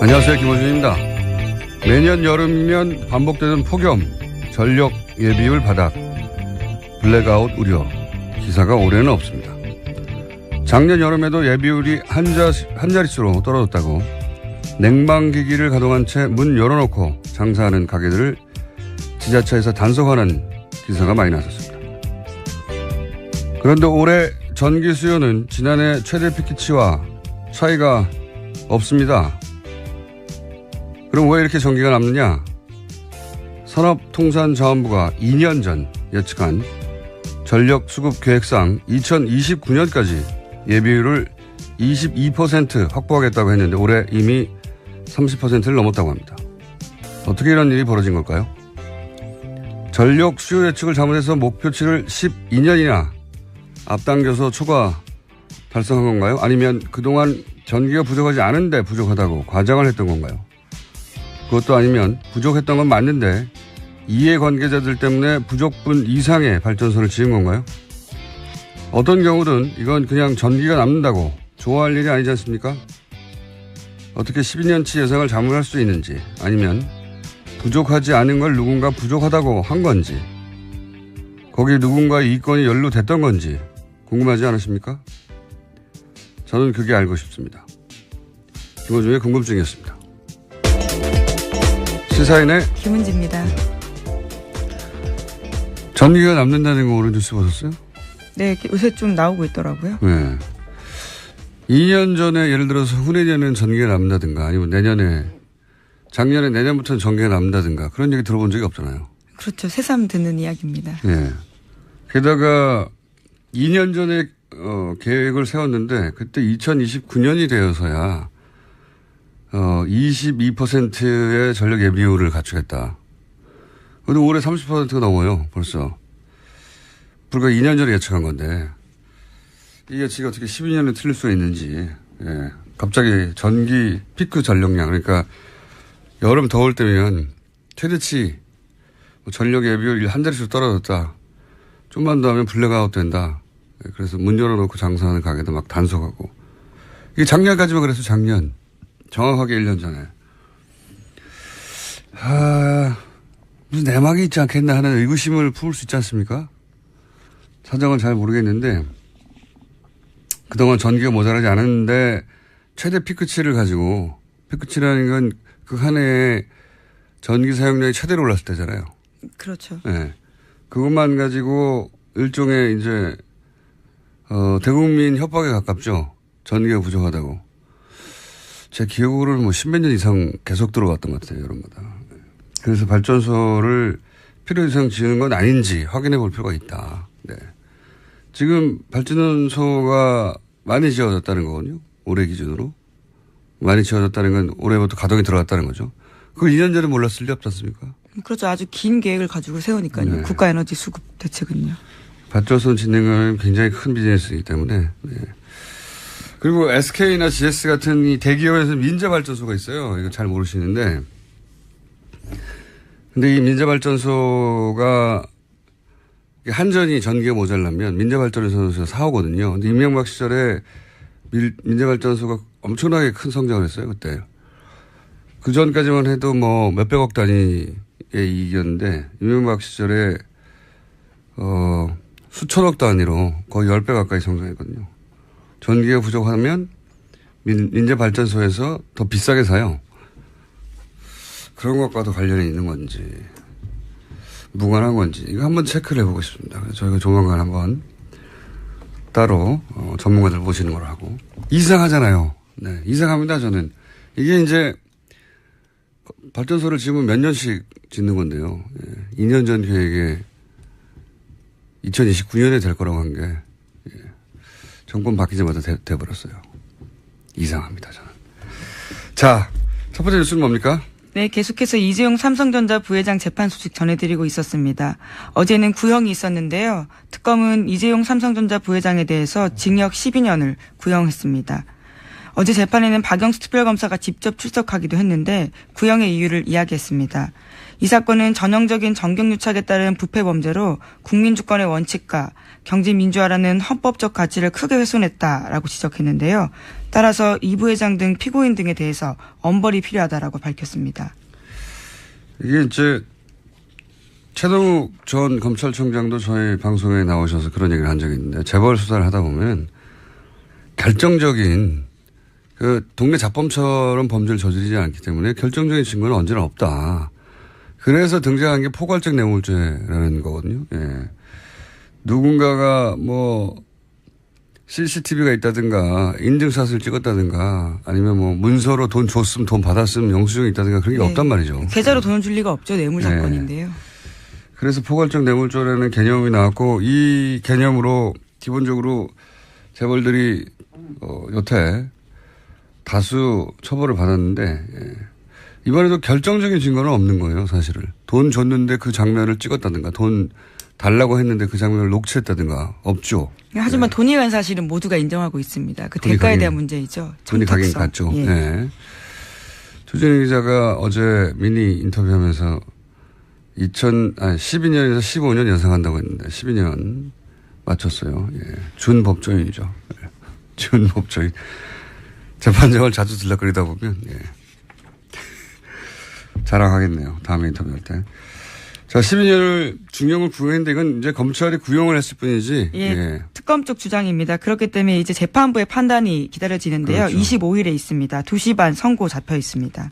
안녕하세요. 김호준입니다. 매년 여름이면 반복되는 폭염, 전력 예비율 바닥, 블랙아웃 우려, 기사가 올해는 없습니다. 작년 여름에도 예비율이 한 자릿수로 떨어졌다고 냉방기기를 가동한 채 문 열어놓고 장사하는 가게들을 지자체에서 단속하는 기사가 많이 났었습니다. 그런데 올해 전기 수요는 지난해 최대 피크치와 차이가 없습니다. 그럼 왜 이렇게 전기가 남느냐? 산업통상자원부가 2년 전 예측한 전력수급계획상 2029년까지 예비율을 22% 확보하겠다고 했는데 올해 이미 30%를 넘었다고 합니다. 어떻게 이런 일이 벌어진 걸까요? 전력 수요 예측을 잘못해서 목표치를 12년이나 앞당겨서 초과 달성한 건가요? 아니면 그동안 전기가 부족하지 않은데 부족하다고 과장을 했던 건가요? 그것도 아니면 부족했던 건 맞는데 이해관계자들 때문에 부족분 이상의 발전소를 지은 건가요? 어떤 경우든 이건 그냥 전기가 남는다고 좋아할 일이 아니지 않습니까? 어떻게 12년치 예상을 잘못할 수 있는지, 아니면 부족하지 않은 걸 누군가 부족하다고 한 건지, 거기에 누군가의 이권이 연루됐던 건지 궁금하지 않으십니까? 저는 그게 알고 싶습니다. 김호중의 궁금증이었습니다. 시사인의 김은지입니다. 전기가 남는다는 거 오늘 뉴스 보셨어요? 네, 요새 좀 나오고 있더라고요. 네. 2년 전에 예를 들어서 후내년에는 전기가 남는다든가 아니면 작년에 내년부터는 전기가 남는다든가 그런 얘기 들어본 적이 없잖아요. 그렇죠. 새삼 듣는 이야기입니다. 네. 게다가 2년 전에 계획을 세웠는데 그때 2029년이 되어서야 22%의 전력 예비율을 갖추겠다. 근데 올해 30%가 넘어요, 벌써. 불과 2년 전에 예측한 건데, 이 예측이 어떻게 12년을 틀릴 수가 있는지, 예. 갑자기 전기 피크 전력량, 그러니까 여름 더울 때면 최대치 전력 예비율 한 자릿수 떨어졌다. 좀만 더 하면 블랙아웃 된다. 그래서 문 열어놓고 장사하는 가게도 막 단속하고. 이게 작년까지만 그래서 작년. 정확하게 1년 전에. 무슨 내막이 있지 않겠나 하는 의구심을 품을 수 있지 않습니까? 사정은 잘 모르겠는데, 그동안 전기가 모자라지 않았는데, 최대 피크치를 가지고, 피크치라는 건 그 한 해에 전기 사용량이 최대로 올랐을 때잖아요. 그렇죠. 네. 그것만 가지고 일종의 이제, 대국민 협박에 가깝죠. 전기가 부족하다고. 제 기억으로는 십몇 년 이상 계속 들어왔던 것 같아요, 여름마다. 그래서 발전소를 필요 이상 지은 건 아닌지 확인해 볼 필요가 있다. 네. 지금 발전소가 많이 지어졌다는 거거든요. 올해 기준으로. 많이 지어졌다는 건 올해부터 가동이 들어갔다는 거죠. 그걸 2년 전에 몰랐을 리 없지 않습니까? 그렇죠. 아주 긴 계획을 가지고 세우니까요. 네. 국가에너지 수급 대책은요. 발전소 짓는 건 굉장히 큰 비즈니스이기 때문에. 네. 그리고 SK나 GS 같은 이 대기업에서 민자발전소가 있어요. 이거 잘 모르시는데. 근데 이 민자발전소가 한전이 전기가 모자라면 민자발전소에서 사오거든요. 근데 이명박 시절에 민자발전소가 엄청나게 큰 성장을 했어요, 그때. 그 전까지만 해도 뭐 몇백억 단위의 이익이었는데 이명박 시절에 수천억 단위로 거의 10배 가까이 성장했거든요. 전기가 부족하면 민자발전소에서 더 비싸게 사요. 그런 것과도 관련이 있는 건지 무관한 건지 이거 한번 체크를 해보고 싶습니다. 그래서 저희가 조만간 한번 따로 전문가들 모시는 걸 하고. 이상하잖아요. 네, 이상합니다. 저는 이게 이제 발전소를 지으면 몇 년씩 짓는 건데요. 2년 전 계획에 2029년에 될 거라고 한 게 정권 바뀌자마자 돼버렸어요. 이상합니다, 저는. 자, 첫 번째 뉴스는 뭡니까? 네, 계속해서 이재용 삼성전자 부회장 재판 소식 전해드리고 있었습니다. 어제는 구형이 있었는데요. 특검은 이재용 삼성전자 부회장에 대해서 징역 12년을 구형했습니다. 어제 재판에는 박영수 특별검사가 직접 출석하기도 했는데 구형의 이유를 이야기했습니다. 이 사건은 전형적인 정경유착에 따른 부패 범죄로 국민주권의 원칙과 경제민주화라는 헌법적 가치를 크게 훼손했다라고 지적했는데요. 따라서 이 부회장 등 피고인 등에 대해서 엄벌이 필요하다라고 밝혔습니다. 이게 이제 최동욱 전 검찰총장도 저희 방송에 나오셔서 그런 얘기를 한 적이 있는데 재벌 수사를 하다 보면 결정적인 그 동네 잡범처럼 범죄를 저지르지 않기 때문에 결정적인 증거는 언제나 없다. 그래서 등장한 게 포괄적 뇌물죄라는 거거든요. 예. 누군가가 뭐 CCTV가 있다든가 인증샷을 찍었다든가 아니면 뭐 문서로 돈 줬으면 돈 받았으면 영수증이 있다든가 그런 게 없단 말이죠. 계좌로 돈을 줄 리가 없죠. 뇌물 사건인데요. 그래서 포괄적 뇌물죄라는 개념이 나왔고 이 개념으로 기본적으로 재벌들이 여태 다수 처벌을 받았는데 이번에도 결정적인 증거는 없는 거예요. 사실을. 돈 줬는데 그 장면을 찍었다든가 돈 달라고 했는데 그 장면을 녹취했다든가 없죠. 하지만 돈이 간 사실은 모두가 인정하고 있습니다. 그 대가에 대한 문제이죠. 돈이 가긴 갔죠. 예. 네. 조진희 기자가 어제 미니 인터뷰하면서 12년에서 15년 예상한다고 했는데 12년 맞췄어요. 예. 준법조인이죠. 예. 준법조인. 재판장을 자주 들락거리다 보면 예. 자랑하겠네요. 다음에 인터뷰할 때. 자, 12년을 중형을 구형했는데 이건 이제 검찰이 구형을 했을 뿐이지. 예, 예. 특검 쪽 주장입니다. 그렇기 때문에 이제 재판부의 판단이 기다려지는데요. 그렇죠. 25일에 있습니다. 2시 반 선고 잡혀 있습니다.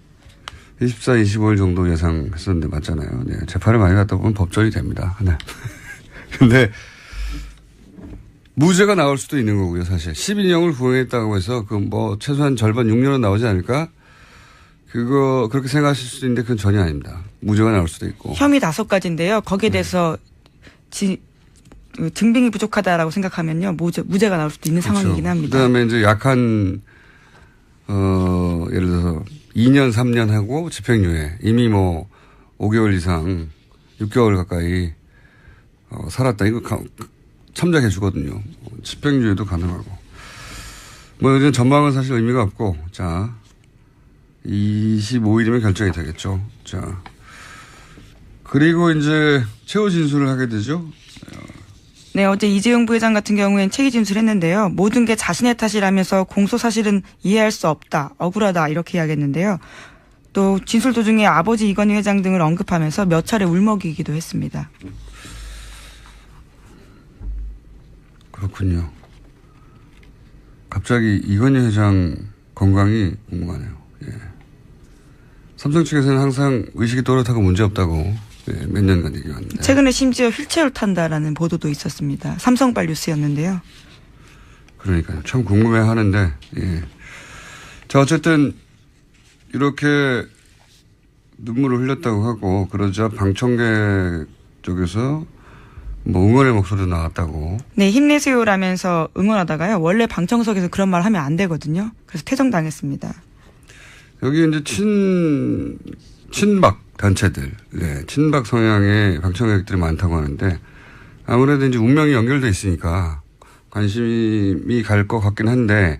24, 25일 정도 예상했었는데 맞잖아요. 네. 재판을 많이 갔다 보면 법정이 됩니다. 네. 근데 무죄가 나올 수도 있는 거고요, 사실. 12년을 구형했다고 해서 그 뭐 최소한 절반 6년은 나오지 않을까? 그거 그렇게 생각하실 수도 있는데 그건 전혀 아닙니다. 무죄가 나올 수도 있고. 혐의 5가지인데요. 거기에 대해서 증빙이 부족하다라고 생각하면요. 무죄가 나올 수도 있는 그렇죠. 상황이긴 합니다. 그다음에 이제 약한 예를 들어서 2년, 3년 하고 집행유예. 이미 뭐 5개월 이상 6개월 가까이 살았다. 이거 참작해 주거든요. 집행유예도 가능하고. 뭐 요즘 전망은 사실 의미가 없고. 자, 25일이면 결정이 되겠죠. 자. 그리고 이제 최후 진술을 하게 되죠. 네, 어제 이재용 부회장 같은 경우엔 체기 진술했는데요. 모든 게 자신의 탓이라면서 공소 사실은 이해할 수 없다, 억울하다 이렇게 이야기했는데요. 또 진술 도중에 아버지 이건희 회장 등을 언급하면서 몇 차례 울먹이기도 했습니다. 그렇군요. 갑자기 이건희 회장 건강이 궁금하네요. 예. 삼성 측에서는 항상 의식이 또렷하고 문제없다고 몇 년간 얘기했는데. 최근에 심지어 휠체어를 탄다라는 보도도 있었습니다. 삼성발 뉴스였는데요. 그러니까요. 참 궁금해하는데. 예. 자, 어쨌든 이렇게 눈물을 흘렸다고 하고 그러자 방청객 쪽에서 뭐 응원의 목소리도 나왔다고. 네, 힘내세요라면서 응원하다가요. 원래 방청석에서 그런 말 하면 안 되거든요. 그래서 퇴정당했습니다. 여기 이제 친박 단체들, 네, 친박 성향의 방청객들이 많다고 하는데 아무래도 이제 운명이 연결돼 있으니까 관심이 갈 것 같긴 한데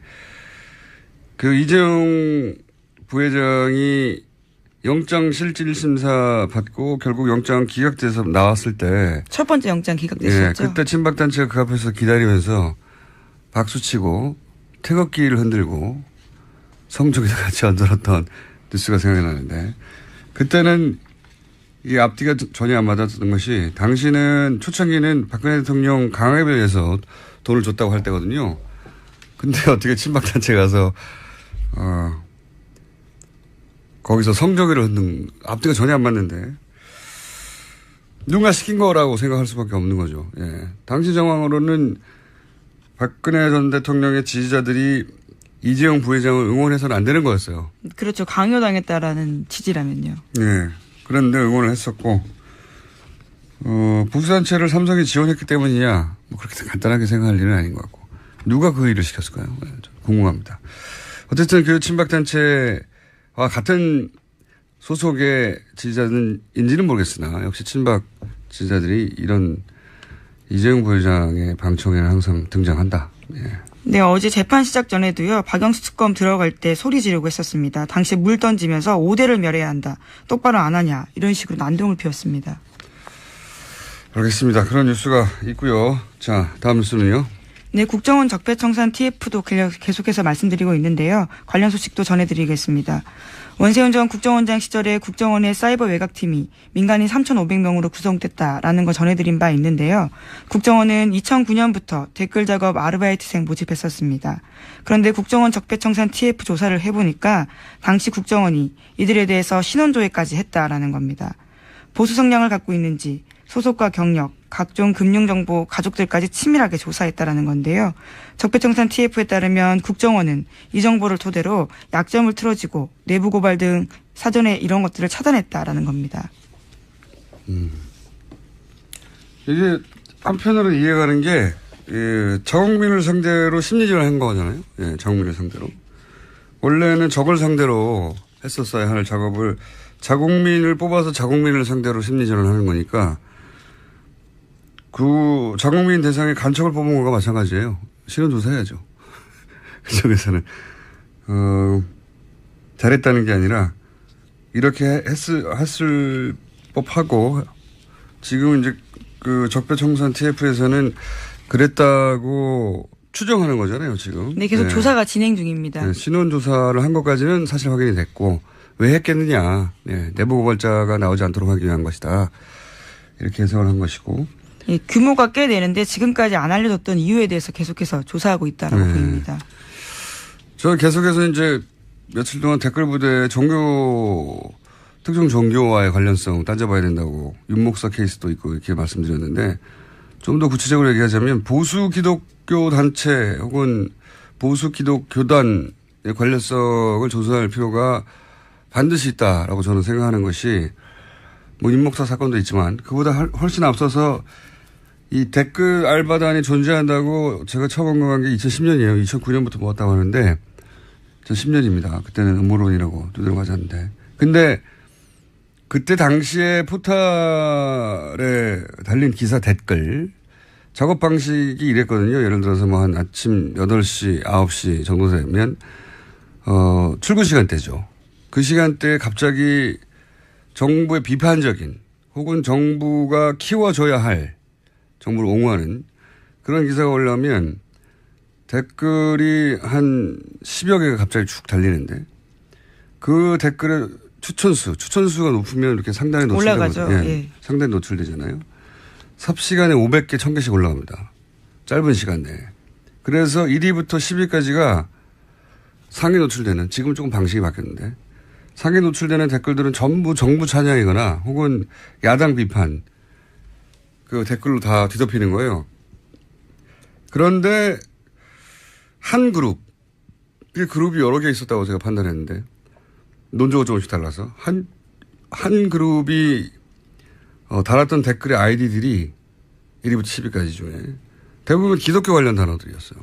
그 이재용 부회장이 영장 실질 심사 받고 결국 영장 기각돼서 나왔을 때 첫 번째 영장 기각됐었죠. 예, 그때 친박 단체가 그 앞에서 기다리면서 박수치고 태극기를 흔들고 성적에도 같이 얹어놨던 뉴스가 생각이 나는데 그때는 이 앞뒤가 전혀 안 맞았던 것이 당시는 초창기는 박근혜 대통령 강압에 의해서 돈을 줬다고 할 때거든요. 근데 어떻게 친박단체 가서 거기서 성적을 흔든 앞뒤가 전혀 안 맞는데 누가 시킨 거라고 생각할 수밖에 없는 거죠. 예. 당시 정황으로는 박근혜 전 대통령의 지지자들이 이재용 부회장을 응원해서는 안 되는 거였어요. 그렇죠. 강요당했다라는 취지라면요. 예. 그런데 응원을 했었고, 보수단체를 삼성이 지원했기 때문이냐, 뭐 그렇게 간단하게 생각할 일은 아닌 것 같고. 누가 그 일을 시켰을까요? 네, 궁금합니다. 어쨌든 그 친박단체와 같은 소속의 지지자들인지는 모르겠으나, 역시 친박 지지자들이 이런 이재용 부회장의 방청에는 항상 등장한다. 예. 네, 어제 재판 시작 전에도요, 박영수 특검 들어갈 때 소리 지르고 했었습니다. 당시에 물 던지면서 5대를 멸해야 한다. 똑바로 안 하냐. 이런 식으로 난동을 피웠습니다. 알겠습니다. 그런 뉴스가 있고요. 자, 다음 뉴스는요. 네, 국정원 적폐청산 TF도 계속해서 말씀드리고 있는데요. 관련 소식도 전해드리겠습니다. 원세훈 전 국정원장 시절에 국정원의 사이버 외곽팀이 민간인 3,500명으로 구성됐다라는 거 전해드린 바 있는데요. 국정원은 2009년부터 댓글 작업 아르바이트생 모집했었습니다. 그런데 국정원 적폐청산 TF 조사를 해보니까 당시 국정원이 이들에 대해서 신원조회까지 했다라는 겁니다. 보수 성향을 갖고 있는지 소속과 경력, 각종 금융정보, 가족들까지 치밀하게 조사했다라는 건데요. 적폐청산 TF에 따르면 국정원은 이 정보를 토대로 약점을 틀어지고 내부 고발 등 사전에 이런 것들을 차단했다라는 겁니다. 이게 한편으로 이해가는 게 자국민을 상대로 심리전을 한 거잖아요. 예, 자국민을 상대로. 원래는 적을 상대로 했었어야 할 작업을 자국민을 뽑아서 자국민을 상대로 심리전을 하는 거니까 그 자국민 대상의 간첩을 뽑은 것과 마찬가지예요. 신원조사해야죠. 그쪽에서는 잘했다는 게 아니라 이렇게 했을 법하고 지금 이제 그 적폐청산 TF에서는 그랬다고 추정하는 거잖아요, 지금. 네, 계속 조사가 진행 중입니다. 네, 신원조사를 한 것까지는 사실 확인이 됐고 왜 했겠느냐. 네, 내부 고발자가 나오지 않도록 하기 위한 것이다. 이렇게 해석을 한 것이고. 예, 규모가 꽤 되는데 지금까지 안 알려졌던 이유에 대해서 계속해서 조사하고 있다라고 보입니다. 저는 계속해서 이제 며칠 동안 댓글 부대 특정 종교와의 관련성 따져봐야 된다고 윤목사 케이스도 있고 이렇게 말씀드렸는데 좀 더 구체적으로 얘기하자면 보수 기독교 단체 혹은 보수 기독교단의 관련성을 조사할 필요가 반드시 있다라고 저는 생각하는 것이 뭐 윤목사 사건도 있지만 그보다 훨씬 앞서서 이 댓글 알바단이 존재한다고 제가 처음 언급한 게 2010년이에요. 2009년부터 모았다고 하는데 2010년입니다. 그때는 음모론이라고 두드려 맞았는데. 근데 그때 당시에 포탈에 달린 기사 댓글 작업 방식이 이랬거든요. 예를 들어서 뭐 한 아침 8시, 9시 정도 되면 출근 시간대죠. 그 시간대에 갑자기 정부의 비판적인 혹은 정부가 키워줘야 할 정부를 옹호하는 그런 기사가 올라오면 댓글이 한 10여 개가 갑자기 쭉 달리는데 그 댓글의 추천수가 높으면 이렇게 상단에 노출되죠. 올라가죠. 예. 상단에 노출되잖아요. 삽시간에 500개, 1000개씩 올라갑니다. 짧은 시간 내에. 그래서 1위부터 10위까지가 상위 노출되는 지금 조금 방식이 바뀌었는데 상위 노출되는 댓글들은 전부 정부 찬양이거나 혹은 야당 비판 그 댓글로 다 뒤덮이는 거예요. 그런데 한 그룹이 여러 개 있었다고 제가 판단했는데 논조가 조금씩 달라서 한 그룹이 달았던 댓글의 아이디들이 1위부터 10위까지 중에 대부분 기독교 관련 단어들이었어요.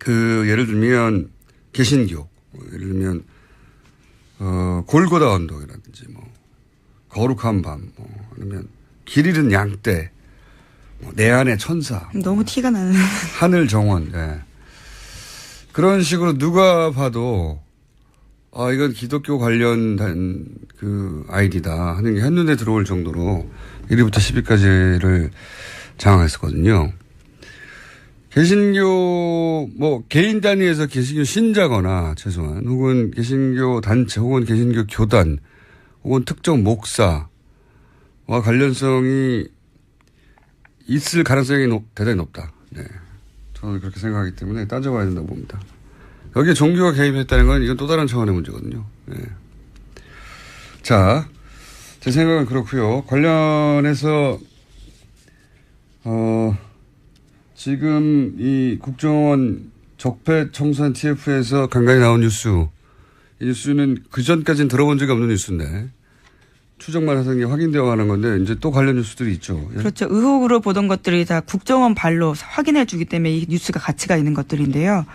그 예를 들면 개신교, 예를 들면 골고다 언덕이라든지 뭐 거룩한 밤, 뭐 아니면 길 잃은 양떼, 뭐 내 안의 천사, 너무 티가 나는 하늘 정원, 네. 그런 식으로 누가 봐도 이건 기독교 관련된 그 아이디다 하는 게 한눈에 들어올 정도로 1위부터 10위까지를 장악했었거든요. 개신교 뭐 개인 단위에서 개신교 신자거나 최소한 혹은 개신교 단체 혹은 개신교 교단 혹은 특정 목사와 관련성이 있을 가능성이 대단히 높다. 네. 저는 그렇게 생각하기 때문에 따져봐야 된다고 봅니다. 여기에 종교가 개입했다는 건 이건 또 다른 차원의 문제거든요. 네. 자, 제 생각은 그렇고요. 관련해서 지금 이 국정원 적폐청산 TF에서 간간히 나온 뉴스, 이 뉴스는 그 전까지는 들어본 적이 없는 뉴스인데 추정만 해서 확인되어 가는 건데 이제 또 관련 뉴스들이 있죠. 예? 그렇죠. 의혹으로 보던 것들이 다 국정원 발로 확인해 주기 때문에 이 뉴스가 가치가 있는 것들인데요.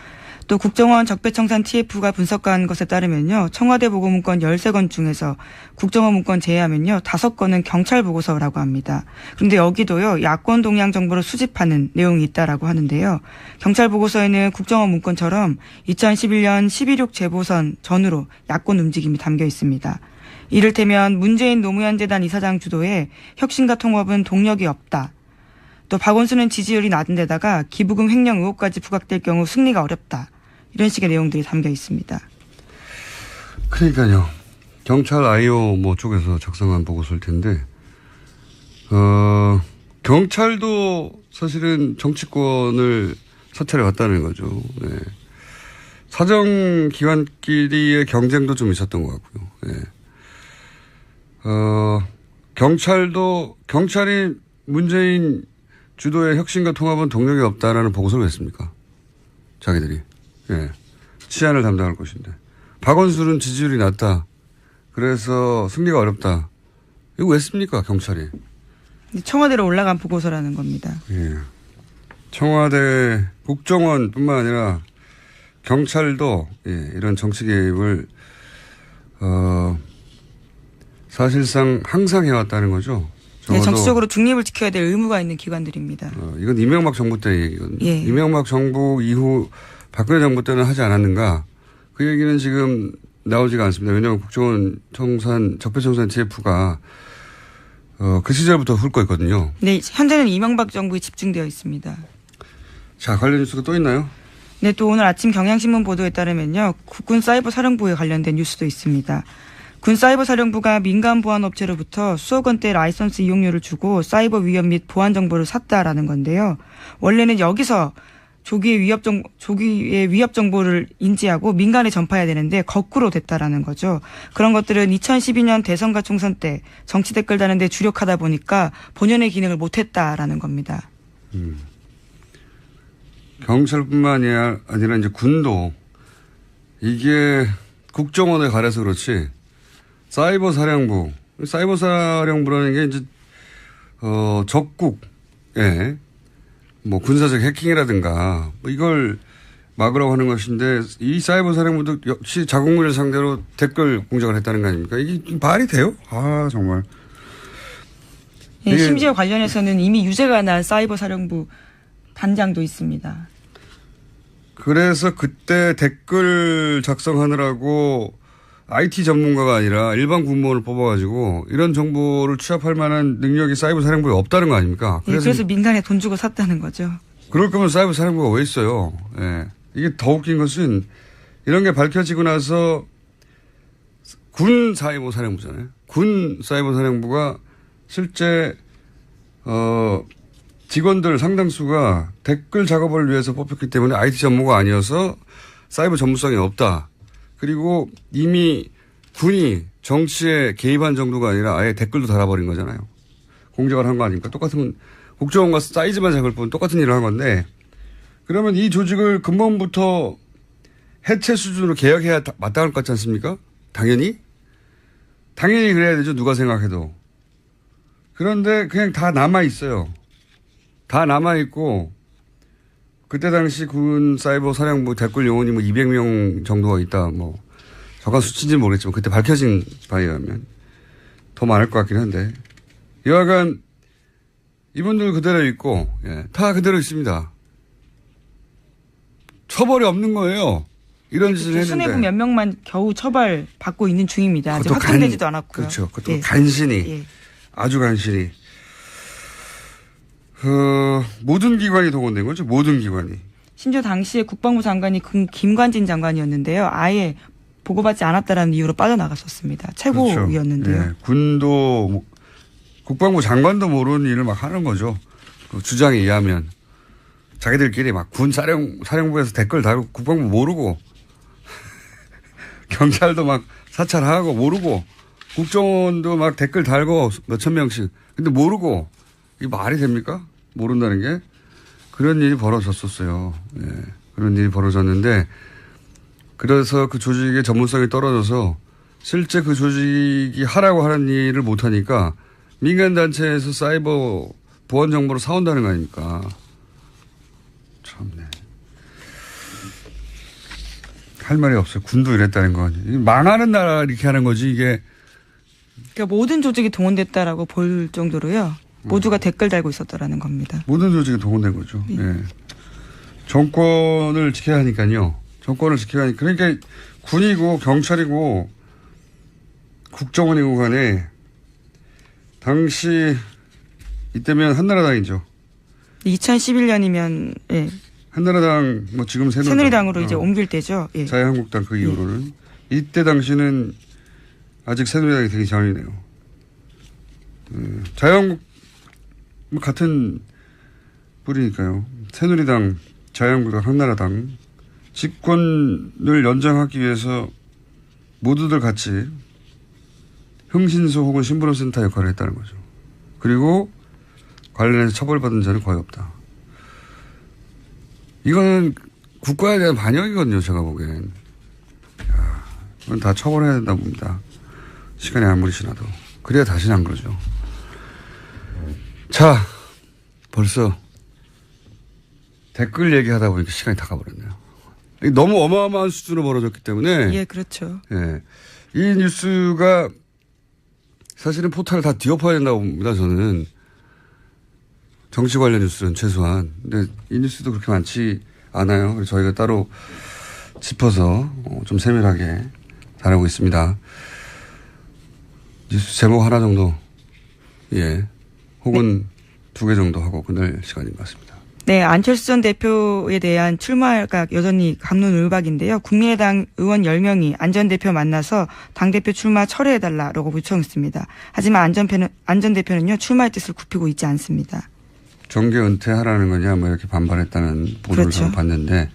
또 국정원 적폐청산 TF가 분석한 것에 따르면요. 청와대 보고문건 13건 중에서 국정원 문건 제외하면요. 5건은 경찰 보고서라고 합니다. 그런데 여기도요. 야권 동향 정보를 수집하는 내용이 있다라고 하는데요. 경찰 보고서에는 국정원 문건처럼 2011년 11.6 재보선 전후로 야권 움직임이 담겨 있습니다. 이를테면 문재인 노무현 재단 이사장 주도의 혁신과 통합은 동력이 없다. 또 박원순은 지지율이 낮은 데다가 기부금 횡령 의혹까지 부각될 경우 승리가 어렵다. 이런 식의 내용들이 담겨 있습니다. 그러니까요. 경찰 IO 뭐 쪽에서 작성한 보고서일 텐데, 경찰도 사실은 정치권을 사찰해 왔다는 거죠. 네. 사정기관끼리의 경쟁도 좀 있었던 것 같고요. 네. 경찰이 문재인 주도의 혁신과 통합은 동력이 없다라는 보고서를 냈습니까? 자기들이. 예. 치안을 담당할 것인데. 박원순은 지지율이 낮다. 그래서 승리가 어렵다. 이거 왜 씁니까, 경찰이? 청와대로 올라간 보고서라는 겁니다. 예. 청와대 국정원 뿐만 아니라 경찰도, 예, 이런 정치 개입을, 사실상 항상 해왔다는 거죠. 네, 정치적으로 중립을 지켜야 될 의무가 있는 기관들입니다. 이건 이명박 정부 때 얘기거든요. 예. 이명박 정부 이후 박근혜 정부 때는 하지 않았는가. 그 얘기는 지금 나오지가 않습니다. 왜냐하면 국정원 적폐청산 TF가 그 시절부터 훑고 있거든요. 네, 현재는 이명박 정부에 집중되어 있습니다. 자, 관련 뉴스가 또 있나요? 네, 또 오늘 아침 경향신문 보도에 따르면요. 국군 사이버 사령부에 관련된 뉴스도 있습니다. 군 사이버 사령부가 민간 보안 업체로부터 수억 원대 라이선스 이용료를 주고 사이버 위협 및 보안 정보를 샀다라는 건데요. 원래는 여기서 조기의 위협 정보를 인지하고 민간에 전파해야 되는데 거꾸로 됐다라는 거죠. 그런 것들은 2012년 대선과 총선 때 정치 댓글 다는데 주력하다 보니까 본연의 기능을 못했다라는 겁니다. 경찰뿐만 아니라 이제 군도 이게 국정원에 가려서 그렇지. 사이버 사령부라는 게 이제 적국에 뭐 군사적 해킹이라든가 뭐 이걸 막으라고 하는 것인데 이 사이버 사령부도 역시 자국민을 상대로 댓글 공작을 했다는 거 아닙니까? 이게 말이 돼요? 아 정말. 예, 심지어 관련해서는 이미 유죄가 난 사이버 사령부 단장도 있습니다. 그래서 그때 댓글 작성하느라고 IT 전문가가 아니라 일반 군무원을 뽑아가지고 이런 정보를 취합할 만한 능력이 사이버 사령부에 없다는 거 아닙니까? 그래서 민간에 돈 주고 샀다는 거죠. 그럴 거면 사이버 사령부가 왜 있어요? 예. 이게 더 웃긴 것은 이런 게 밝혀지고 나서 군 사이버 사령부잖아요. 군 사이버 사령부가 실제 직원들 상당수가 댓글 작업을 위해서 뽑혔기 때문에 IT 전문가 아니어서 사이버 전문성이 없다. 그리고 이미 군이 정치에 개입한 정도가 아니라 아예 댓글도 달아버린 거잖아요. 공작을 한 거 아닙니까? 똑같은 국정원과 사이즈만 작을 뿐 똑같은 일을 한 건데 그러면 이 조직을 근본부터 해체 수준으로 개혁해야 마땅할 것 같지 않습니까? 당연히 그래야 되죠. 누가 생각해도. 그런데 그냥 다 남아있어요. 다 남아있고 그때 당시 군 사이버 사령부 댓글 요원이 뭐 200명 정도가 있다. 뭐 정확한 수치인지는 모르겠지만 그때 밝혀진 바에 의하면 더 많을 것 같긴 한데 여하간 이분들 그대로 있고 예, 다 그대로 있습니다. 처벌이 없는 거예요. 이런 짓을 했는데. 수뇌부 몇 명만 겨우 처벌받고 있는 중입니다. 아직 확정되지도 않았고요. 그렇죠. 그것도 간신히 예. 아주 간신히. 모든 기관이 동원된 거죠. 모든 기관이. 심지어 당시에 국방부 장관이 김관진 장관이었는데요. 아예 보고받지 않았다라는 이유로 빠져나갔었습니다. 최고위였는데요. 그렇죠. 네. 군도 국방부 장관도 모르는 일을 막 하는 거죠. 그 주장에 의하면. 자기들끼리 막 군 사령부에서 댓글 달고 국방부 모르고 경찰도 막 사찰하고 모르고 국정원도 막 댓글 달고 몇천 명씩. 근데 모르고 이게 말이 됩니까? 모른다는 게. 그런 일이 벌어졌었어요. 예. 그런 일이 벌어졌는데 그래서 그 조직의 전문성이 떨어져서 실제 그 조직이 하라고 하는 일을 못하니까 민간단체에서 사이버 보안 정보를 사온다는 거 아닙니까? 참네. 할 말이 없어요. 군도 이랬다는 건. 망하는 나라 이렇게 하는 거지 이게. 그러니까 모든 조직이 동원됐다라고 볼 정도로요. 모두가 댓글 달고 있었다라는 겁니다. 모든 조직이 동원된 거죠. 예. 예. 정권을 지켜야 하니까요. 정권을 지켜야 하니까. 그러니까 군이고 경찰이고 국정원이고 간에 당시 이때면 한나라당이죠. 2011년이면 예. 한나라당 뭐 지금 새누리당으로 이제 옮길 때죠. 예. 자유한국당 그 이후로는 이때 당시는 아직 새누리당이 되기 전이네요. 자유한국 뭐 같은 뿌리니까요. 새누리당, 자유한국당, 한나라당 집권을 연장하기 위해서 모두들 같이 흥신소 혹은 신분센터 역할을 했다는 거죠. 그리고 관련해서 처벌받은 자는 거의 없다. 이거는 국가에 대한 반역이거든요. 제가 보기엔. 이건 다 처벌해야 된다 봅니다. 시간이 아무리 지나도. 그래야 다시는 안 그러죠. 자, 벌써 댓글 얘기하다 보니까 시간이 다 가버렸네요. 너무 어마어마한 수준으로 벌어졌기 때문에. 예, 그렇죠. 예. 이 뉴스가 사실은 포탈을 다 뒤엎어야 된다고 봅니다. 저는. 정치 관련 뉴스는 최소한. 근데 이 뉴스도 그렇게 많지 않아요. 그래서 저희가 따로 짚어서 좀 세밀하게 다루고 있습니다. 뉴스 제목 하나 정도, 예, 혹은 두 개 정도 하고 끝낼 시간인 것 같습니다. 네, 안철수 전 대표에 대한 출마가 여전히 갑론을박인데요. 국민의당 의원 10명이 안 전 대표 만나서 당대표 출마 철회해달라고 요청했습니다. 하지만 안 전 대표는요, 출마의 뜻을 굽히고 있지 않습니다. 정계 은퇴하라는 거냐, 뭐 이렇게 반발했다는 보도를 그렇죠. 봤는데,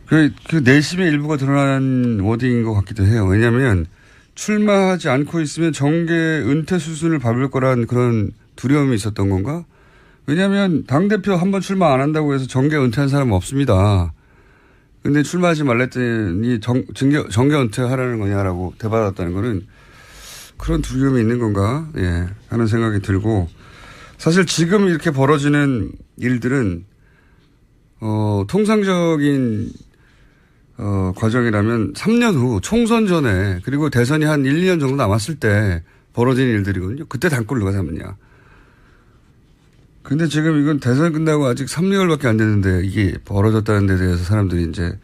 그 내심의 일부가 드러난 워딩인 것 같기도 해요. 왜냐하면 출마하지 않고 있으면 정계 은퇴 수순을 밟을 거란 그런 두려움이 있었던 건가? 왜냐하면 당대표 한번 출마 안 한다고 해서 정계 은퇴한 사람은 없습니다. 근데 출마하지 말랬더니 정계 은퇴하라는 거냐라고 대받았다는 거는 그런 두려움이 있는 건가? 예, 하는 생각이 들고, 사실 지금 이렇게 벌어지는 일들은 통상적인 과정이라면 3년 후 총선 전에 그리고 대선이 한 1, 2년 정도 남았을 때 벌어지는 일들이거든요. 그때 당권을 누가 잡느냐. 근데 지금 이건 대선 끝나고 아직 3개월밖에 안 됐는데 이게 벌어졌다는 데 대해서 사람들이 이제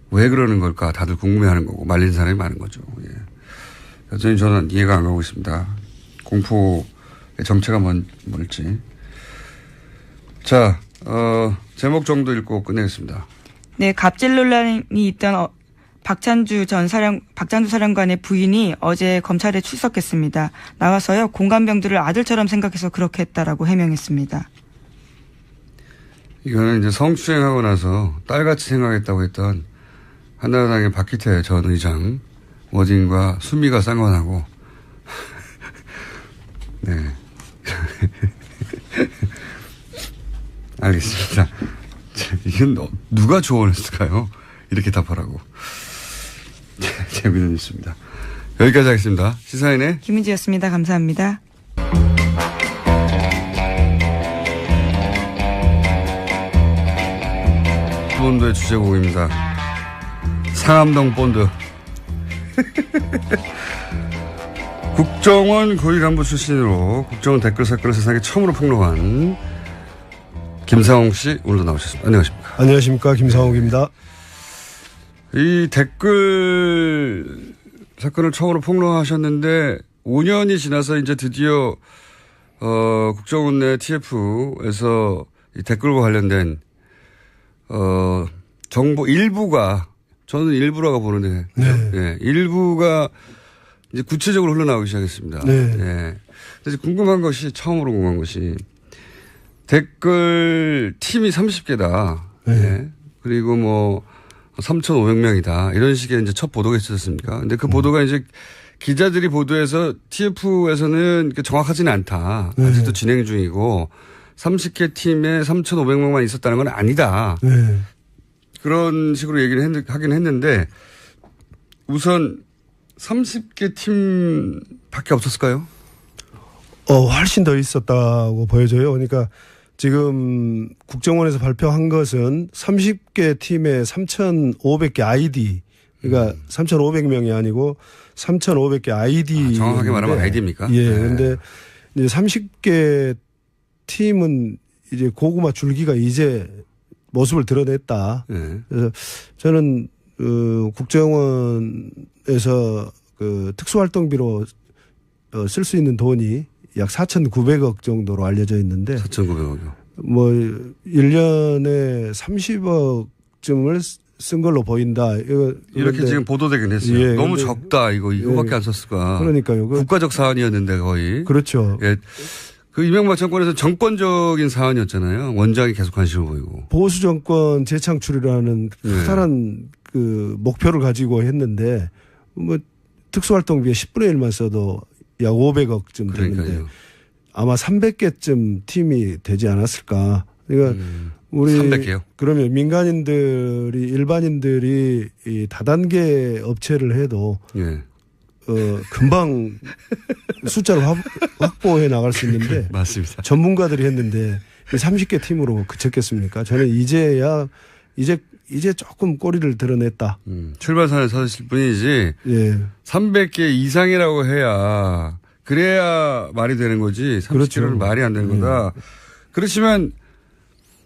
왜 그러는 걸까 다들 궁금해하는 거고 말린 사람이 많은 거죠. 예. 여전히 저는 이해가 안 가고 있습니다. 공포의 정체가 뭘지. 자, 제목 정도 읽고 끝내겠습니다. 네, 갑질 논란이 있던 박찬주 사령관의 부인이 어제 검찰에 출석했습니다. 나와서요, 공감병들을 아들처럼 생각해서 그렇게 했다라고 해명했습니다. 이거는 이제 성추행하고 나서 딸같이 생각했다고 했던 한나라당의 박기태 전 의장 워딩과 수미가 쌍관하고, 네. 알겠습니다. 이건 누가 조언했을까요? 이렇게 답하라고. 재미있는 뉴스입니다. 여기까지 하겠습니다. 시사인의 김은지였습니다. 감사합니다. 본드의 주제곡입니다. 상암동 본드. 국정원 고위 간부 출신으로 국정원 댓글 사건을 세상에 처음으로 폭로한 김상홍 씨 오늘도 나오셨습니다. 안녕하십니까? 안녕하십니까? 김상홍입니다. 이 댓글 사건을 처음으로 폭로하셨는데 5년이 지나서 이제 드디어 국정원 내 TF에서 이 댓글과 관련된 정보 일부가, 저는 일부라고 보는데, 네. 예, 일부가 이제 구체적으로 흘러나오기 시작했습니다. 네. 예. 그래서 처음으로 궁금한 것이 댓글 팀이 30개다. 네. 예. 그리고 뭐 3,500명이다. 이런 식의 이제 첫 보도가 있었습니까? 근데 그 보도가 이제 기자들이 보도해서 TF에서는 정확하지는 않다. 아직도 진행 중이고 30개 팀에 3,500명만 있었다는 건 아니다. 네. 그런 식으로 얘기를 하긴 했는데 우선 30개 팀밖에 없었을까요? 훨씬 더 있었다고 보여져요. 그러니까 지금 국정원에서 발표한 것은 30개 팀에 3,500개 아이디, 그러니까 3,500명이 아니고 3,500개 아이디. 정확하게 말하면 아이디입니까? 예. 네. 근데 이제 30개 팀은 이제 고구마 줄기가 이제 모습을 드러냈다. 네. 그래서 저는 국정원에서 그 특수활동비로 쓸 수 있는 돈이 약 4,900억 정도로 알려져 있는데 4,900억이요. 뭐 1년에 30억쯤을 쓴 걸로 보인다. 이렇게 지금 보도되긴 했어요. 예, 너무 적다 이거밖에 예, 안 썼을까. 그러니까요. 국가적 사안이었는데 거의. 그렇죠. 예. 그 이명박 정권에서 정권적인 사안이었잖아요. 원장이 계속 관심을 보이고. 보수 정권 재창출이라는 커다란 그 목표를 가지고 했는데 뭐 특수활동비에 10분의 1만 써도 약 500억쯤 되는데 그러니까요. 아마 300개쯤 팀이 되지 않았을까. 그러니까 우리 300개요? 그러면 민간인들이 일반인들이 이 다단계 업체를 해도 예. 금방 숫자를 확보해 나갈 수 있는데 맞습니다. 전문가들이 했는데 30개 팀으로 그쳤겠습니까? 저는 이제 조금 꼬리를 드러냈다. 출발선에 서실 뿐이지. 예. 300개 이상이라고 해야 그래야 말이 되는 거지. 30개는 그렇죠. 말이 안 되는 거다. 그렇지만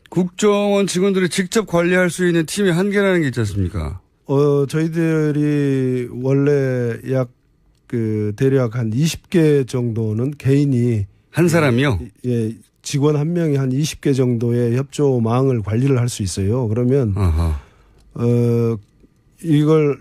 국정원 직원들이 직접 관리할 수 있는 팀이 한계라는 게 있지 않습니까? 저희들이 원래 대략 한 20개 정도는 개인이 한 사람이요? 예, 직원 한 명이 한 20개 정도의 협조망을 관리를 할 수 있어요. 그러면 이걸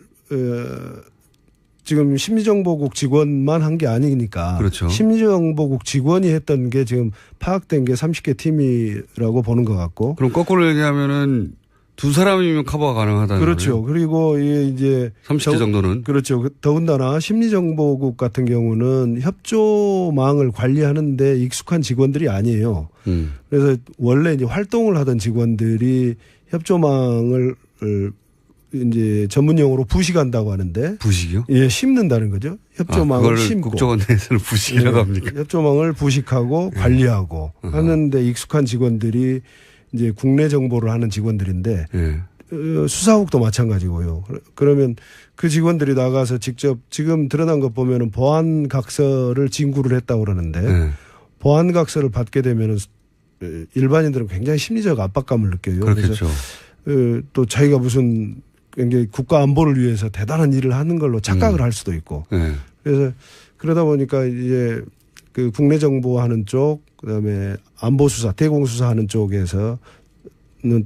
지금 심리정보국 직원만 한 게 아니니까. 그렇죠. 심리정보국 직원이 했던 게 지금 파악된 게 30개 팀이라고 보는 것 같고. 그럼 거꾸로 얘기하면은 두 사람이면 커버가 가능하다는 그렇죠. 거예요? 그리고 이제 30개 정도는. 그렇죠. 더군다나 심리정보국 같은 경우는 협조망을 관리하는데 익숙한 직원들이 아니에요. 그래서 원래 이제 활동을 하던 직원들이 협조망을 이제 전문용어로 부식한다고 하는데. 부식이요? 예, 심는다는 거죠. 협조망을 그걸 심고. 국정원 내에서는 부식이라고 예, 합니까? 협조망을 부식하고 관리하고 하는데 익숙한 직원들이 이제 국내 정보를 하는 직원들인데 수사국도 마찬가지고요. 그러면 그 직원들이 나가서 직접 지금 드러난 것 보면은 보안 각서를 진구를 했다고 그러는데 보안 각서를 받게 되면은 일반인들은 굉장히 심리적 압박감을 느껴요. 그렇겠죠. 그래서 또 자기가 무슨 굉장히 국가 안보를 위해서 대단한 일을 하는 걸로 착각을 할 수도 있고. 그래서 그러다 보니까 이제 그 국내 정보하는 쪽, 그다음에 안보 수사, 대공 수사하는 쪽에서는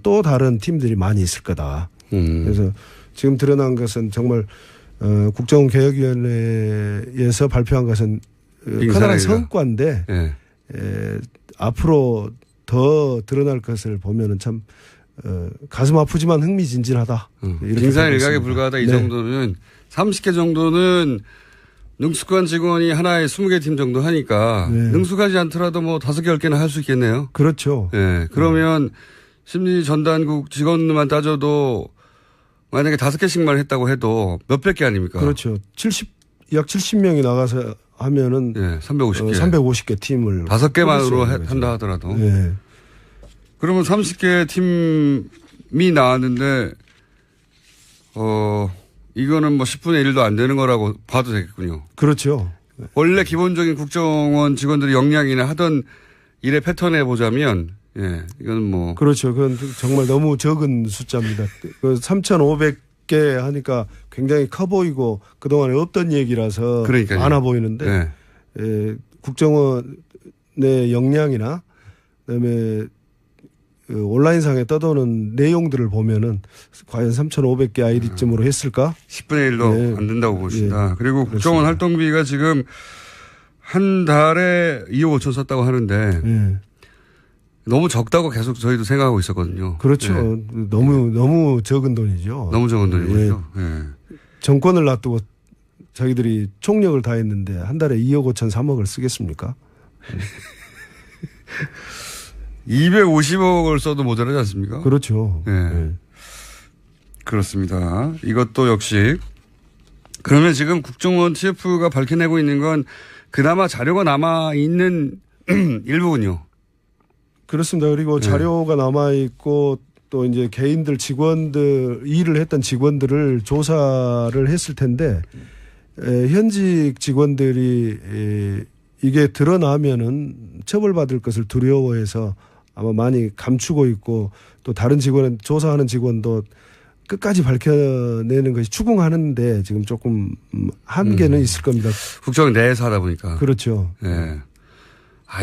또 다른 팀들이 많이 있을 거다. 그래서 지금 드러난 것은 정말 국정원 개혁위원회에서 발표한 것은 커다란 성과인데 앞으로 더 드러날 것을 보면은 참 가슴 아프지만 흥미진진하다. 빙산일각에 불과하다 이 정도는 30개 정도는 능숙한 직원이 하나에 20개 팀 정도 하니까 능숙하지 않더라도 뭐 5개, 10개는 할 수 있겠네요. 그렇죠. 예. 그러면 심리전단국 직원만 따져도 만약에 5개씩만 했다고 해도 몇백 개 아닙니까? 그렇죠. 약 70명이 나가서 하면은 350개. 350개 팀을 5개만으로 한다 하더라도. 그러면 30개 팀이 나왔는데 이거는 뭐 10분의 1도 안 되는 거라고 봐도 되겠군요. 그렇죠. 원래 기본적인 국정원 직원들이 역량이나 하던 일의 패턴에 보자면 이건 뭐. 그렇죠. 그건 정말 너무 적은 숫자입니다. 3,500개 하니까 굉장히 커 보이고 그동안에 없던 얘기라서 그러니까요. 많아 보이는데 국정원의 역량이나 그다음에 온라인상에 떠도는 내용들을 보면은 과연 3,500개 아이디쯤으로 했을까? 10분의 1도 안 된다고 보신다. 그리고 국정원 활동비가 지금 한 달에 2억 5천 썼다고 하는데 너무 적다고 계속 저희도 생각하고 있었거든요. 그렇죠. 너무 적은 돈이죠. 너무 적은 돈이죠. 정권을 놔두고 자기들이 총력을 다했는데 한 달에 2억 5천 3억을 쓰겠습니까? 250억을 써도 모자라지 않습니까? 그렇죠. 그렇습니다. 이것도 역시 그러면 지금 국정원 TF가 밝혀내고 있는 건 그나마 자료가 남아있는 일부군요. 그렇습니다. 그리고 자료가 남아 있고 또 이제 개인들 직원들 일을 했던 직원들을 조사를 했을 텐데 현직 직원들이 이게 드러나면은 처벌받을 것을 두려워해서 아마 많이 감추고 있고 또 다른 직원은 조사하는 직원도 끝까지 밝혀내는 것이 추궁하는데 지금 조금 한계는 있을 겁니다. 국정원 내에서 하다 보니까. 그렇죠. 예.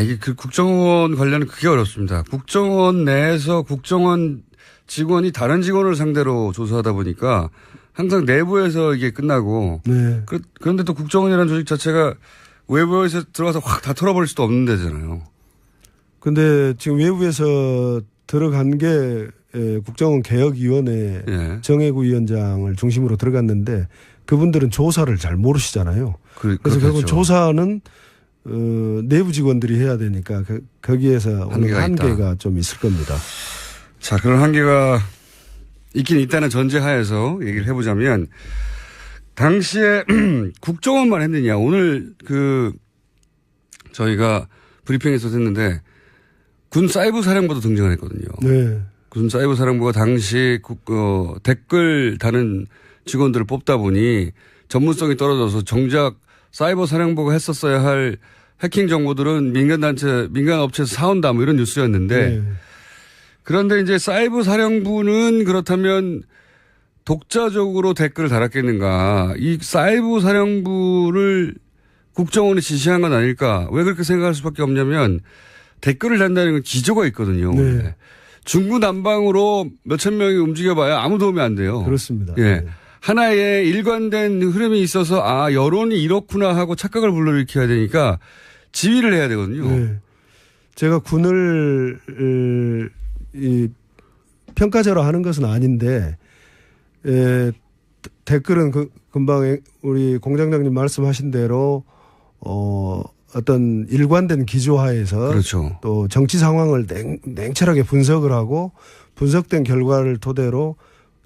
이게 그 국정원 관련은 그게 어렵습니다. 국정원 내에서 국정원 직원이 다른 직원을 상대로 조사하다 보니까 항상 내부에서 이게 끝나고. 네. 그런데 또 국정원이라는 조직 자체가 외부에서 들어가서 확 다 털어버릴 수도 없는 데잖아요. 근데 지금 외부에서 들어간 게 국정원 개혁위원회 정혜구 위원장을 중심으로 들어갔는데 그분들은 조사를 잘 모르시잖아요. 그래서 결국 조사는 내부 직원들이 해야 되니까 거기에서 한계가 좀 있을 겁니다. 자, 그런 한계가 있긴 있다는 전제하에서 얘기를 해보자면 당시에 국정원만 했느냐. 오늘 저희가 브리핑에서 했는데 군 사이버 사령부도 등장을 했거든요. 네. 군 사이버 사령부가 당시 댓글 다는 직원들을 뽑다 보니 전문성이 떨어져서 정작 사이버 사령부가 했었어야 할 해킹 정보들은 민간 업체에서 사온다 뭐 이런 뉴스였는데 네. 그런데 이제 사이버 사령부는 그렇다면 독자적으로 댓글을 달았겠는가. 이 사이버 사령부를 국정원이 지시한 건 아닐까. 왜 그렇게 생각할 수밖에 없냐면 댓글을 단다는 건 기조가 있거든요. 네. 중구난방으로 몇천 명이 움직여봐야 아무 도움이 안 돼요. 그렇습니다. 예. 네. 하나의 일관된 흐름이 있어서 여론이 이렇구나 하고 착각을 불러일으켜야 되니까 지휘를 해야 되거든요. 네. 제가 군을 평가자로 하는 것은 아닌데 댓글은 금방 우리 공장장님 말씀하신 대로 어떤 일관된 기조하에서 그렇죠. 또 정치 상황을 냉철하게 분석을 하고 분석된 결과를 토대로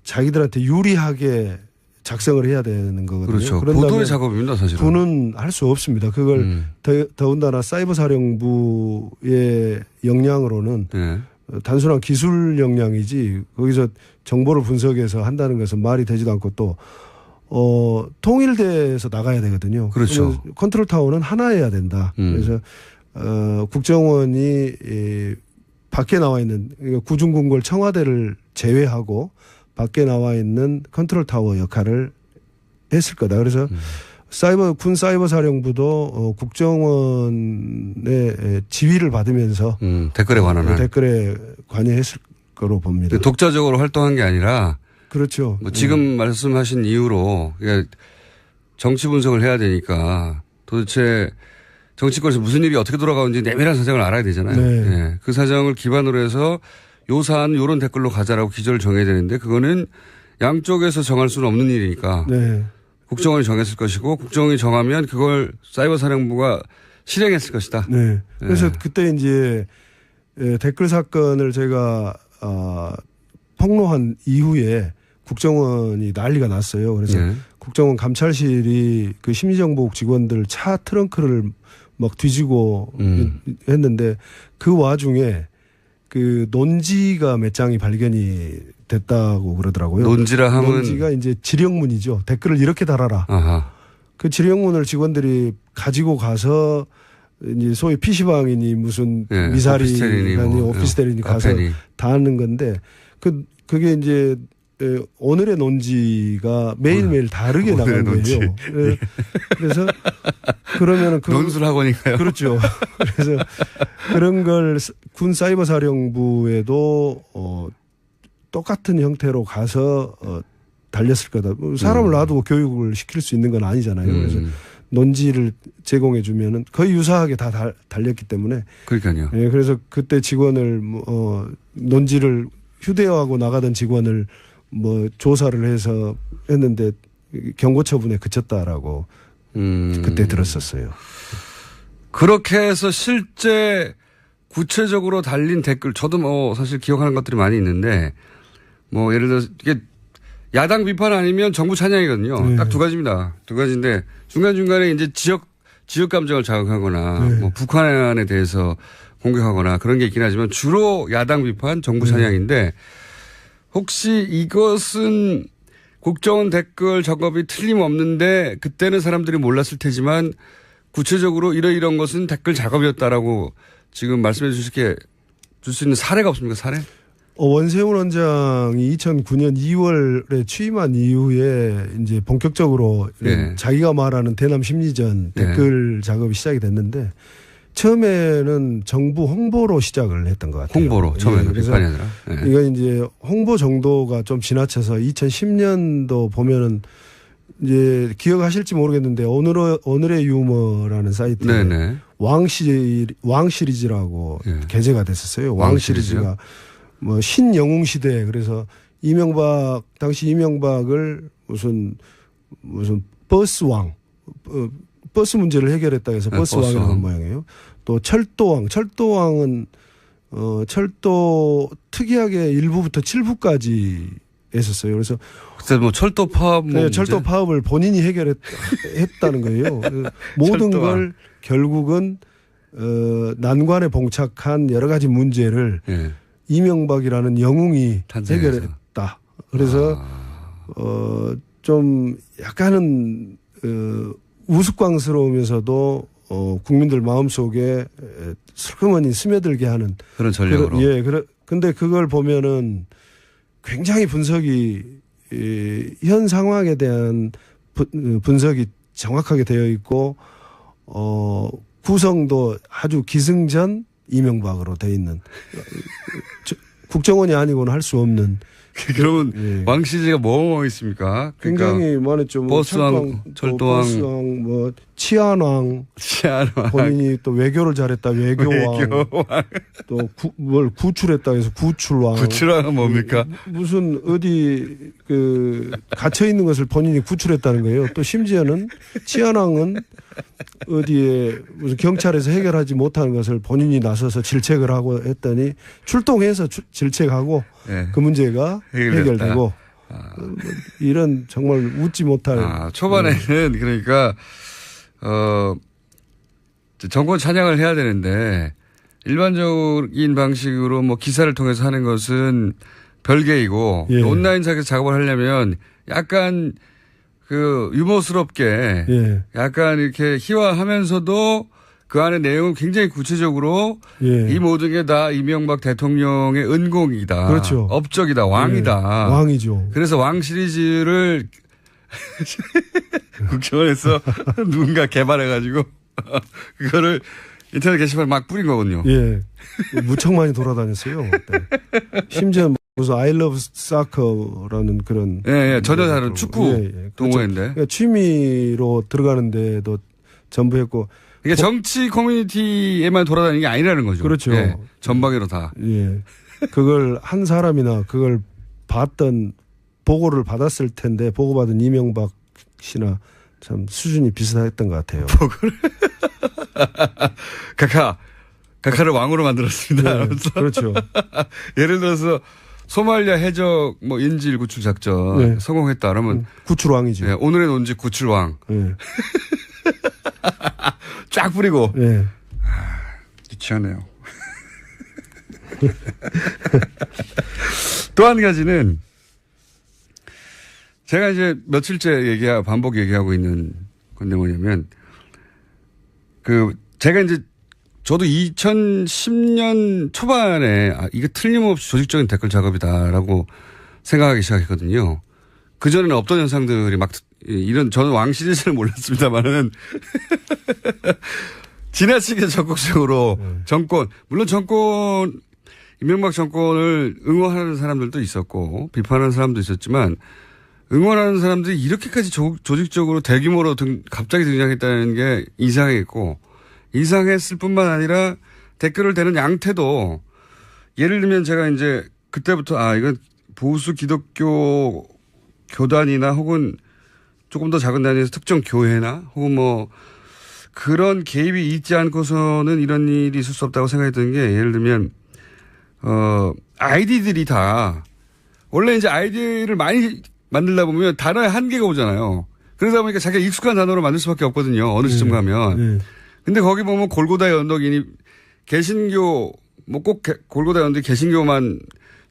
자기들한테 유리하게 작성을 해야 되는 거거든요. 그렇죠. 보도의 작업입니다, 사실은. 군은 할 수 없습니다. 그걸 더군다나 사이버 사령부의 역량으로는 단순한 기술 역량이지 거기서 정보를 분석해서 한다는 것은 말이 되지도 않고 또 통일돼서 나가야 되거든요. 그렇죠. 컨트롤 타워는 하나여야 된다. 그래서 국정원이 밖에 나와 있는 구중궁궐 청와대를 제외하고 밖에 나와 있는 컨트롤 타워 역할을 했을 거다. 그래서 군 사이버 사령부도 국정원의 지휘를 받으면서 댓글에 관여했을 거로 봅니다. 독자적으로 활동한 게 아니라 그렇죠. 지금 말씀하신 이유로 정치 분석을 해야 되니까 도대체 정치권에서 무슨 일이 어떻게 돌아가는지 내밀한 사정을 알아야 되잖아요. 네. 네. 그 사정을 기반으로 해서 요 사안은 요런 댓글로 가자라고 기조를 정해야 되는데 그거는 양쪽에서 정할 수는 없는 일이니까 네. 국정원이 정했을 것이고 국정원이 정하면 그걸 사이버 사령부가 실행했을 것이다. 네. 그래서 그때 이제 댓글 사건을 제가 폭로한 이후에 국정원이 난리가 났어요. 그래서 국정원 감찰실이 그 심리정보국 직원들 차 트렁크를 막 뒤지고 했는데 그 와중에 그 논지가 몇 장이 발견이 됐다고 그러더라고요. 논지라 하면 논지가 이제 지령문이죠. 댓글을 이렇게 달아라. 아하. 그 지령문을 직원들이 가지고 가서 이제 소위 PC방이니 무슨 미사리니 오피스텔이니 가서 다 하는 건데 그게 이제 오늘의 논지가 매일매일 다르게 나가는 거예요. 그래서 그러면은 논술학원인가요? 그렇죠. 그래서 그런 걸 군 사이버 사령부에도 똑같은 형태로 가서 달렸을 거다. 사람을 놔두고 교육을 시킬 수 있는 건 아니잖아요. 그래서 논지를 제공해 주면은 거의 유사하게 다 달렸기 때문에. 그러니까요. 예, 그래서 그때 직원을 논지를 휴대하고 나가던 직원을 조사를 해서 했는데 경고 처분에 그쳤다라고 그때 들었었어요. 그렇게 해서 실제 구체적으로 달린 댓글 저도 사실 기억하는 것들이 많이 있는데 예를 들어서 이게 야당 비판 아니면 정부 찬양이거든요. 네. 딱 두 가지입니다. 두 가지인데 중간중간에 이제 지역 감정을 자극하거나 북한에 대해서 공격하거나 그런 게 있긴 하지만 주로 야당 비판, 정부 찬양인데 혹시 이것은 국정원 댓글 작업이 틀림없는데 그때는 사람들이 몰랐을 테지만 구체적으로 이런 것은 댓글 작업이었다라고 지금 말씀해 줄 수 있는 사례가 없습니까? 사례? 원세훈 원장이 2009년 2월에 취임한 이후에 이제 본격적으로 네. 자기가 말하는 대남 심리전 댓글 작업이 시작이 됐는데 처음에는 정부 홍보로 시작을 했던 것 같아요. 홍보로 처음에는 그래서 비판이 아니라. 네. 이거 이제 홍보 정도가 좀 지나쳐서 2010년도 보면은 이제 기억하실지 모르겠는데 오늘의 유머라는 사이트에 네네. 왕 시리즈라고 네. 게재가 됐었어요. 왕 왕 시리즈가 뭐 신영웅 시대 그래서 당시 이명박을 무슨 버스왕 버스 문제를 해결했다 해서 네, 버스왕이 나온 모양이에요. 또 철도왕은 철도 특이하게 1부부터 7부까지 했었어요. 그래서 그때 뭐 철도 파업 네, 철도 파업을 본인이 해결했다는 거예요. 모든 걸 결국은 난관에 봉착한 여러 가지 문제를 예. 이명박이라는 영웅이 탄생해서. 해결했다. 그래서 좀 약간은 우스꽝스러우면서도 국민들 마음속에 슬그머니 스며들게 하는 그런 전략으로. 근데 그걸 보면은 굉장히 분석이 현 상황에 대한 분석이 정확하게 되어 있고 구성도 아주 기승전 이명박으로 되어 있는 국정원이 아니고는 할 수 없는. 그러면 예. 왕 시리즈가 뭐뭐 있습니까? 굉장히 많았죠. 뭐 버스왕, 철도왕, 버스왕, 뭐 치안왕, 치안왕, 본인이 또 외교를 잘했다 외교왕, 또 뭘 구출했다 해서 구출왕. 구출왕은 뭡니까? 무슨 어디 갇혀 있는 것을 본인이 구출했다는 거예요. 또 심지어는 치안왕은 어디에 무슨 경찰에서 해결하지 못하는 것을 본인이 나서서 질책을 하고 했더니 출동해서 질책하고 네. 그 문제가 해결되고 이런 정말 웃지 못할. 초반에는 그러니까 정권 찬양을 해야 되는데 일반적인 방식으로 뭐 기사를 통해서 하는 것은 별개이고 예. 온라인상에서 작업을 하려면 약간 유머스럽게 예. 약간 이렇게 희화하면서도 그 안에 내용은 굉장히 구체적으로 예. 이 모든 게 다 이명박 대통령의 은공이다. 그렇죠. 업적이다. 왕이다. 예. 왕이죠. 그래서 왕 시리즈를 국정원에서 누군가 개발해가지고 그거를 인터넷 게시판에 막 뿌린 거군요. 예. 무척 많이 돌아다녔어요. 네. 심지어 무슨 I love soccer라는 그런. 예. 전혀 다른 축구 동호회인데. 그러니까 취미로 들어가는데도 전부 했고. 이게 정치 커뮤니티에만 돌아다니는 게 아니라는 거죠. 그렇죠. 예. 전방위로 다. 예. 그걸 한 사람이나 그걸 보고를 받았을 텐데 보고받은 이명박 씨나 참 수준이 비슷했던 것 같아요. 보고를. 카카를 왕으로 만들었습니다. 네, 그렇죠. 예를 들어서 소말리아 해적 인질 구출 작전 성공했다 그러면 구출왕이죠. 네, 오늘의 논지 구출왕. 네. 쫙 뿌리고. 네. 유치하네요. 또 한 가지는 제가 이제 며칠째 반복 얘기하고 있는 건데 뭐냐면 제가 이제 저도 2010년 초반에 이게 틀림없이 조직적인 댓글 작업이다라고 생각하기 시작했거든요. 그전에는 없던 현상들이 저는 왕 시리즈는 몰랐습니다만은 지나치게 적극적으로 물론 이명박 정권을 응원하는 사람들도 있었고 비판하는 사람도 있었지만 응원하는 사람들이 이렇게까지 조직적으로 대규모로 갑자기 등장했다는 게 이상했고 이상했을 뿐만 아니라 댓글을 대는 양태도 예를 들면 제가 이제 그때부터 이건 보수 기독교 교단이나 혹은 조금 더 작은 단위에서 특정 교회나 혹은 그런 개입이 있지 않고서는 이런 일이 있을 수 없다고 생각했던 게 예를 들면 아이디들이 다 원래 이제 아이디를 많이 만들다 보면 단어에 한계가 오잖아요. 그러다 보니까 자기가 익숙한 단어로 만들 수밖에 없거든요. 어느 시점 가면. 근데 거기 보면 골고다의 언덕이니 개신교 뭐 꼭 골고다 연대 개신교만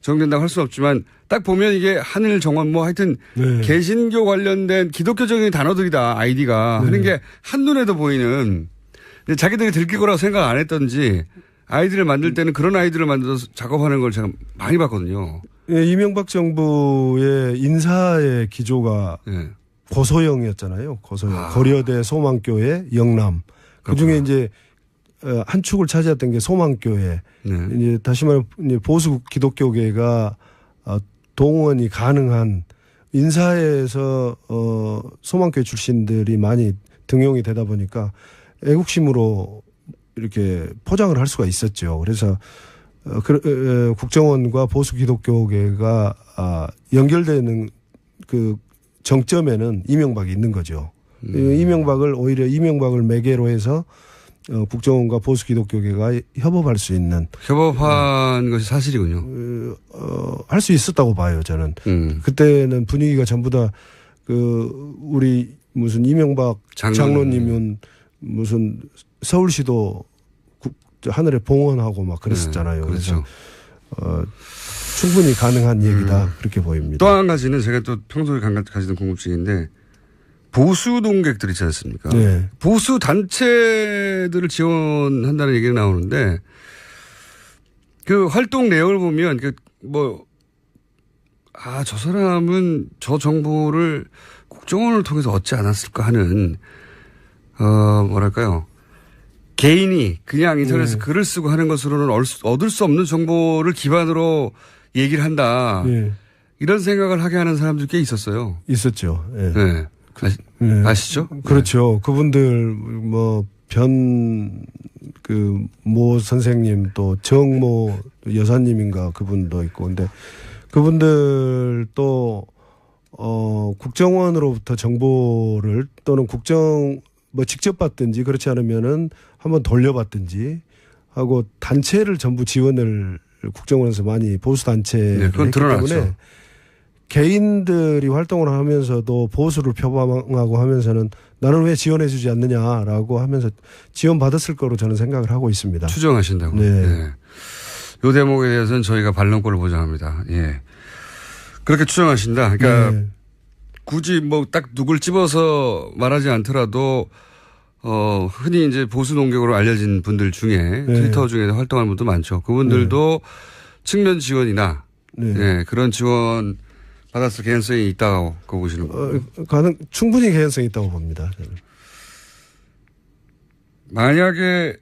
정된다고 할 수는 없지만 딱 보면 이게 하늘 정원 뭐 하여튼 네. 개신교 관련된 기독교적인 단어들이다 아이디가 네. 하는 게 한눈에도 보이는 근데 자기들이 들킬 거라고 생각 안 했던지 아이디를 만들 때는 그런 아이디를 만들어서 작업하는 걸 제가 많이 봤거든요. 예, 이명박 정부의 인사의 기조가 네. 고소영이었잖아요. 고소영. 고려대 소망교회 영남. 그중에 이제 한 축을 차지했던 게 소망교회. 네. 이제 다시 말하면 이제 보수 기독교계가 동원이 가능한 인사에서 소망교회 출신들이 많이 등용이 되다 보니까 애국심으로 이렇게 포장을 할 수가 있었죠. 그래서 국정원과 보수 기독교계가 연결되는 그 정점에는 이명박이 있는 거죠. 이명박을 매개로 해서 국정원과 보수 기독교계가 협업할 수 있는 협업한 것이 사실이군요. 할 수 있었다고 봐요, 저는. 그때는 분위기가 전부 다 우리 무슨 이명박 장로님은 무슨 서울시도 하늘에 봉헌하고 막 그랬었잖아요. 네, 그렇죠. 그래서 충분히 가능한 얘기다 그렇게 보입니다. 또 한 가지는 제가 또 평소에 가지던 궁금증인데 보수 동객들 있지 않습니까? 네. 보수 단체들을 지원한다는 얘기가 나오는데 그 활동 내용을 보면 저 사람은 저 정보를 국정원을 통해서 얻지 않았을까 하는 뭐랄까요? 개인이 그냥 인터넷에서 글을 쓰고 하는 것으로는 얻을 수 없는 정보를 기반으로 얘기를 한다. 네. 이런 생각을 하게 하는 사람들이 꽤 있었어요. 있었죠. 네. 네. 아시죠? 그렇죠. 네. 그분들 모 선생님 또 정모 여사님인가 그분도 있고 근데 그분들 또 국정원으로부터 정보를 또는 직접 받든지 그렇지 않으면은 한번 돌려받든지 하고 단체를 전부 지원을 국정원에서 많이 보수 단체를 그건 했기 드러났죠. 때문에 개인들이 활동을 하면서도 보수를 표방하고 하면서는 나는 왜 지원해 주지 않느냐라고 하면서 지원받았을 거로 저는 생각을 하고 있습니다. 추정하신다고. 네. 네. 이 대목에 대해서는 저희가 반론권을 보장합니다. 예. 그렇게 추정하신다. 그러니까 네. 굳이 딱 누굴 집어서 말하지 않더라도 흔히 이제 보수 농객으로 알려진 분들 중에 네. 트위터 중에 활동하는 분도 많죠. 그분들도 측면 지원이나 그런 지원 받았을 개연성이 있다고 보시는 거예요. 충분히 개연성이 있다고 봅니다. 저는. 만약에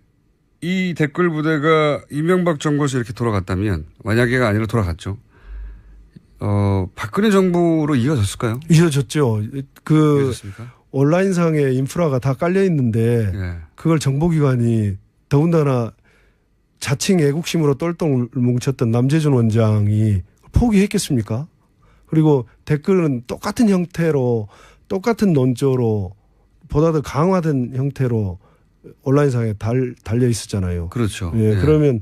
이 댓글 부대가 이명박 정부에서 이렇게 돌아갔다면 만약에가 아니라 돌아갔죠. 박근혜 정부로 이어졌을까요? 이어졌죠. 이어졌습니까? 온라인상에 인프라가 다 깔려 있는데 그걸 정보기관이 더군다나 자칭 애국심으로 똘똘 뭉쳤던 남재준 원장이 포기했겠습니까? 그리고 댓글은 똑같은 형태로 똑같은 논조로 보다 더 강화된 형태로 온라인상에 달려 있었잖아요. 그렇죠. 예, 그러면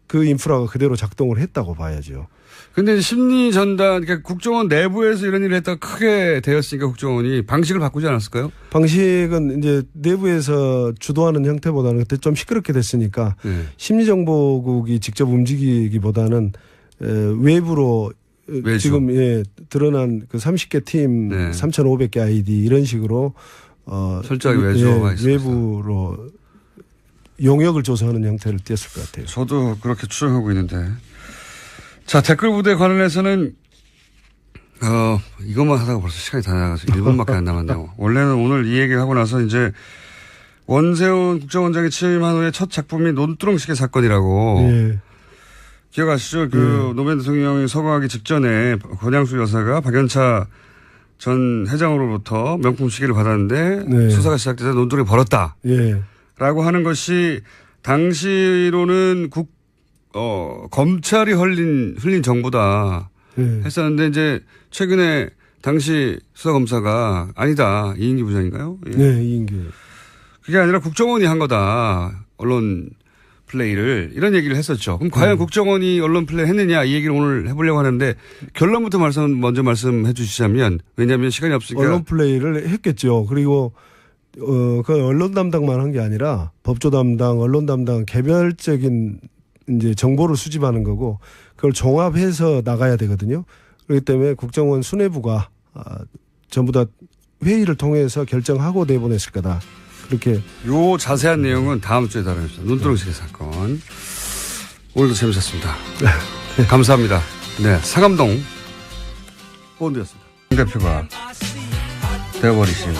그 인프라가 그대로 작동을 했다고 봐야죠. 근데 심리 전단, 그러니까 국정원 내부에서 이런 일을 했다가 크게 되었으니까 국정원이 방식을 바꾸지 않았을까요? 방식은 이제 내부에서 주도하는 형태보다는 그때 좀 시끄럽게 됐으니까 심리정보국이 직접 움직이기보다는 외부로 외주. 지금 드러난 그 30개 팀 3,500개 아이디 이런 식으로 철저하게 외주화가 있습니다. 외부로 용역을 조사하는 형태를 띄었을 것 같아요. 저도 그렇게 추정하고 있는데. 자, 댓글 부대에 관련해서는 이것만 하다가 벌써 시간이 다 나가서 1분밖에 안 남았네요. 원래는 오늘 이 얘기를 하고 나서 이제 원세훈 국정원장이 취임한 후에 첫 작품이 논두렁시계 사건이라고. 기억하시죠? 노무현 대통령이 서거하기 직전에 권양수 여사가 박연차 전 회장으로부터 명품 시계를 받았는데 수사가 시작돼서 논두렁이 벌었다. 라고 하는 것이 당시로는 검찰이 흘린 정보다 했었는데 이제 최근에 당시 수사검사가 아니다. 이인기 부장인가요? 네, 이인기. 그게 아니라 국정원이 한 거다. 언론 플레이를 이런 얘기를 했었죠. 그럼 과연 국정원이 언론 플레이 했느냐 이 얘기를 오늘 해보려고 하는데 결론부터 먼저 말씀해 주시자면 왜냐하면 시간이 없으니까. 언론 플레이를 했겠죠. 그리고 그 언론 담당만 한 게 아니라 법조 담당, 언론 담당 개별적인 이제 정보를 수집하는 거고 그걸 종합해서 나가야 되거든요. 그렇기 때문에 국정원 수뇌부가 전부 다 회의를 통해서 결정하고 내보냈을 거다. 그렇게. 요 자세한 내용은 다음 주에 다루겠습니다. 눈두렁실의 사건. 오늘도 재밌었습니다. 감사합니다. 네, 상암동 본드였습니다. 대표가 되어버리신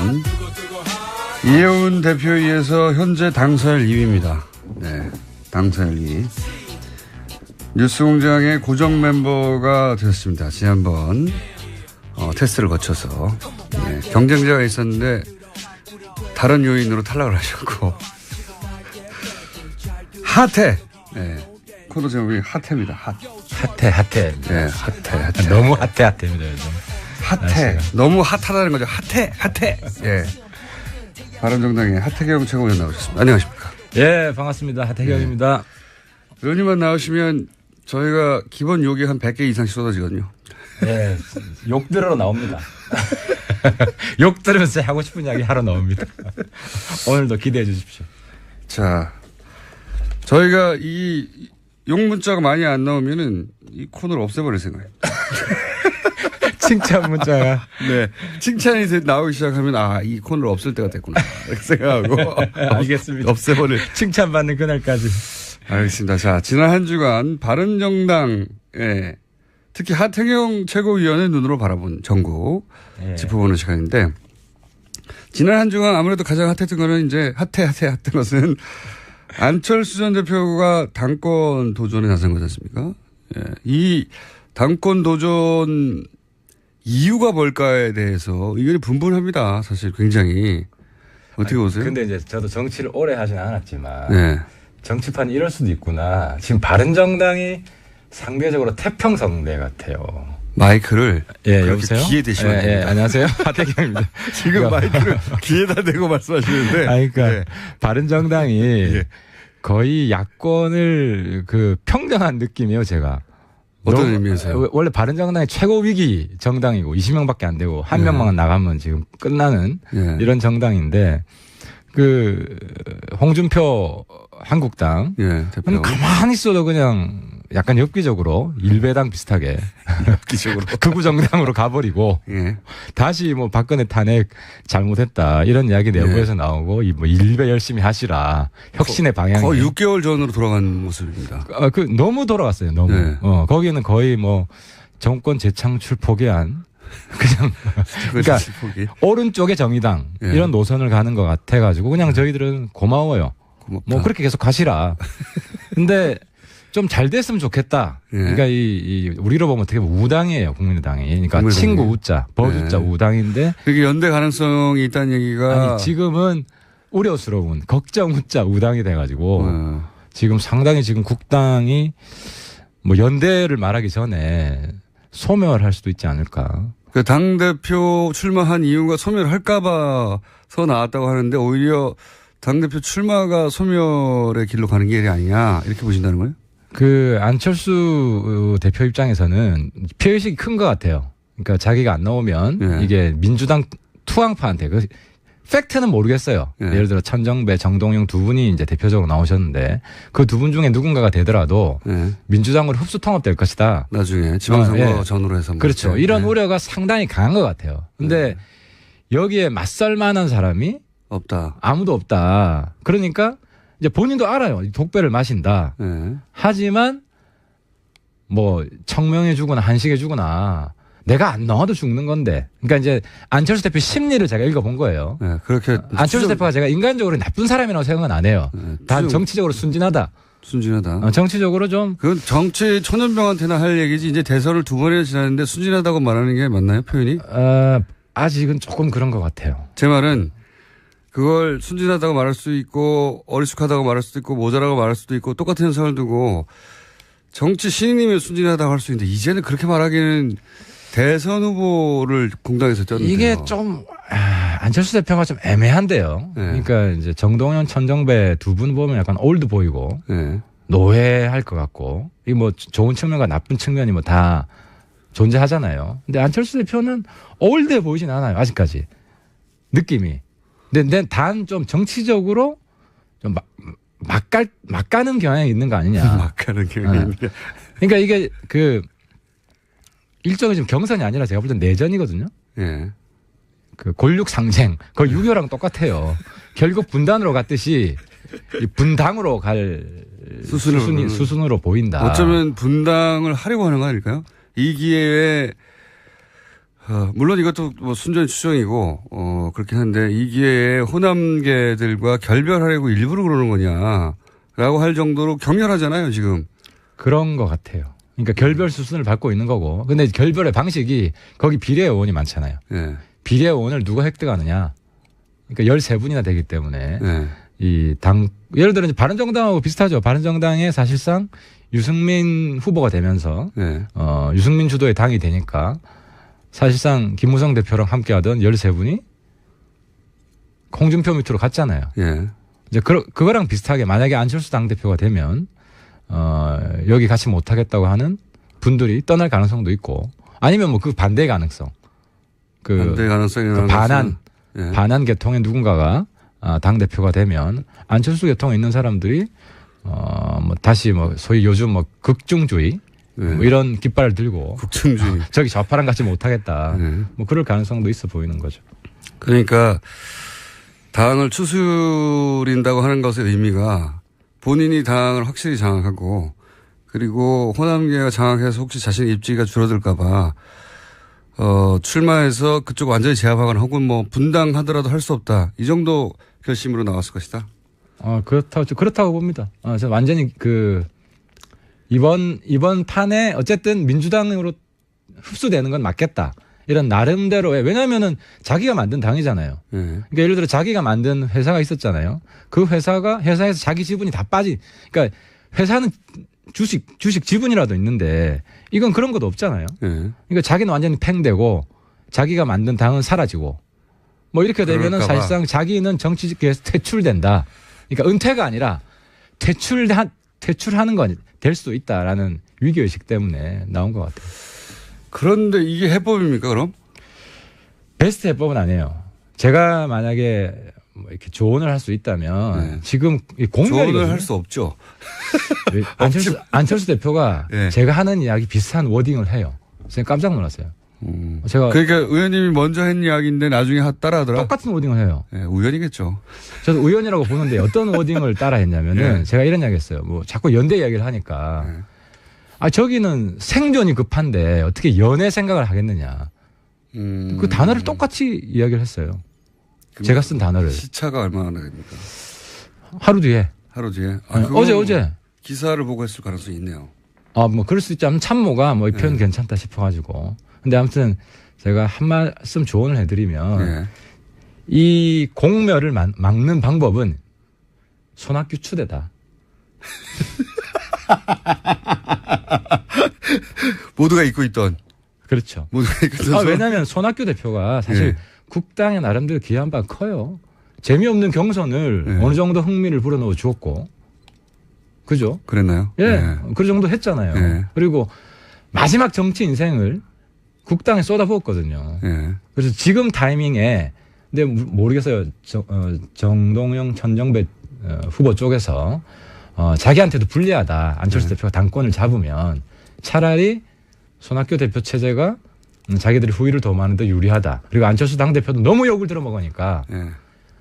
이혜훈 대표에 의해서 현재 당사일 2위입니다. 네, 당사일 2위. 뉴스공장의 고정 멤버가 되었습니다. 지난번 테스트를 거쳐서 네, 경쟁자가 있었는데 다른 요인으로 탈락을 하셨고 핫해. 네, 코너 제목이 핫해입니다. 핫해. 네, 핫해. 너무 핫해입니다. 요즘. 핫해. 너무 핫하다는 거죠. 핫해. 예. 바른정당의 하태경 최고위원 나오셨습니다. 안녕하십니까. 예, 반갑습니다. 하태경입니다. 의원님만 나오시면 저희가 기본 욕이 한 100개 이상씩 쏟아지거든요. 예, 욕 들으러 나옵니다. 욕 들으면서 하고 싶은 이야기 하러 나옵니다. 오늘도 기대해 주십시오. 자, 저희가 이 욕 문자가 많이 안 나오면은 이 코너를 없애버릴 생각이에요. 칭찬 문자가. 네. 칭찬이 나오기 시작하면 이 코너를 없앨 때가 됐구나. 이렇게 생각하고. 알겠습니다. 없애버릴. 칭찬받는 그날까지. 알겠습니다. 자, 지난 한 주간 바른정당에 특히 하태경 최고위원의 눈으로 바라본 전국 짚어보는 시간인데 지난 한 주간 아무래도 가장 핫했던 거는 이제 핫했던 것은 안철수 전 대표가 당권 도전에 나선 거지 않습니까? 예. 이 당권 도전 이유가 뭘까에 대해서 의견이 분분합니다. 사실 굉장히. 어떻게 보세요? 근데 이제 저도 정치를 오래 하진 않았지만 네. 정치판이 이럴 수도 있구나. 지금 바른정당이 상대적으로 태평성대 같아요. 마이크를 여보세요? 귀에 대시면 됩니다. 안녕하세요. 하태경입니다. 지금 마이크를 귀에다 대고 말씀하시는데. 그러니까 네. 바른정당이 거의 야권을 평정한 느낌이에요, 제가. 어떤 의미에서요? 원래 바른정당의 최고 위기 정당이고 20명밖에 안 되고 한 명만 나가면 지금 끝나는 이런 정당인데 홍준표 한국당 대표. 가만히 있어도 그냥 약간 엽기적으로 일배당 비슷하게 엽기적으로 극우 정당으로 가버리고 다시 박근혜 탄핵 잘못했다 이런 이야기 내부에서 나오고 일배 열심히 하시라 혁신의 방향이 거의 6개월 전으로 돌아간 모습입니다. 너무 돌아갔어요. 너무 거기는 거의 정권 재창출 포기한 그냥 그러니까 오른쪽의 정의당 이런 노선을 가는 것 같아가지고 그냥 저희들은 고마워요. 고맙다. 그렇게 계속 가시라. 근데 좀 잘 됐으면 좋겠다. 그러니까 우리로 보면 어떻게 보면 우당이에요, 국민의당이. 그러니까 국민의당이. 친구 우자, 버주자 우당인데. 그게 연대 가능성이 있다는 얘기가. 아니, 지금은 우려스러운 걱정 우자 우당이 돼가지고 지금 상당히 국당이 연대를 말하기 전에 소멸할 수도 있지 않을까. 그 당대표 출마한 이유가 소멸할까봐 서 나왔다고 하는데 오히려 당대표 출마가 소멸의 길로 가는 길이 아니냐 이렇게 보신다는 거예요? 안철수 대표 입장에서는 피해의식이 큰 것 같아요. 그러니까 자기가 안 나오면 이게 민주당 투항파한테 팩트는 모르겠어요. 예를 들어 천정배, 정동영 두 분이 이제 대표적으로 나오셨는데 그 두 분 중에 누군가가 되더라도 민주당으로 흡수 통합될 것이다. 나중에 지방선거 전후로 해서. 그렇죠. 이런 우려가 상당히 강한 것 같아요. 근데 여기에 맞설 만한 사람이 없다. 아무도 없다. 그러니까 이제 본인도 알아요. 독배를 마신다. 하지만 청명해 주거나 한식해 주거나 내가 안 나와도 죽는 건데. 그러니까 이제 안철수 대표 심리를 제가 읽어본 거예요. 그렇게 안철수 대표가 제가 인간적으로 나쁜 사람이라고 생각은 안 해요. 다 정치적으로 순진하다. 정치적으로 좀. 그건 정치 초년병한테나 할 얘기지. 이제 대선을 2번이나 지났는데 순진하다고 말하는 게 맞나요, 표현이? 아직은 조금 그런 것 같아요. 제 말은 그걸 순진하다고 말할 수 있고 어리숙하다고 말할 수도 있고 모자라고 말할 수도 있고 똑같은 현상을 두고 정치 신인이면 순진하다고 할 수 있는데 이제는 그렇게 말하기는 대선 후보를 공당에서 쪘는데요. 이게 좀 안철수 대표가 좀 애매한데요. 그러니까 이제 정동현, 천정배 두 분 보면 약간 올드 보이고 노회할 것 같고 이 좋은 측면과 나쁜 측면이 다 존재하잖아요. 근데 안철수 대표는 올드해 보이진 않아요. 아직까지 느낌이. 근데 단 좀 정치적으로 좀 막 가는 경향이 있는 거 아니냐. 막 가는 경향이 있는. 그러니까 이게 그 일종의 지금 경선이 아니라 제가 볼 땐 내전이거든요. 예. 그 골육 상쟁. 거의 6.25랑 똑같아요. 결국 분단으로 갔듯이 이 분당으로 갈 수순으로 보인다. 어쩌면 분당을 하려고 하는 거 아닐까요? 이 기회에 물론 이것도 뭐 순전히 추정이고 그렇긴 한데 이 기회에 호남계들과 결별하려고 일부러 그러는 거냐라고 할 정도로 격렬하잖아요 지금. 그런 것 같아요. 그러니까 결별 수순을 밟고 있는 거고. 근데 결별의 방식이 거기 비례의원이 많잖아요. 예. 비례의원을 누가 획득하느냐. 그러니까 13분이나 되기 때문에 예. 이 당 예를 들어 바른정당하고 비슷하죠. 바른정당에 사실상 유승민 후보가 되면서 예. 유승민 주도의 당이 되니까 사실상 김무성 대표랑 함께하던 13분이 홍준표 밑으로 갔잖아요. 예. 이제 그거랑 비슷하게 만약에 안철수 당대표가 되면 여기 같이 못하겠다고 하는 분들이 떠날 가능성도 있고 아니면 뭐 그 반대의 가능성. 반대 가능성이 그 반한 계통의 누군가가 당대표가 되면 안철수 계통에 있는 사람들이 뭐 다시 뭐 소위 요즘 뭐 극중주의 네. 뭐 이런 깃발을 들고 국정주의 저기 좌파랑 같이 못하겠다. 네. 뭐 그럴 가능성도 있어 보이는 거죠. 그러니까 당을 추스린다고 하는 것의 의미가 본인이 당을 확실히 장악하고 그리고 호남계가 장악해서 혹시 자신의 입지가 줄어들까 봐 출마해서 그쪽 완전히 제압하거나 혹은 뭐 분당하더라도 할 수 없다. 이 정도 결심으로 나왔을 것이다. 그렇다고 봅니다. 저 완전히 이번 판에 어쨌든 민주당으로 흡수되는 건 맞겠다. 이런 나름대로의 왜냐하면은 자기가 만든 당이잖아요. 네. 그러니까 예를 들어 자기가 만든 회사가 있었잖아요. 그 회사에서 자기 지분이 다 그러니까 회사는 주식 지분이라도 있는데 이건 그런 것도 없잖아요. 네. 그러니까 자기는 완전히 팽되고 자기가 만든 당은 사라지고 뭐 이렇게 되면은 사실상 자기는 정치계에서 퇴출된다. 그러니까 은퇴가 아니라 퇴출하는 건 될 수도 있다라는 위기의식 때문에 나온 것 같아요. 그런데 이게 해법입니까 그럼? 베스트 해법은 아니에요. 제가 만약에 뭐 이렇게 조언을 할 수 있다면 네. 지금 공멸이거든요. 조언을 할 수 없죠. 안철수 대표가 네. 제가 하는 이야기 비슷한 워딩을 해요. 제가 깜짝 놀랐어요. 제가 그러니까 의원님이 먼저 한 이야기인데 나중에 따라하더라. 똑같은 워딩을 해요. 네, 우연이겠죠. 저도 우연이라고 보는데 어떤 워딩을 따라했냐면은 네. 제가 제가 이런 이야기했어요. 뭐 자꾸 연대 이야기를 하니까 저기는 생존이 급한데 어떻게 연애 생각을 하겠느냐. 그 단어를 똑같이 이야기를 했어요. 제가 쓴 단어를. 시차가 얼마나 됩니까? 하루 뒤에. 하루 뒤에. 어제. 기사를 보고 했을 가능성이 있네요. 뭐 그럴 수 있지. 아무튼 참모가 뭐 이 표현 괜찮다 싶어가지고. 근데 아무튼 제가 한 말씀 조언을 해드리면 이 공멸을 막는 방법은 손학규 추대다. 모두가 잊고 있던. 그렇죠. 모두가 잊고 있던. 왜냐하면 손학규 대표가 사실 국당에 나름대로 기여한 바가 커요. 재미없는 경선을 어느 정도 흥미를 불어넣어 주었고. 그죠? 그랬나요? 그 정도 했잖아요. 그리고 마지막 정치 인생을 국당에 쏟아부었거든요. 그래서 지금 타이밍에 근데 모르겠어요. 정동영, 천정배 후보 쪽에서 자기한테도 불리하다. 안철수 대표가 당권을 잡으면 차라리 손학규 대표 체제가 자기들이 후위를 도모하는데 유리하다. 그리고 안철수 당대표도 너무 욕을 들어먹으니까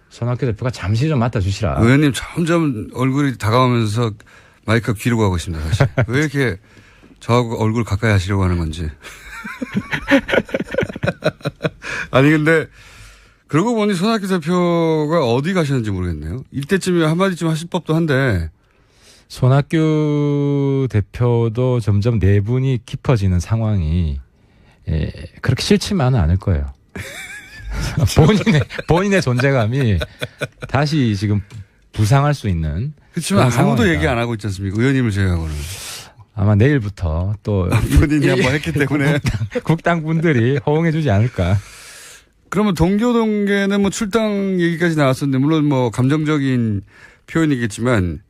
손학규 대표가 잠시 좀 맡아주시라. 의원님 점점 얼굴이 다가오면서 마이크가 귀로 가고 있습니다. 사실. 왜 이렇게 저하고 얼굴 가까이 하시려고 하는 건지. 아니 근데 그러고 보니 손학규 대표가 어디 가셨는지 모르겠네요. 이때쯤에 한마디쯤 하실 법도 한데. 손학규 대표도 점점 내분이 깊어지는 상황이 그렇게 싫지만은 않을 거예요. 본인의 존재감이 다시 지금 부상할 수 있는. 그렇지만 아무도 상황이다. 얘기 안 하고 있지 않습니까? 의원님을 제외하고는. 아마 내일부터 또 본인이 한번 했기 때문에 국당 분들이 호응해 주지 않을까. 그러면 동교동계는 뭐 출당 얘기까지 나왔었는데 물론 뭐 감정적인 표현이겠지만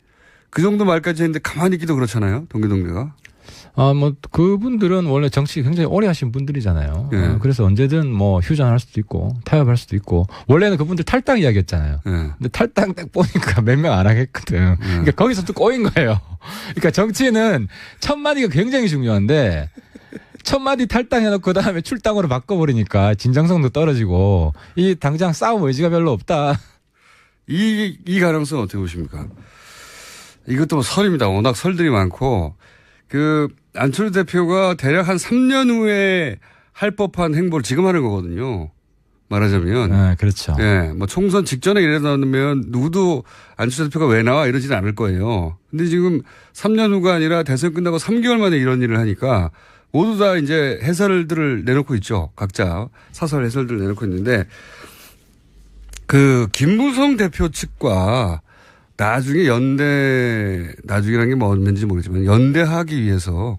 그 정도 말까지 했는데 가만히 있기도 그렇잖아요. 동교동계가. 뭐 그분들은 원래 정치 굉장히 오래 하신 분들이잖아요. 네. 그래서 언제든 뭐 휴전할 수도 있고 타협할 수도 있고 원래는 그분들 탈당 이야기했잖아요. 네. 근데 탈당 딱 보니까 몇 명 안 하겠거든. 그러니까 거기서 또 꼬인 거예요. 그러니까 정치는 첫 마디가 굉장히 중요한데 첫 마디 탈당해놓고 그다음에 출당으로 바꿔버리니까 진정성도 떨어지고 이 당장 싸움 의지가 별로 없다. 이 가능성 어떻게 보십니까? 이것도 뭐 설입니다. 워낙 설들이 많고 안철수 대표가 대략 한 3년 후에 할 법한 행보를 지금 하는 거거든요. 말하자면. 네, 그렇죠. 예, 뭐 총선 직전에 이래놓으면 누구도 안철수 대표가 왜 나와 이러지는 않을 거예요. 근데 지금 3년 후가 아니라 대선 끝나고 3개월 만에 이런 일을 하니까 모두 다 이제 해설들을 내놓고 있죠. 각자 사설 해설들을 내놓고 있는데 김무성 대표 측과 나중에 나중이라는 게 뭔지 모르지만 연대하기 위해서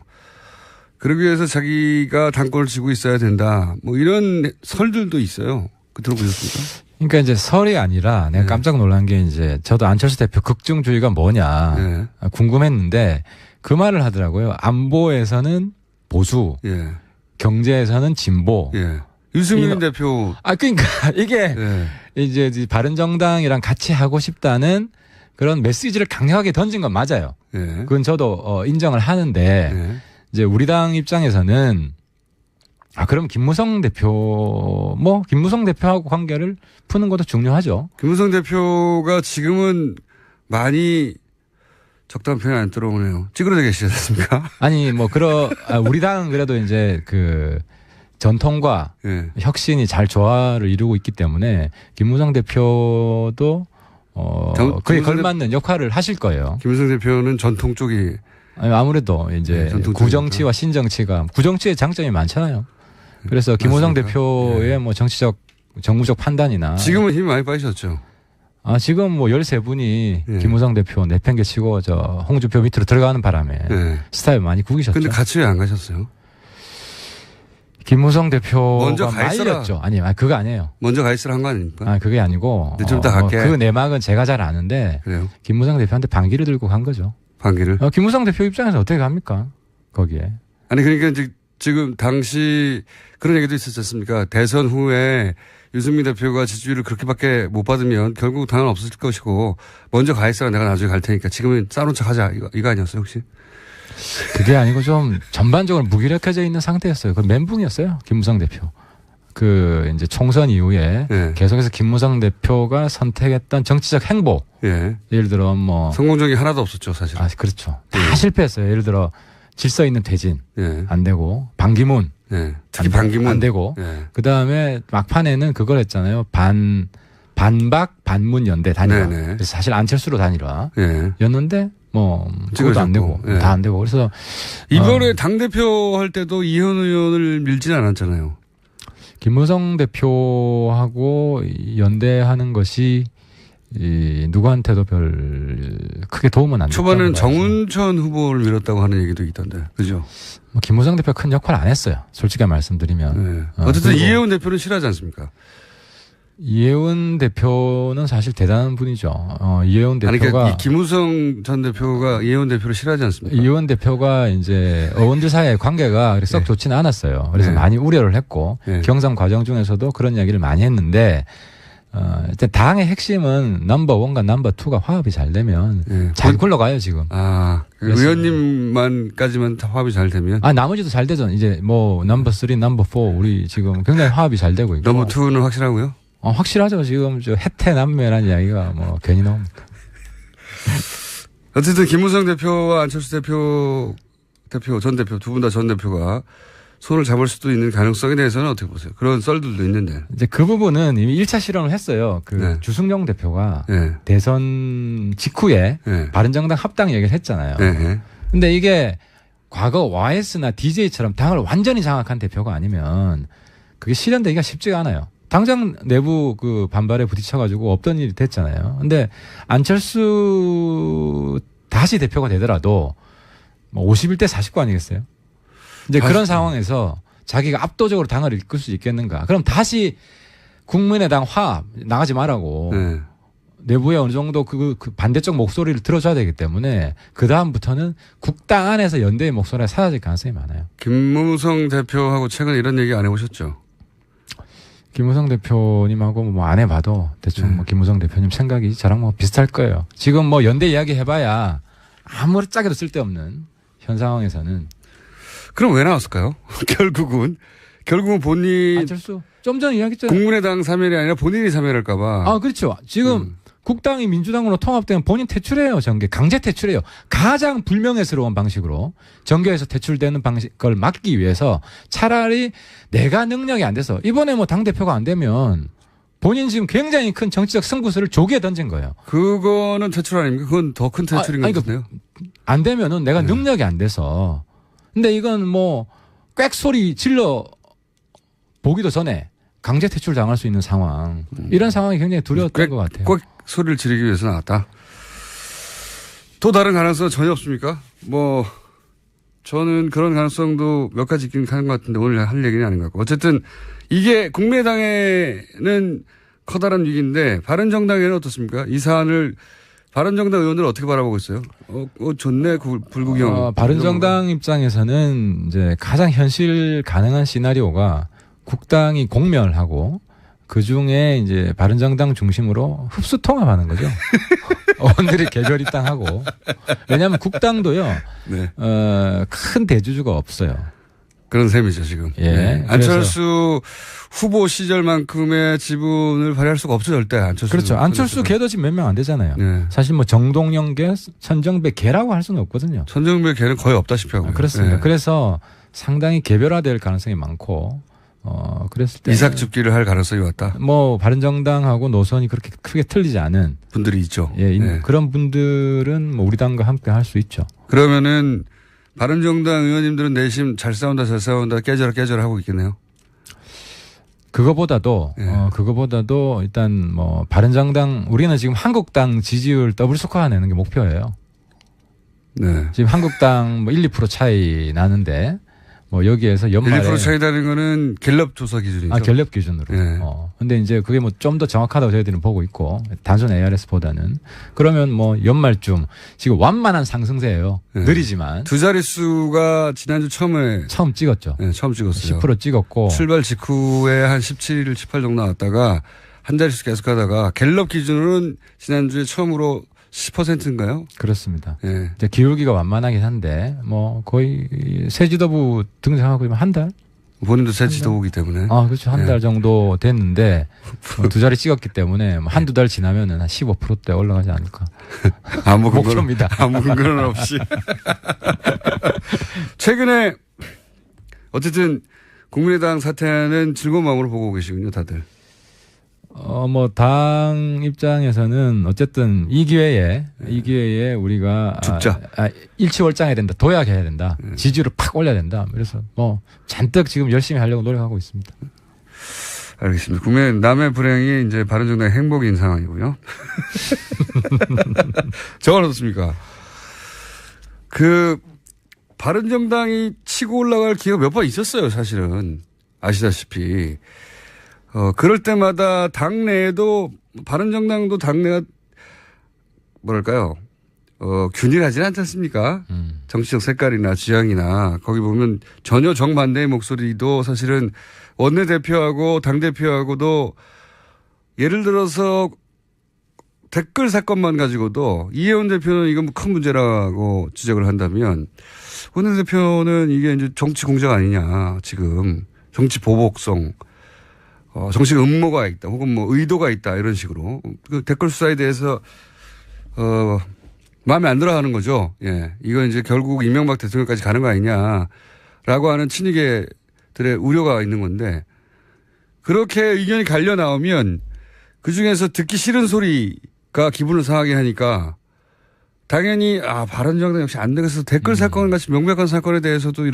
그러기 위해서 자기가 당권을 쥐고 있어야 된다. 뭐 이런 설들도 있어요. 들어보셨습니까? 그러니까 이제 설이 아니라 내가 깜짝 놀란 게 이제 저도 안철수 대표 극중주의가 뭐냐 궁금했는데 그 말을 하더라고요. 안보에서는 보수, 경제에서는 진보. 유승민 대표. 그러니까 이게 이제 바른정당이랑 같이 하고 싶다는 그런 메시지를 강력하게 던진 건 맞아요. 그건 저도 인정을 하는데 이제 우리 당 입장에서는 그럼 김무성 대표하고 관계를 푸는 것도 중요하죠. 김무성 대표가 지금은 많이 적당한 표현이 안 들어오네요. 찌그러져 계시지 않습니까? 아니 우리 당은 그래도 이제 전통과 혁신이 잘 조화를 이루고 있기 때문에 김무성 대표도 그에 걸맞는 역할을 하실 거예요. 김무성 대표는 전통 쪽이 아무래도 이제 구정치와 신정치가 구정치의 장점이 많잖아요. 그래서 김무성 대표의 뭐 정무적 판단이나 지금은 힘이 많이 빠지셨죠. 지금 뭐 13분이 김무성 대표 내팽개치고 홍준표 밑으로 들어가는 바람에 스타일 많이 구기셨죠. 근데 같이 왜 안 가셨어요? 김무성 대표가 먼저 가 있어라. 말렸죠. 아니, 그거 아니에요. 먼저 가 있으라 한 거 아닙니까? 그게 아니고. 좀 이따 갈게. 그 내막은 제가 잘 아는데. 그래요? 김무성 대표한테 반기를 들고 간 거죠. 반기를? 김무성 대표 입장에서 어떻게 갑니까? 거기에. 아니, 그러니까 지금 당시 그런 얘기도 있었지 않습니까? 대선 후에 유승민 대표가 지지율을 그렇게밖에 못 받으면 결국 당은 없을 것이고 먼저 가 있어라 내가 나중에 갈 테니까 지금은 싸놓은 척 하자. 이거 아니었어요, 혹시? 그게 아니고 좀 전반적으로 무기력해져 있는 상태였어요. 그 멘붕이었어요. 김무성 대표. 이제 총선 이후에 계속해서 김무성 대표가 선택했던 정치적 행보. 예를 들어 성공적이 하나도 없었죠, 사실. 그렇죠. 다 실패했어요. 예를 들어 질서 있는 퇴진 안 되고 반기문 특히 반기문 안 되고 그다음에 막판에는 그걸 했잖아요. 반박 반문 연대 단일화. 그래서 사실 안철수로 단일화 였는데 그것도 안 되고 다 안 되고 그래서 이번에 당대표 할 때도 이현 의원을 밀진 않았잖아요. 김무성 대표하고 연대하는 것이 누구한테도 별 크게 도움은 안 됐다. 초반에는 정운천 후보를 밀었다고 하는 얘기도 있던데, 그죠? 김무성 대표 큰 역할 안 했어요. 솔직히 말씀드리면. 어쨌든 이혜원 대표는 싫어하지 않습니까? 이혜원 대표는 사실 대단한 분이죠. 이혜원 대표가. 그러니까 김무성 전 대표가 이혜원 대표를 싫어하지 않습니까? 이혜원 대표가 이제 의원들 사이의 관계가 썩 좋지는 않았어요. 그래서 많이 우려를 했고 경선 과정 중에서도 그런 이야기를 많이 했는데 일단 당의 핵심은 넘버1과 넘버2가 화합이 잘 되면 잘 굴러가요 지금. 의원님만까지만 화합이 잘 되면? 나머지도 잘 되죠. 이제 넘버3, 넘버4 우리 지금 굉장히 화합이 잘 되고 있고. 넘버2는 확실하고요? 확실하죠. 지금 해태남매라는 이야기가 괜히 나옵니까? 어쨌든 김무성 대표와 안철수 전 대표 두 분 다 전 대표가 손을 잡을 수도 있는 가능성에 대해서는 어떻게 보세요? 그런 썰들도 있는데. 이제 그 부분은 이미 1차 실험을 했어요. 주승용 대표가 대선 직후에 바른정당 합당 얘기를 했잖아요. 근데 이게 과거 YS나 DJ처럼 당을 완전히 장악한 대표가 아니면 그게 실현되기가 쉽지가 않아요. 당장 내부 반발에 부딪혀가지고 없던 일이 됐잖아요. 근데 안철수 다시 대표가 되더라도 51대 49 아니겠어요? 이제 그런 상황에서 자기가 압도적으로 당을 이끌 수 있겠는가? 그럼 다시 국민의당 화합 나가지 말라고 내부에 어느 정도 그 반대쪽 목소리를 들어줘야 되기 때문에 그 다음부터는 국당 안에서 연대의 목소리가 사라질 가능성이 많아요. 김무성 대표하고 최근에 이런 얘기 안 해보셨죠? 김무성 대표님하고 뭐 안 해봐도 대충 뭐 김무성 대표님 생각이 저랑 뭐 비슷할 거예요. 지금 뭐 연대 이야기 해봐야 아무리 짜게도 쓸데없는 현 상황에서는. 그럼 왜 나왔을까요? 결국은 본인. 안철수. 좀 전에 이야기했잖아요. 국민의당 사면이 아니라 본인이 사면할까봐. 아, 그렇죠. 지금 국당이 민주당으로 통합되면 본인 퇴출해요, 정계. 강제 퇴출해요. 가장 불명예스러운 방식으로 정계에서 퇴출되는 방식을 막기 위해서 차라리 내가 능력이 안 돼서 이번에 뭐 당대표가 안 되면 본인 지금 굉장히 큰 정치적 승부수를 조기에 던진 거예요. 그거는 퇴출 아닙니까? 그건 더 큰 퇴출인 것 같은데요. 안 되면은 내가 능력이 안 돼서. 근데 이건 뭐 꽥 소리 질러 보기도 전에 강제 퇴출 당할 수 있는 상황. 이런 상황이 굉장히 두려웠던 것 같아요. 꼭 소리를 지르기 위해서 나왔다. 또 다른 가능성은 전혀 없습니까? 뭐 저는 그런 가능성도 몇 가지 있긴 하는 것 같은데 오늘 할 얘기는 아닌 것 같고. 어쨌든 이게 국민의당에는 커다란 위기인데 바른정당에는 어떻습니까? 이 사안을 바른정당 의원들 어떻게 바라보고 있어요? 좋네, 불구경. 바른정당 입장에서는 이제 가장 현실 가능한 시나리오가 국당이 공멸하고 그 중에 이제 바른정당 중심으로 흡수 통합하는 거죠. 의원들이 개별 입당하고. 왜냐하면 국당도요. 네. 큰 대주주가 없어요. 그런 셈이죠 지금. 예. 네. 안철수 후보 시절만큼의 지분을 발휘할 수가 없죠 절대. 안철수. 그렇죠. 안철수 걔도 지금 몇 명 안 되잖아요. 네. 사실 뭐 정동영 개, 천정배 개라고 할 수는 없거든요. 천정배 개는 거의 없다시피 하고요. 그렇습니다. 네. 그래서 상당히 개별화될 가능성이 많고. 그랬을 때 이삭 줍기를 할 가능성이 왔다. 뭐 바른정당하고 노선이 그렇게 크게 틀리지 않은 분들이 있죠. 예, 네. 그런 분들은 뭐 우리 당과 함께 할 수 있죠. 그러면은 바른정당 의원님들은 내심 잘 싸운다 깨져라 하고 있겠네요. 그거보다도 일단 뭐 바른정당 우리는 지금 한국당 지지율 더블 스코어 내는 게 목표예요. 네. 지금 한국당 뭐 1, 2% 차이 나는데. 뭐 여기에서 연말에 1% 차이 나는 거는 갤럽 조사 기준이죠. 갤럽 기준으로. 네. 근데 이제 그게 뭐 좀 더 정확하다고 저희들은 보고 있고 단순 ARS보다는 그러면 뭐 연말쯤 지금 완만한 상승세예요. 네. 느리지만 두 자릿수가 지난주 처음 찍었죠. 네, 처음 찍었어요. 10% 찍었고 출발 직후에 한 17, 18 정도 나왔다가 한 자릿수 계속하다가 갤럽 기준으로는 지난주에 처음으로 10%인가요? 그렇습니다. 예. 이제 기울기가 완만하긴 한데 뭐 거의 새 지도부 등장하고 한 달? 본인도 새 지도부기 때문에. 그렇죠. 한 달 정도 됐는데 두 자리 찍었기 때문에 뭐 한두 달 지나면은 한 15%대 올라가지 않을까. 아무 목표입니다. 아무 근거는 없이. 최근에 어쨌든 국민의당 사태는 즐거운 마음으로 보고 계시군요, 다들. 뭐, 당 입장에서는 어쨌든 이 기회에 우리가. 죽자. 일치월장해야 된다. 도약해야 된다. 지지율을 팍 올려야 된다. 그래서 뭐, 잔뜩 지금 열심히 하려고 노력하고 있습니다. 알겠습니다. 국민, 남의 불행이 이제 바른정당의 행복인 상황이고요. 저건 어떻습니까? 바른정당이 치고 올라갈 기회가 몇 번 있었어요, 사실은. 아시다시피. 그럴 때마다 당내에도, 바른정당도 당내가, 뭐랄까요, 균일하지 않지 않습니까? 정치적 색깔이나 지향이나, 거기 보면 전혀 정반대의 목소리도 사실은 원내대표하고 당대표하고도 예를 들어서 댓글 사건만 가지고도 이혜원 대표는 이건 큰 문제라고 지적을 한다면 원내대표는 이게 이제 정치 공작 아니냐, 지금. 정치 보복성. 정치 음모가 있다 혹은 뭐 의도가 있다 이런 식으로 그 댓글 수사에 대해서 마음에 안 들어 하는 거죠. 예. 이건 이제 결국 이명박 대통령까지 가는 거 아니냐라고 하는 친이계들의 우려가 있는 건데 그렇게 의견이 갈려 나오면 그중에서 듣기 싫은 소리가 기분을 상하게 하니까 당연히 바른정당 역시 안 되겠어. 댓글 사건 같이 명백한 사건에 대해서도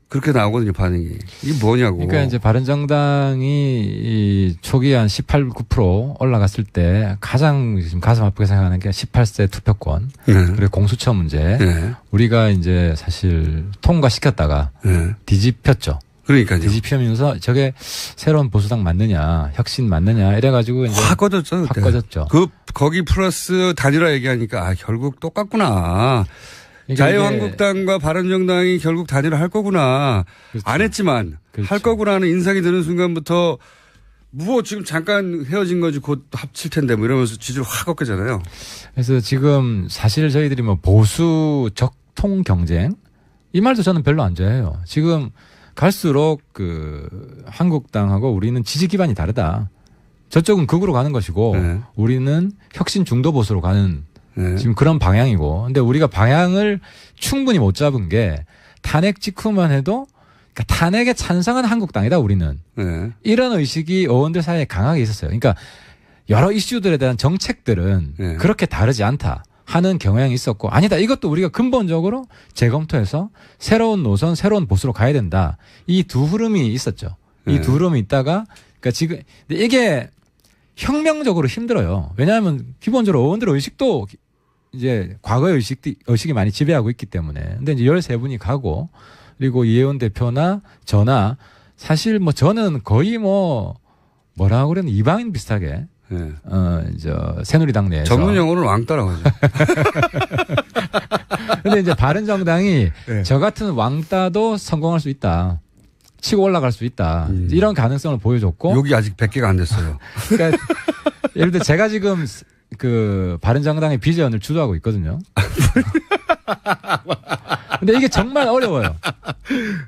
그렇게 나오거든요, 반응이. 이게 뭐냐고. 그러니까 이제 바른정당이 이 초기에 한 18, 9% 올라갔을 때 가장 지금 가슴 아프게 생각하는 게 18세 투표권. 네. 그리고 공수처 문제. 네. 우리가 이제 사실 통과시켰다가 네. 뒤집혔죠. 그러니까요. 뒤집히면서 저게 새로운 보수당 맞느냐, 혁신 맞느냐 이래가지고 이제 확 꺼졌죠. 확 꺼졌죠. 거기 플러스 단일화 얘기하니까 결국 똑같구나. 자유한국당과 바른정당이 결국 단일화 할 거구나. 그렇죠. 안 했지만 그렇죠. 할 거구나 하는 인상이 드는 순간부터 뭐 지금 잠깐 헤어진 거지 곧 합칠 텐데 뭐 이러면서 지지를 확 꺾이잖아요. 그래서 지금 사실 저희들이 뭐 보수 적통 경쟁 이 말도 저는 별로 안 좋아해요. 지금 갈수록 한국당하고 우리는 지지 기반이 다르다. 저쪽은 극으로 가는 것이고 네. 우리는 혁신 중도 보수로 가는 네. 지금 그런 방향이고. 근데 우리가 방향을 충분히 못 잡은 게 탄핵 직후만 해도 그러니까 탄핵에 찬성한 한국당이다 우리는. 네. 이런 의식이 의원들 사이에 강하게 있었어요. 그러니까 여러 이슈들에 대한 정책들은 네. 그렇게 다르지 않다 하는 경향이 있었고 아니다 이것도 우리가 근본적으로 재검토해서 새로운 노선 새로운 보수로 가야 된다. 이 두 흐름이 있었죠. 이 두 흐름이 있다가 그러니까 지금 이게 혁명적으로 힘들어요. 왜냐하면 기본적으로 의원들의 의식도 이제 과거의 의식이 많이 지배하고 있기 때문에. 근데 이제 13분이 가고 그리고 이혜원 대표나 저나 사실 뭐 저는 거의 뭐라고 그랬나 이방인 비슷하게 네. 새누리당 내에서 전문 용어는 왕따라고 하죠. 근데 이제 바른정당이 네. 저 같은 왕따도 성공할 수 있다. 치고 올라갈 수 있다. 이런 가능성을 보여줬고 여기 아직 100개가 안 됐어요. 그러니까 예를 들어 제가 지금 바른정당의 비전을 주도하고 있거든요. 근데 이게 정말 어려워요.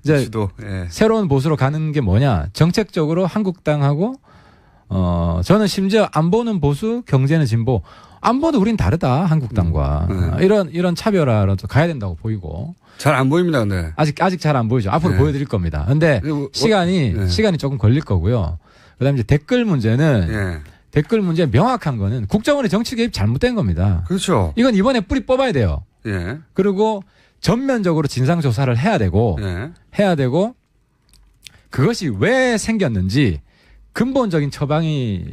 이제 예. 새로운 보수로 가는 게 뭐냐? 정책적으로 한국당하고 저는 심지어 안 보는 보수, 경제는 진보. 안 봐도 우린 다르다 한국당과 이런 차별화라도 가야 된다고 보이고. 잘 안 보입니다, 근데. 아직 잘 안 보이죠. 앞으로 네. 보여드릴 겁니다. 근데 시간이 조금 걸릴 거고요. 그다음에 이제 댓글 문제는 댓글 문제 명확한 거는 국정원의 정치 개입 잘못된 겁니다. 그렇죠. 이건 이번에 뿌리 뽑아야 돼요. 예. 그리고 전면적으로 진상 조사를 해야 되고 그것이 왜 생겼는지 근본적인 처방이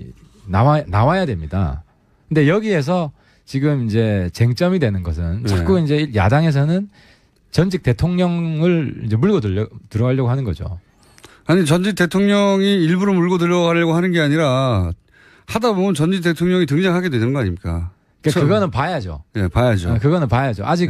나와야 됩니다. 근데 여기에서 지금 이제 쟁점이 되는 것은 자꾸 이제 야당에서는 전직 대통령을 이제 물고 들어가려고 하는 거죠. 아니 전직 대통령이 일부러 물고 들어가려고 하는 게 아니라 하다 보면 전직 대통령이 등장하게 되는 거 아닙니까? 그러니까 그거는 봐야죠. 네, 봐야죠. 그거는 봐야죠. 아직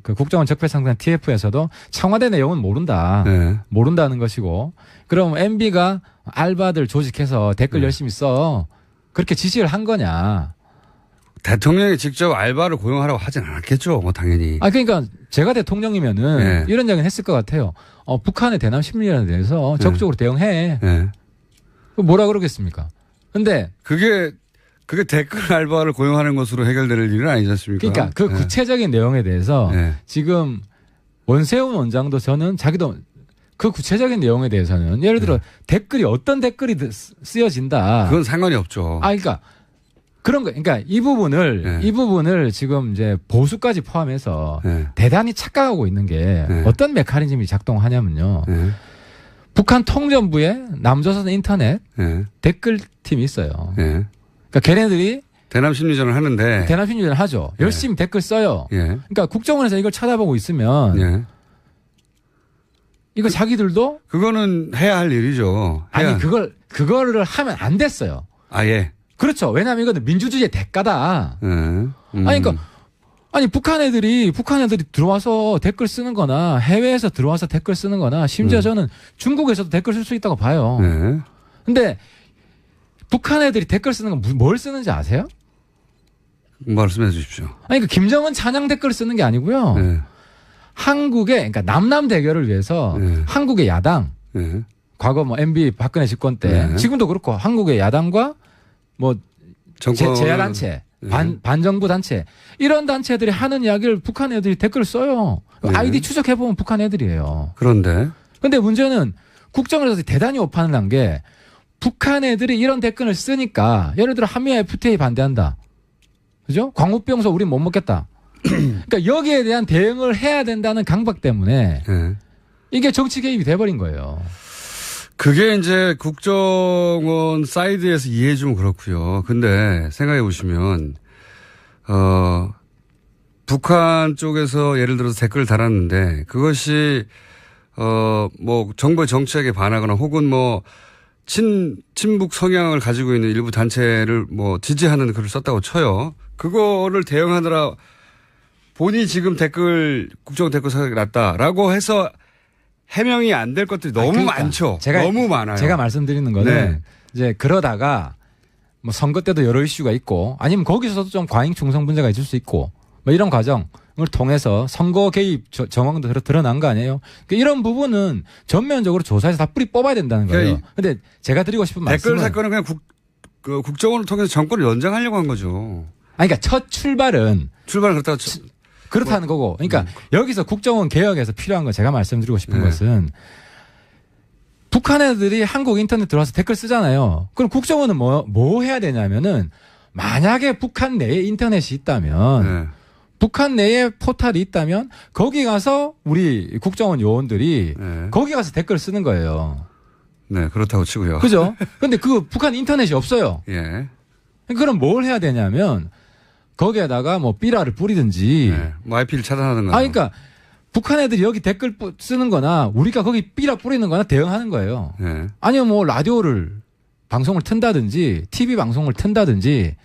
그 국정원 적폐상단 TF에서도 청와대 내용은 모른다. 모른다는 것이고 그럼 MB가 알바들 조직해서 댓글 열심히 써. 그렇게 지시를 한 거냐. 대통령이 직접 알바를 고용하라고 하진 않았겠죠. 뭐 당연히. 그러니까 제가 대통령이면은 이런 얘기는 했을 것 같아요. 북한의 대남 심리전에 대해서 적극적으로 대응해. 뭐라 그러겠습니까? 근데 그게 댓글 알바를 고용하는 것으로 해결될 일은 아니지 않습니까? 그러니까 그 구체적인 내용에 대해서 지금 원세훈 원장도 저는 자기도 그 구체적인 내용에 대해서는 예를 들어 댓글이 어떤 댓글이 쓰여진다. 그건 상관이 없죠. 그러니까 그런 거, 그러니까 이 부분을 지금 이제 보수까지 포함해서 대단히 착각하고 있는 게 어떤 메커니즘이 작동하냐면요. 북한 통전부에 남조선 인터넷 댓글팀이 있어요. 그러니까 걔네들이 대남 심리전을 하는데. 대남 심리전을 하죠. 열심히 댓글 써요. 그러니까 국정원에서 이걸 찾아보고 있으면 이거 자기들도 그거는 해야 할 일이죠. 아니 그거를 하면 안 됐어요. 예. 그렇죠. 왜냐하면 이거는 민주주의의 대가다. 그러니까 북한 애들이 들어와서 댓글 쓰는 거나 해외에서 들어와서 댓글 쓰는 거나 심지어 저는 중국에서도 댓글 쓸 수 있다고 봐요. 근데 북한 애들이 댓글 쓰는 건 뭘 쓰는지 아세요? 말씀해 주십시오. 그러니까 김정은 찬양 댓글을 쓰는 게 아니고요. 그러니까 남남 대결을 위해서 한국의 야당, 과거 MB 박근혜 집권 때, 지금도 그렇고 한국의 야당과 제야단체, 반정부 단체, 이런 단체들이 하는 이야기를 북한 애들이 댓글을 써요. 아이디 추적해보면 북한 애들이에요. 근데 문제는 국정원에서 대단히 오판을 한 게 북한 애들이 이런 댓글을 쓰니까 예를 들어 한미와 FTA 반대한다. 그죠? 광우병서 우린 못 먹겠다. 그러니까 여기에 대한 대응을 해야 된다는 강박 때문에 이게 정치 개입이 돼버린 거예요. 그게 이제 국정원 사이드에서 이해해주면 그렇고요. 근데 생각해 보시면 북한 쪽에서 예를 들어서 댓글을 달았는데 그것이 뭐 정부의 정책에 반하거나 혹은 뭐 친북 성향을 가지고 있는 일부 단체를 뭐 지지하는 글을 썼다고 쳐요. 그거를 대응하느라 본인이 지금 국정 댓글 사격이 났다라고 해서 해명이 안 될 것들이 너무 그러니까 많죠. 너무 많아요. 제가 말씀드리는 거는 네. 이제 그러다가 뭐 선거 때도 여러 이슈가 있고 아니면 거기서도 좀 과잉 충성 문제가 있을 수 있고 뭐 이런 과정을 통해서 선거 개입 정황도 드러난 거 아니에요? 그러니까 이런 부분은 전면적으로 조사해서 다 뿌리 뽑아야 된다는 거예요. 그런데 제가 드리고 싶은 말씀은 댓글 사건은 그냥 국정원을 통해서 정권을 연장하려고 한 거죠. 아니, 그러니까 첫 출발은 그렇다는 거고. 그러니까 여기서 국정원 개혁에서 필요한 건 제가 말씀드리고 싶은 것은 북한 애들이 한국 인터넷 들어와서 댓글 쓰잖아요. 그럼 국정원은 뭐 해야 되냐면은 만약에 북한 내에 인터넷이 있다면 북한 내에 포탈이 있다면 거기 가서 우리 국정원 요원들이 거기 가서 댓글 쓰는 거예요. 네, 그렇다고 치고요. 그죠? 근데 그 북한 인터넷이 없어요. 예. 그럼 뭘 해야 되냐면 거기에다가 뭐 삐라를 뿌리든지 뭐 IP를 차단하는 거나. 그러니까 북한 애들이 여기 댓글 쓰는 거나 우리가 거기 삐라 뿌리는 거나 대응하는 거예요. 아니면 뭐 라디오를 방송을 튼다든지 TV 방송을 튼다든지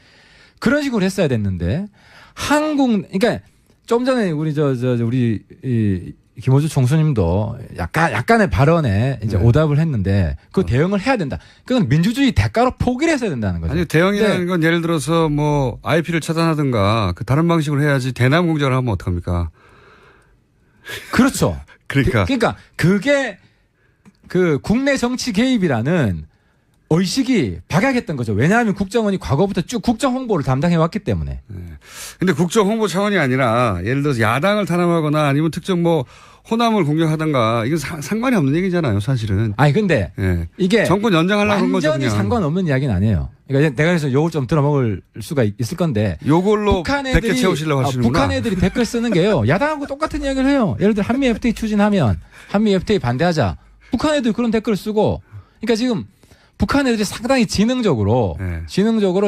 그런 식으로 했어야 됐는데 그러니까 좀 전에 우리 우리 김호주 총수님도 약간의 발언에 이제 오답을 했는데 그 대응을 해야 된다. 그건 민주주의 대가로 포기를 했어야 된다는 거죠. 아니 대응이라는 건 예를 들어서 뭐 IP를 차단하든가 그 다른 방식으로 해야지 대남 공작을 하면 어떡합니까? 그렇죠. 그러니까 그게 그 국내 정치 개입이라는 의식이 박약했던 거죠. 왜냐하면 국정원이 과거부터 쭉 국정 홍보를 담당해 왔기 때문에. 근데 국정 홍보 차원이 아니라 예를 들어서 야당을 탄압하거나 아니면 특정 뭐 호남을 공격하든가 이건 상관이 없는 얘기잖아요, 사실은. 아니 근데 이게 정권 연장하려고 한 거죠. 완전히 상관없는 이야기는 아니에요. 그러니까 내가 그래서 요걸 좀 들어먹을 수가 있을 건데. 요걸로 100개 채우시려고 하시는구나. 북한 애들이 댓글 쓰는 게요. 야당하고 똑같은 이야기를 해요. 예를 들어 한미 FTA 추진하면 한미 FTA 반대하자. 북한 애들이 그런 댓글을 쓰고. 그러니까 지금 북한 애들이 상당히 지능적으로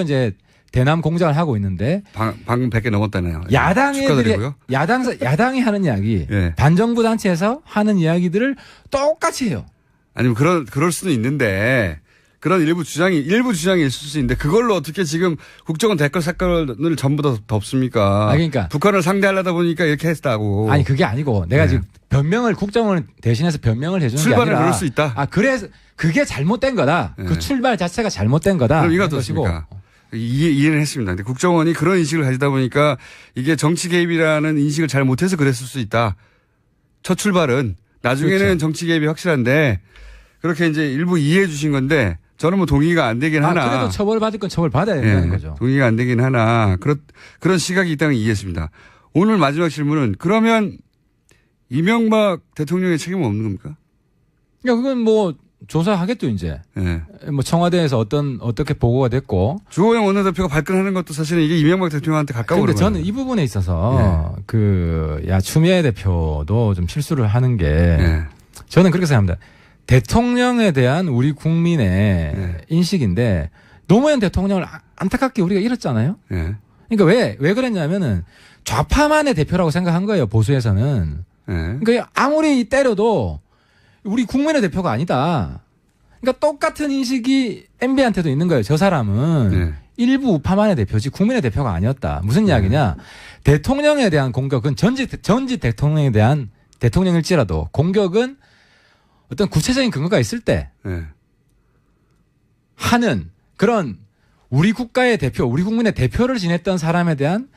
이제 대남 공작을 하고 있는데 방금 100개 넘었다네요. 야당 애들이 야당이 하는 이야기, 반정부 단체에서 하는 이야기들을 똑같이 해요. 아니면 그럴 수는 있는데 그런 일부 주장이 있을 수 있는데 그걸로 어떻게 지금 국정원 댓글 사건을 전부 다 덮습니까? 그러니까 북한을 상대하려다 보니까 이렇게 했다고. 아니 그게 아니고 내가 지금 국정원을 대신해서 변명을 해주는 게 아니라 출발을 그럴 수 있다. 그래서 그게 잘못된 거다. 그 출발 자체가 잘못된 거다. 그럼 이거 어떻습니까? 이해는 했습니다. 근데 국정원이 그런 인식을 가지다 보니까 이게 정치 개입이라는 인식을 잘 못해서 그랬을 수 있다. 첫 출발은. 나중에는 그렇죠. 정치 개입이 확실한데 그렇게 이제 일부 이해해 주신 건데 저는 뭐 동의가 안 되긴 하나. 그래도 처벌받을 건 처벌받아야 된다는 거죠. 동의가 안 되긴 하나. 그런 시각이 있다는 걸 이해했습니다. 오늘 마지막 질문은 그러면 이명박 대통령의 책임은 없는 겁니까? 그러니까 그건 뭐 조사하겠죠 이제. 뭐 청와대에서 어떻게 보고가 됐고. 주호영 원내대표가 발끈하는 것도 사실은 이게 이명박 대통령한테 가까워. 그런데 저는 이 부분에 있어서 추미애 대표도 좀 실수를 하는 게 저는 그렇게 생각합니다. 대통령에 대한 우리 국민의 인식인데 노무현 대통령을 안타깝게 우리가 잃었잖아요. 그러니까 왜 그랬냐면은 좌파만의 대표라고 생각한 거예요 보수에서는. 그러니까 아무리 때려도 우리 국민의 대표가 아니다. 그러니까 똑같은 인식이 MB한테도 있는 거예요. 저 사람은 일부 우파만의 대표지 국민의 대표가 아니었다. 무슨 이야기냐? 대통령에 대한 공격은 전직 대통령에 대한 대통령일지라도 공격은 어떤 구체적인 근거가 있을 때 하는 그런 우리 국가의 대표, 우리 국민의 대표를 지냈던 사람에 대한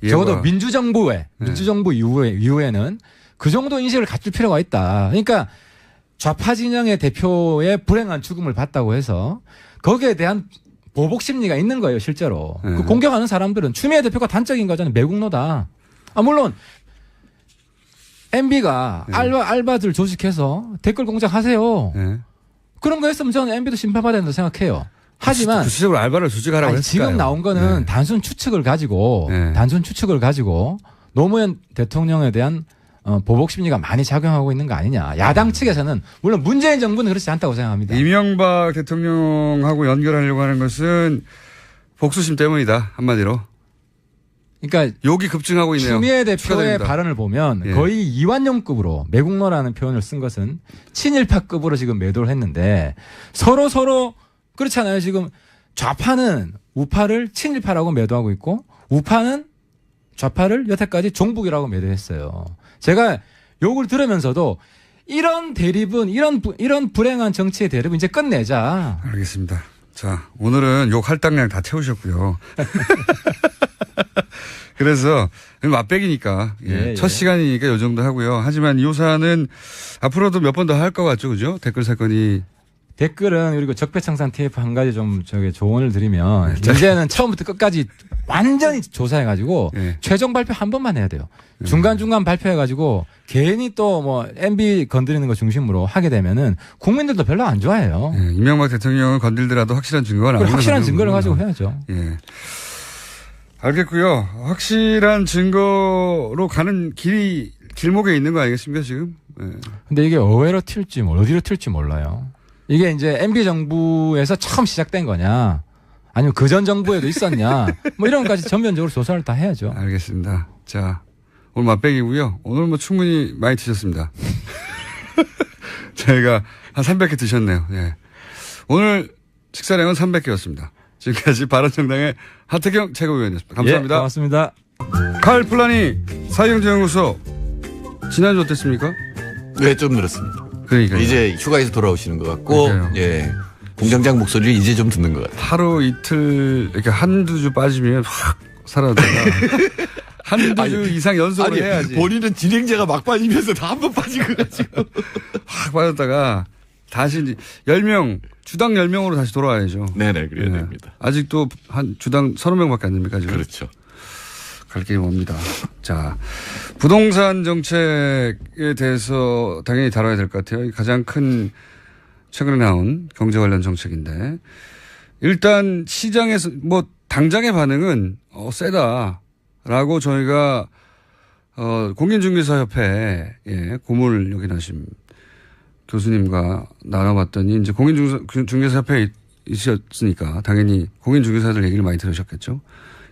적어도 민주정부 이후에는 그 정도 인식을 갖출 필요가 있다. 그러니까 좌파 진영의 대표의 불행한 죽음을 봤다고 해서 거기에 대한 보복 심리가 있는 거예요, 실제로. 그 공격하는 사람들은 추미애 대표가 단적인 거잖아요. 매국노다. 물론 MB가 알바들 조직해서 댓글 공작하세요. 그런 거 했으면 저는 MB도 심판받아야 된다고 생각해요. 하지만 구체적으로 알바를 조직하라고 했을까요? 지금 나온 거는 단순 추측을 가지고 노무현 대통령에 대한 보복 심리가 많이 작용하고 있는 거 아니냐. 야당 측에서는 물론 문재인 정부는 그렇지 않다고 생각합니다. 이명박 대통령하고 연결하려고 하는 것은 복수심 때문이다. 한마디로. 그러니까 욕이 급증하고 있네요. 추미애 대표의 축하드립니다. 발언을 보면 거의 이완용급으로 매국노라는 표현을 쓴 것은 친일파급으로 지금 매도를 했는데 서로 그렇잖아요. 지금 좌파는 우파를 친일파라고 매도하고 있고 우파는 좌파를 여태까지 종북이라고 매도했어요. 제가 욕을 들으면서도 이런 대립은 이런 불행한 정치의 대립은 이제 끝내자. 알겠습니다. 자, 오늘은 욕 할당량 다 채우셨고요. 그래서 맛배기니까 첫 시간이니까 이 정도 하고요. 하지만 이 요사는 앞으로도 몇 번 더 할 것 같죠, 그죠? 댓글 사건이. 댓글은 그리고 적폐청산 TF 한 가지 좀 조언을 드리면 이제는 처음부터 끝까지 완전히 조사해가지고 최종 발표 한 번만 해야 돼요. 중간중간 발표해가지고 괜히 또 뭐 MB 건드리는 거 중심으로 하게 되면은 국민들도 별로 안 좋아해요. 이명박 대통령을 건들더라도 확실한 증거가 나오는 확실한 증거를 가지고 해야죠. 예. 알겠고요. 확실한 증거로 가는 길목에 있는 거 아니겠습니까, 지금? 예. 근데 이게 어디로 튈지 몰라요. 이게 이제 MB 정부에서 처음 시작된 거냐, 아니면 그전 정부에도 있었냐, 뭐 이런 것까지 전면적으로 조사를 다 해야죠. 알겠습니다. 자, 오늘 맛배기고요. 오늘 뭐 충분히 많이 드셨습니다. 저희가 한 300개 드셨네요. 예. 오늘 식사량은 300개였습니다. 지금까지 바른정당의 하태경 최고위원이었습니다. 감사합니다. 예, 고맙습니다. 칼 플라니 사회경제연구소 지난주 어땠습니까? 네, 좀 늘었습니다. 그러니까 이제 휴가에서 돌아오시는 것 같고, 예, 공장장 목소리를 이제 좀 듣는 것 같아요. 하루 이틀 이렇게 한두 주 빠지면 확 사라졌다가 한두 주 이상 연속을 해야지. 본인은 진행자가 막 빠지면서 다 한 번 빠진 것 같지고. 확 빠졌다가 다시 이제 10명, 주당 10명으로 다시 돌아와야죠. 네네, 그래야 됩니다. 아직도 한 주당 30명밖에 안 됩니까, 지금? 그렇죠. 갈 길이 멉니다. 자, 부동산 정책에 대해서 당연히 다뤄야 될 것 같아요. 가장 큰 최근에 나온 경제 관련 정책인데 일단 시장에서 뭐 당장의 반응은 세다라고 저희가 공인중개사협회 고문을 역임하신 교수님과 나눠봤더니 이제 공인중개사협회에 있으셨으니까 당연히 공인중개사들 얘기를 많이 들으셨겠죠.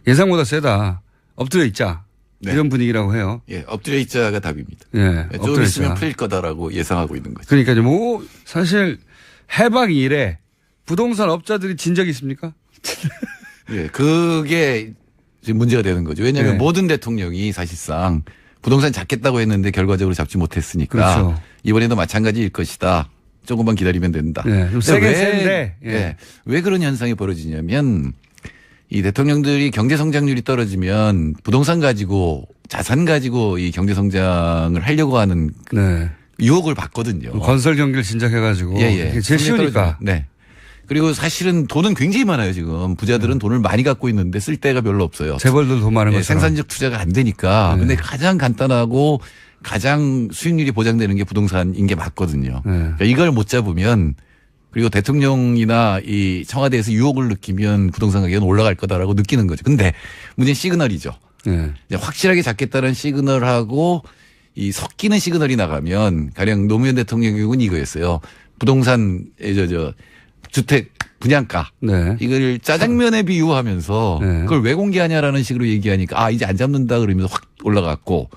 예상보다 세다. 엎드려 있자. 네. 이런 분위기라고 해요. 예, 엎드려 있자가 답입니다. 예, 좀 있으면 풀릴 거다라고 예상하고 있는 거죠. 그러니까 뭐 사실 해방 이래 부동산 업자들이 진 적이 있습니까? 예, 그게 지금 문제가 되는 거죠. 왜냐하면 모든 대통령이 사실상 부동산 잡겠다고 했는데 결과적으로 잡지 못했으니까 그렇죠. 이번에도 마찬가지일 것이다. 조금만 기다리면 된다. 좀 세긴 센데. 왜 그런 현상이 벌어지냐면 이 대통령들이 경제 성장률이 떨어지면 부동산 가지고 자산 가지고 이 경제 성장을 하려고 하는 유혹을 받거든요. 건설 경기를 진작해가지고. 제일 쉬우니까. 네. 그리고 사실은 돈은 굉장히 많아요, 지금. 부자들은 돈을 많이 갖고 있는데 쓸 데가 별로 없어요. 재벌들 돈 많은 것처럼. 생산적 투자가 안 되니까. 근데 가장 간단하고 가장 수익률이 보장되는 게 부동산인 게 맞거든요. 그러니까 이걸 못 잡으면 그리고 대통령이나 이 청와대에서 유혹을 느끼면 부동산 가격은 올라갈 거다라고 느끼는 거죠. 근데 문제는 시그널이죠. 이제 확실하게 잡겠다는 시그널하고 이 섞이는 시그널이 나가면 가령 노무현 대통령 교육은 이거였어요. 부동산 주택 분양가 이걸 짜장면에 비유하면서 그걸 왜 공개하냐라는 식으로 얘기하니까 이제 안 잡는다 그러면서 확 올라갔고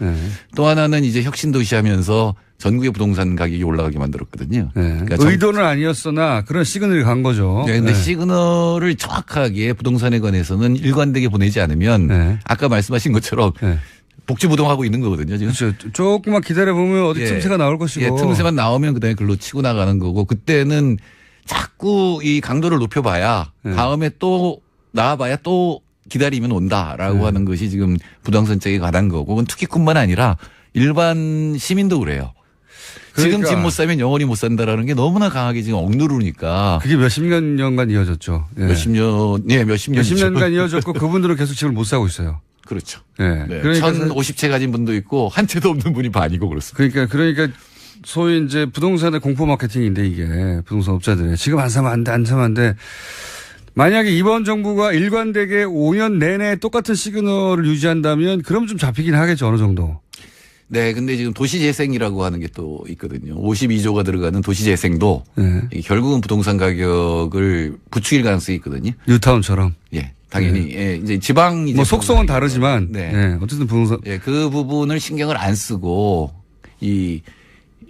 또 하나는 이제 혁신도시 하면서 전국의 부동산 가격이 올라가게 만들었거든요. 그러니까 의도는 아니었으나 그런 시그널이 간 거죠. 그런데 시그널을 정확하게 부동산에 관해서는 일관되게 보내지 않으면 아까 말씀하신 것처럼 복지부동하고 있는 거거든요. 지금. 그렇죠. 조금만 기다려보면 어디 틈새가 나올 것이고. 틈새만 나오면 그다음에 글로 치고 나가는 거고 그때는 자꾸 이 강도를 높여봐야 다음에 또 나와봐야 또 기다리면 온다라고 하는 것이 지금 부동산 정책에 관한 거고 그건 투기꾼만 아니라 일반 시민도 그래요. 그러니까 지금 집 못 사면 영원히 못 산다라는 게 너무나 강하게 지금 억누르니까. 그게 몇십 년간 이어졌죠. 몇십 년간 이어졌고 그분들은 계속 집을 못 사고 있어요. 그렇죠. 그러니까 1050채 가진 분도 있고 한 채도 없는 분이 반이고 그렇습니다. 그러니까 소위 이제 부동산의 공포 마케팅인데 이게 부동산 업자들의 지금 안 사면 안 돼. 만약에 이번 정부가 일관되게 5년 내내 똑같은 시그널을 유지한다면 그럼 좀 잡히긴 하겠죠. 어느 정도. 네. 근데 지금 도시재생이라고 하는 게 또 있거든요. 52조가 들어가는 도시재생도 결국은 부동산 가격을 부추길 가능성이 있거든요. 뉴타운처럼. 당연히 예, 이제 지방 이제 뭐 속성은 다르지만 네. 예, 어쨌든 부동산 예, 그 부분을 신경을 안 쓰고 이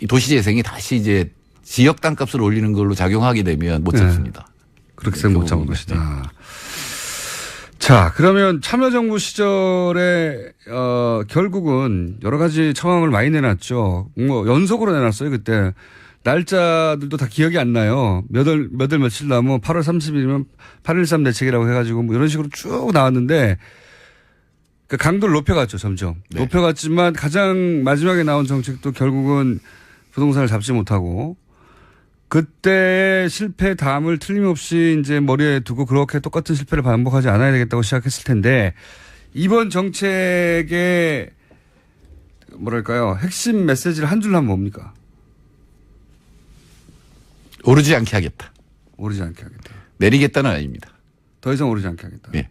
도시재생이 다시 이제 지역 땅값을 올리는 걸로 작용하게 되면 못 잡습니다. 그렇게 생각 못 잡은 것이다. 네. 자, 그러면 참여정부 시절에 결국은 여러 가지 청항을 많이 내놨죠. 뭐 연속으로 내놨어요. 그때 날짜들도 다 기억이 안 나요. 몇 월 며칠 남으면 8월 30일이면 8.13 대책이라고 해가지고 뭐 이런 식으로 쭉 나왔는데 그 강도를 높여갔죠. 점점 네. 높여갔지만 가장 마지막에 나온 정책도 결국은 부동산을 잡지 못하고 그때의 실패 담을 틀림없이 이제 머리에 두고 그렇게 똑같은 실패를 반복하지 않아야 되겠다고 시작했을 텐데 이번 정책의 뭐랄까요 핵심 메시지를 한 줄로 하면 뭡니까? 오르지 않게 하겠다. 오르지 않게 하겠다. 내리겠다는 아닙니다. 더 이상 오르지 않게 하겠다. 네.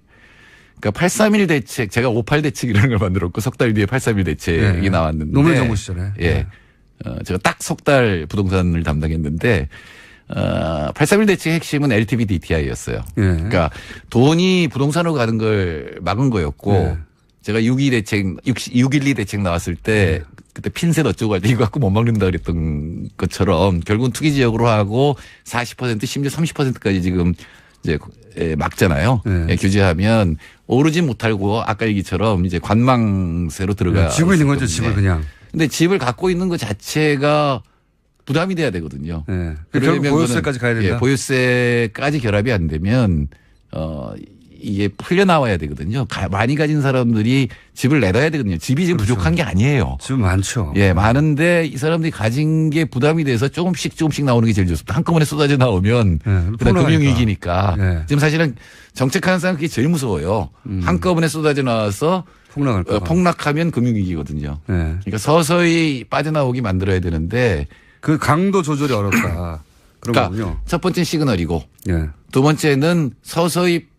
그러니까 831 대책 제가 58 대책이라는 걸 만들었고 석 달 뒤에 831 대책이 네. 나왔는데 노무현 정부 시절에. 예. 네. 제가 딱 석 달 부동산을 담당했는데 831 대책의 핵심은 LTV DTI였어요. 네. 그러니까 돈이 부동산으로 가는 걸 막은 거였고 네. 제가 612 대책 나왔을 때 네. 그때 핀셋 어쩌고 할 때 이거 갖고 못 막는다 그랬던 것처럼 결국은 투기 지역으로 하고 40% 심지어 30%까지 지금 이제 막잖아요. 네. 예, 규제하면 오르지 못하고 아까 얘기처럼 이제 관망세로 들어가. 쥐고 있는 거죠, 집을 그냥. 근데 집을 갖고 있는 것 자체가 부담이 돼야 되거든요. 네. 결국 보유세까지 가야 된다. 예, 보유세까지 결합이 안 되면 이게 풀려나와야 되거든요. 많이 가진 사람들이 집을 내놔야 되거든요. 집이 지금 그렇죠. 부족한 게 아니에요. 집 많죠. 예, 많은데 이 사람들이 가진 게 부담이 돼서 조금씩 나오는 게 제일 좋습니다. 한꺼번에 쏟아져 나오면 네, 그다음 금융위기니까. 네. 지금 사실은 정책하는 사람 그게 제일 무서워요. 한꺼번에 쏟아져 나와서 폭락하면 금융위기거든요. 네. 그러니까 서서히 빠져나오게 만들어야 되는데 그 강도 조절이 어렵다. 그런 거군요. 첫 번째는 시그널이고 네. 두 번째는 서서히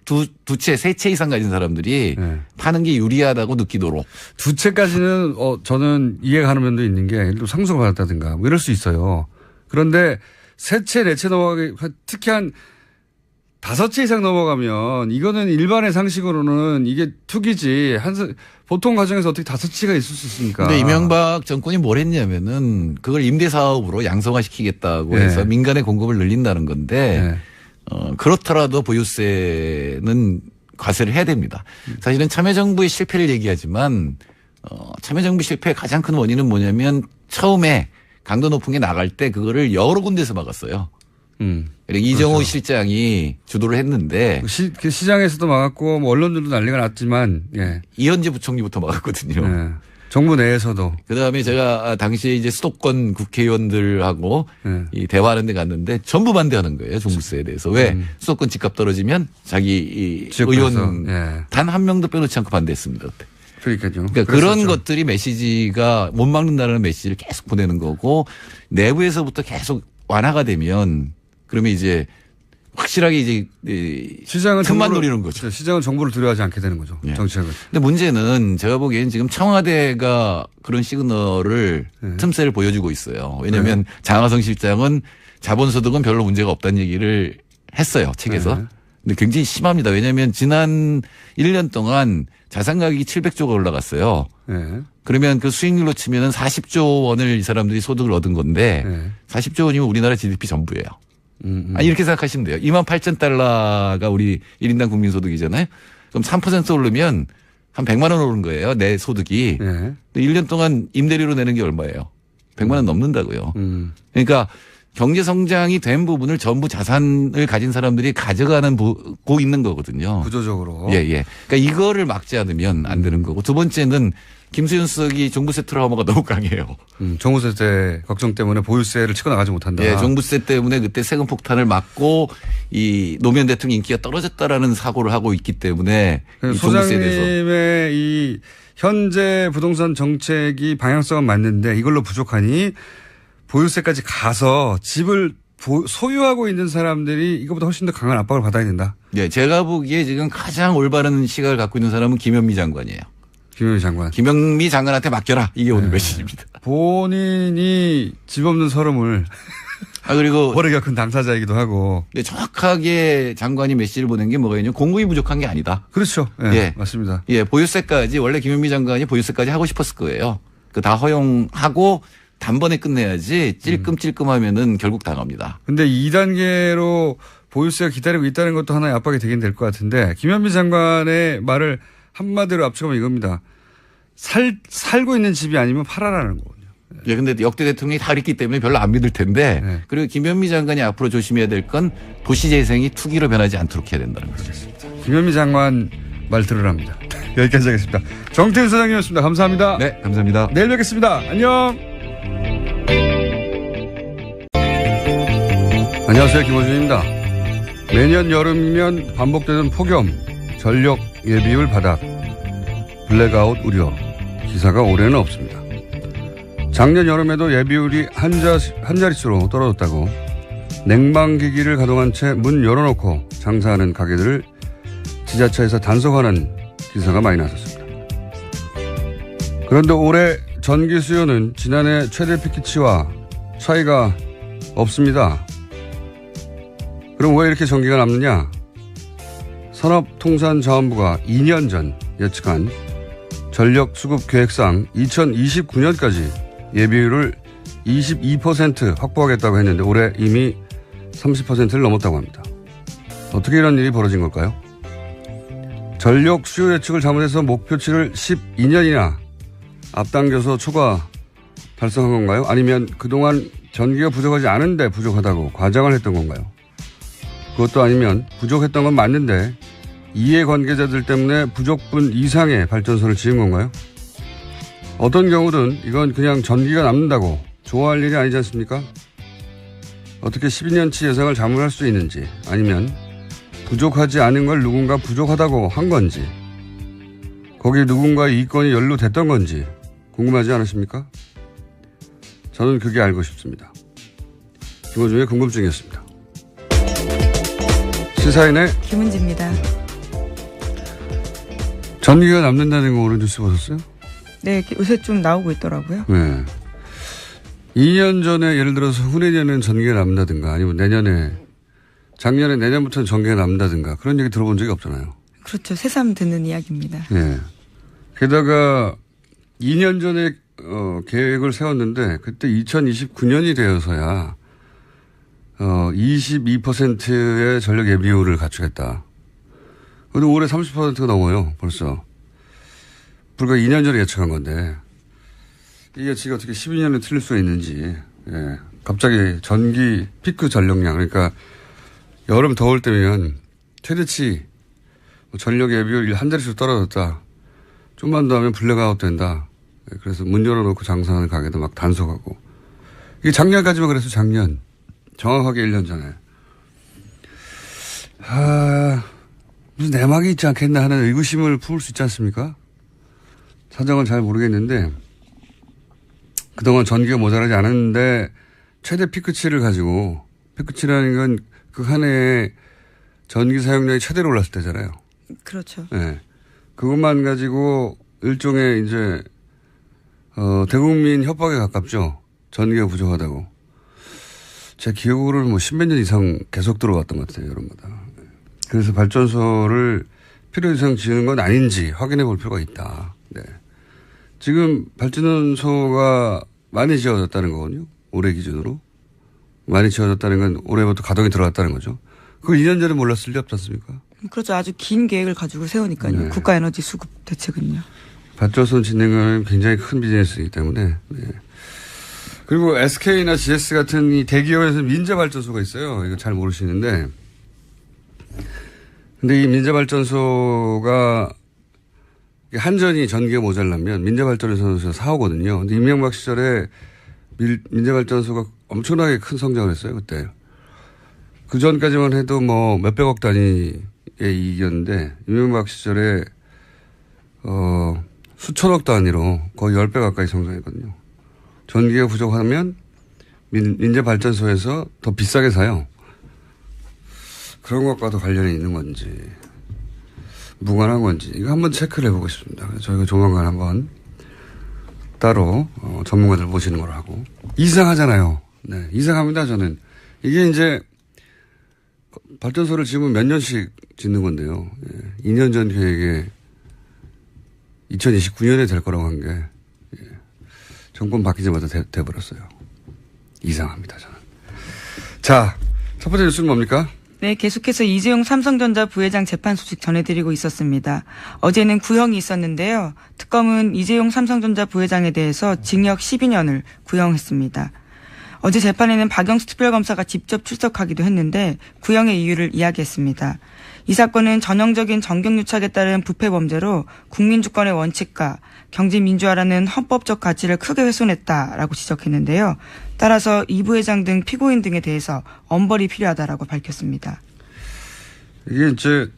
두 채, 세 채 이상 가진 사람들이 네. 파는 게 유리하다고 느끼도록. 두 채까지는 저는 이해가 가는 면도 있는 게 예를 들어 상속을 받았다든가 뭐 이럴 수 있어요. 그런데 세 채, 네 채 넘어가게 특히 한 5채 이상 넘어가면 이거는 일반의 상식으로는 이게 투기지. 보통 가정에서 어떻게 5채가 있을 수 있습니까? 근데 이명박 정권이 뭘 했냐면은 그걸 임대사업으로 양성화시키겠다고 네. 해서 민간의 공급을 늘린다는 건데 네. 그렇더라도 보유세는 과세를 해야 됩니다. 사실은 참여정부의 실패를 얘기하지만 참여정부 실패의 가장 큰 원인은 뭐냐면 처음에 강도 높은 게 나갈 때 그거를 여러 군데서 막았어요. 이정호 그렇죠. 실장이 주도를 했는데 시장에서도 막았고 뭐 언론들도 난리가 났지만 예. 이현재 부총리부터 막았거든요. 예. 정부 내에서도. 그다음에 제가 당시에 이제 수도권 국회의원들하고 이 대화하는 데 갔는데 전부 반대하는 거예요. 종부세에 대해서. 왜? 수도권 집값 떨어지면 자기 의원 예. 단 한 명도 빼놓지 않고 반대했습니다. 그때. 그러니까요. 그러니까 그런 것들이 메시지가 못 막는다는 메시지를 계속 보내는 거고 내부에서부터 계속 완화가 되면 그러면 이제 확실하게 이제 시장은 틈만 노리는 거죠. 시장은 정부를 두려워하지 않게 되는 거죠. 예. 정책을. 근데 문제는 제가 보기엔 지금 청와대가 그런 시그널을 틈새를 보여주고 있어요. 왜냐하면 장하성 실장은 자본소득은 별로 문제가 없다는 얘기를 했어요. 책에서. 근데 굉장히 심합니다. 왜냐하면 지난 1년 동안 자산 가격이 700조가 올라갔어요. 그러면 그 수익률로 치면은 40조 원을 이 사람들이 소득을 얻은 건데 40조 원이면 우리나라 GDP 전부예요. 이렇게 생각하시면 돼요. 28,000달러가 우리 1인당 국민소득이잖아요. 그럼 3% 오르면 한 100만 원 오른 거예요. 내 소득이. 근데 1년 동안 임대료로 내는 게 얼마예요? 100만 원 넘는다고요. 그러니까 경제 성장이 된 부분을 전부 자산을 가진 사람들이 가져가는 고 있는 거거든요. 구조적으로. 예. 그러니까 이거를 막지 않으면 안 되는 거고. 두 번째는 김수현 수석이 종부세 트라우마가 너무 강해요. 종부세 때 걱정 때문에 보유세를 치고 나가지 못한다. 예, 종부세 때문에 그때 세금 폭탄을 맞고 이 노무현 대통령 인기가 떨어졌다라는 사고를 하고 있기 때문에 소장님의 이 현재 부동산 정책이 방향성은 맞는데 이걸로 부족하니 보유세까지 가서 집을 소유하고 있는 사람들이 이것보다 훨씬 더 강한 압박을 받아야 된다. 네, 제가 보기에 지금 가장 올바른 시각을 갖고 있는 사람은 김현미 장관이에요. 김현미 장관. 김현미 장관한테 맡겨라. 이게 오늘 메시지입니다. 본인이 집 없는 서름을 그리고 오래 겪은 당사자이기도 하고. 정확하게 장관이 메시지를 보낸 게 뭐가 있냐면 공급이 부족한 게 아니다. 그렇죠. 예, 예. 맞습니다. 예, 보유세까지 원래 김현미 장관이 보유세까지 하고 싶었을 거예요. 그 다 허용하고 단번에 끝내야지 찔끔찔끔하면은 결국 당합니다. 근데 2단계로 보유세가 기다리고 있다는 것도 하나의 압박이 되긴 될 것 같은데 김현미 장관의 말을 한마디로 압축하면 이겁니다. 살고 있는 집이 아니면 팔아라는 거거든요. 예, 근데 역대 대통령이 다 그랬기 때문에 별로 안 믿을 텐데 네. 그리고 김현미 장관이 앞으로 조심해야 될 건 도시재생이 투기로 변하지 않도록 해야 된다는 거죠. 김현미 장관 말 들으랍니다. 여기까지 하겠습니다. 정태윤 사장님이었습니다. 감사합니다. 네, 감사합니다. 내일 뵙겠습니다. 안녕. 안녕하세요. 김호준입니다. 매년 여름이면 반복되는 폭염, 전력 예비율 바닥, 블랙아웃 우려, 기사가 올해는 없습니다. 작년 여름에도 예비율이 한 자릿수로 떨어졌다고 냉방기기를 가동한 채 문 열어놓고 장사하는 가게들을 지자체에서 단속하는 기사가 많이 나섰습니다. 그런데 올해 전기 수요는 지난해 최대 피크치와 차이가 없습니다. 그럼 왜 이렇게 전기가 남느냐? 산업통상자원부가 2년 전 예측한 전력 수급 계획상 2029년까지 예비율을 22% 확보하겠다고 했는데 올해 이미 30%를 넘었다고 합니다. 어떻게 이런 일이 벌어진 걸까요? 전력 수요 예측을 잘못해서 목표치를 12년이나 앞당겨서 초과 달성한 건가요? 아니면 그동안 전기가 부족하지 않은데 부족하다고 과장을 했던 건가요? 그것도 아니면 부족했던 건 맞는데 이해관계자들 때문에 부족분 이상의 발전소를 지은 건가요? 어떤 경우든 이건 그냥 전기가 남는다고 좋아할 일이 아니지 않습니까? 어떻게 12년치 예상을 잘못할 수 있는지 아니면 부족하지 않은 걸 누군가 부족하다고 한 건지 거기에 누군가의 이권이 연루됐던 건지 궁금하지 않으십니까? 저는 그게 알고 싶습니다. 김호중의 궁금증이었습니다. 시사인의 김은지입니다. 전기가 남는다는 거 오늘 뉴스 보셨어요? 네, 요새 좀 나오고 있더라고요. 네. 2년 전에 예를 들어서 후내년에는 전기가 남는다든가 아니면 작년에 내년부터는 전기가 남는다든가 그런 얘기 들어본 적이 없잖아요. 그렇죠. 새삼 듣는 이야기입니다. 네. 게다가 2년 전에 계획을 세웠는데 그때 2029년이 되어서야 22%의 전력 예비율을 갖추겠다. 근데 올해 30%가 넘어요. 벌써. 불과 2년 전에 예측한 건데 이 예측이 어떻게 12년에 틀릴 수가 있는지. 예. 갑자기 전기 피크 전력량 그러니까 여름 더울 때면 최대치 전력 예비율 한 자릿수 떨어졌다. 좀만 더 하면 블랙아웃 된다. 그래서 문 열어놓고 장사하는 가게도 막 단속하고. 이게 작년까지만 그래서 작년. 정확하게 1년 전에. 무슨 내막이 있지 않겠나 하는 의구심을 품을 수 있지 않습니까? 사정은 잘 모르겠는데 그동안 전기가 모자라지 않았는데 최대 피크치를 가지고 피크치라는 건 그 한 해에 전기 사용량이 최대로 올랐을 때잖아요. 그렇죠. 네. 그것만 가지고 일종의 이제 대국민 협박에 가깝죠. 전기가 부족하다고. 제 기억으로는 뭐 10몇 년 이상 계속 들어왔던 것 같아요. 여름마다. 그래서 발전소를 필요 이상 지은 건 아닌지 확인해 볼 필요가 있다. 네. 지금 발전소가 많이 지어졌다는 거거든요. 올해 기준으로. 많이 지어졌다는 건 올해부터 가동이 들어갔다는 거죠. 그걸 2년 전에 몰랐을 리 없지 않습니까? 그렇죠. 아주 긴 계획을 가지고 세우니까요. 네. 국가에너지 수급 대책은요. 발전소 짓는 건 굉장히 큰 비즈니스이기 때문에. 네. 그리고 SK나 GS 같은 이 대기업에서 민재발전소가 있어요. 이거 잘 모르시는데. 근데 이 민재발전소가 한전이 전기가 모자라면 민재발전소에서 사오거든요. 근데 이명박 시절에 민재발전소가 엄청나게 큰 성장을 했어요. 그때. 그 전까지만 해도 뭐 몇백억 단위의 이익이었는데 이명박 시절에 수천억 단위로 거의 10배 가까이 성장했거든요. 전기가 부족하면 민재발전소에서 더 비싸게 사요. 그런 것과도 관련이 있는 건지 무관한 건지 이거 한번 체크를 해보고 싶습니다. 저희가 조만간 한번 따로 전문가들 모시는 걸 하고. 이상하잖아요. 네, 이상합니다. 저는 이게 이제 발전소를 지으면 몇 년씩 짓는 건데요. 2년 전 계획에 2029년에 될 거라고 한 게 정권 바뀌자마자 돼버렸어요. 이상합니다, 저는. 자, 첫 번째 뉴스는 뭡니까? 네, 계속해서 이재용 삼성전자 부회장 재판 소식 전해드리고 있었습니다. 어제는 구형이 있었는데요. 특검은 이재용 삼성전자 부회장에 대해서 징역 12년을 구형했습니다. 어제 재판에는 박영수 특별검사가 직접 출석하기도 했는데 구형의 이유를 이야기했습니다. 이 사건은 전형적인 정경유착에 따른 부패 범죄로 국민 주권의 원칙과 경제 민주화라는 헌법적 가치를 크게 훼손했다라고 지적했는데요. 따라서 이 부회장 등 피고인 등에 대해서 엄벌이 필요하다라고 밝혔습니다. 이게 이제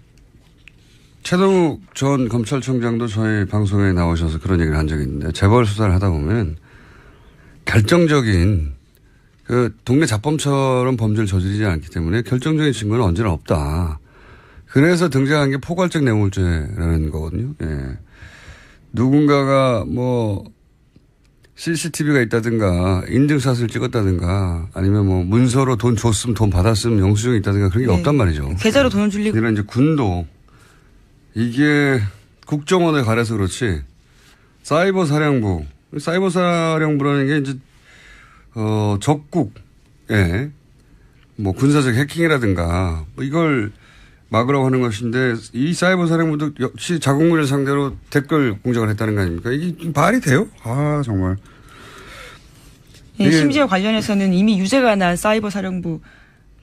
최동욱 전 검찰총장도 저희 방송에 나오셔서 그런 얘기를 한 적이 있는데 재벌 수사를 하다 보면 결정적인 그 동네 잡범처럼 범죄를 저지르지 않기 때문에 결정적인 증거는 언제나 없다. 그래서 등장한 게 포괄적 뇌물죄라는 거거든요. 예. 누군가가 뭐 CCTV가 있다든가 인증샷을 찍었다든가 아니면 뭐 문서로 돈 줬으면 돈 받았으면 영수증이 있다든가 그런 게 없단 말이죠. 계좌로 돈을 줄리고. 이런 이제 군도 이게 국정원에 가려서 그렇지 사이버 사령부라는 게 이제 적국에 뭐 군사적 해킹이라든가 뭐 이걸 막으라고 하는 것인데 이 사이버 사령부도 역시 자국민을 상대로 댓글 공작을 했다는 거 아닙니까? 이게 말이 돼요? 아 정말. 예, 심지어 관련해서는 이미 유죄가 난 사이버 사령부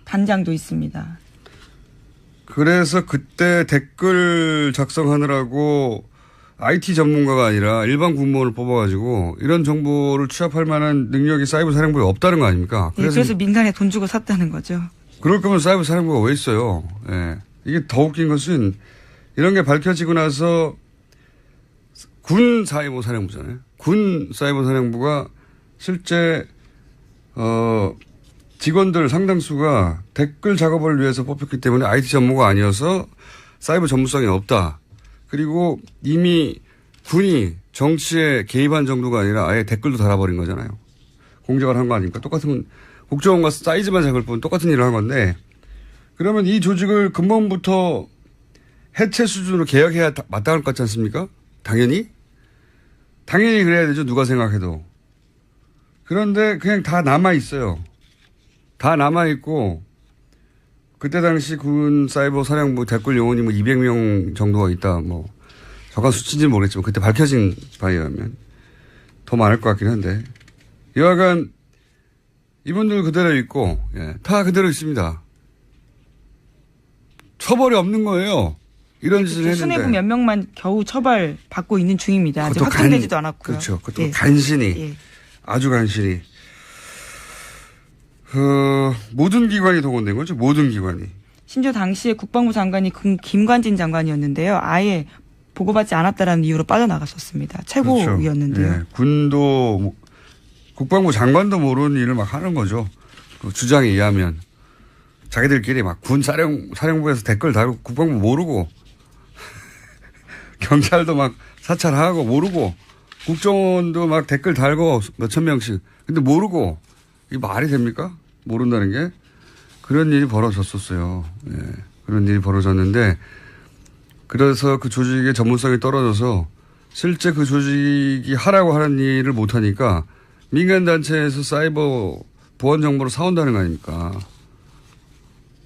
단장도 있습니다. 그래서 그때 댓글 작성하느라고 IT 전문가가 아니라 일반 군무원을 뽑아가지고 이런 정보를 취합할 만한 능력이 사이버 사령부에 없다는 거 아닙니까? 그래서 민간에 돈 주고 샀다는 거죠. 그럴 거면 사이버 사령부가 왜 있어요? 예. 이게 더 웃긴 것은 이런 게 밝혀지고 나서 군 사이버 사령부잖아요. 군 사이버 사령부가 실제 직원들 상당수가 댓글 작업을 위해서 뽑혔기 때문에 IT 전문가 아니어서 사이버 전문성이 없다. 그리고 이미 군이 정치에 개입한 정도가 아니라 아예 댓글도 달아버린 거잖아요. 공작을 한 거 아닙니까? 똑같은 국정원과 사이즈만 작을 뿐 똑같은 일을 한 건데 그러면 이 조직을 근본부터 해체 수준으로 개혁해야 마땅할 것 같지 않습니까? 당연히 그래야 되죠. 누가 생각해도. 그런데 그냥 다 남아있어요. 다 남아있고 그때 당시 군 사이버 사령부 댓글 요원이 뭐 200명 정도가 있다. 뭐 정확한 수치인지는 모르겠지만 그때 밝혀진 바에 의하면 더 많을 것 같긴 한데 여하간 이분들 그대로 있고 다 그대로 있습니다. 처벌이 없는 거예요. 이런 짓을 했는데. 수뇌부 몇 명만 겨우 처벌받고 있는 중입니다. 아직 확정되지도 않았고요. 그렇죠. 그것도 간신히 아주 간신히. 모든 기관이 동원된 거죠. 모든 기관이. 심지어 당시에 국방부 장관이 김관진 장관이었는데요. 아예 보고받지 않았다라는 이유로 빠져나갔었습니다. 최고위였는데요. 그렇죠. 군도 국방부 장관도 모르는 일을 막 하는 거죠. 그 주장에 의하면. 자기들끼리 막 군 사령부에서 댓글 달고 국방부 모르고 경찰도 막 사찰하고 모르고 국정원도 막 댓글 달고 몇천 명씩 근데 모르고 이게 말이 됩니까? 모른다는 게 그런 일이 벌어졌었어요. 예. 그런 일이 벌어졌는데 그래서 그 조직의 전문성이 떨어져서 실제 그 조직이 하라고 하는 일을 못하니까 민간단체에서 사이버 보안 정보를 사온다는 거 아닙니까?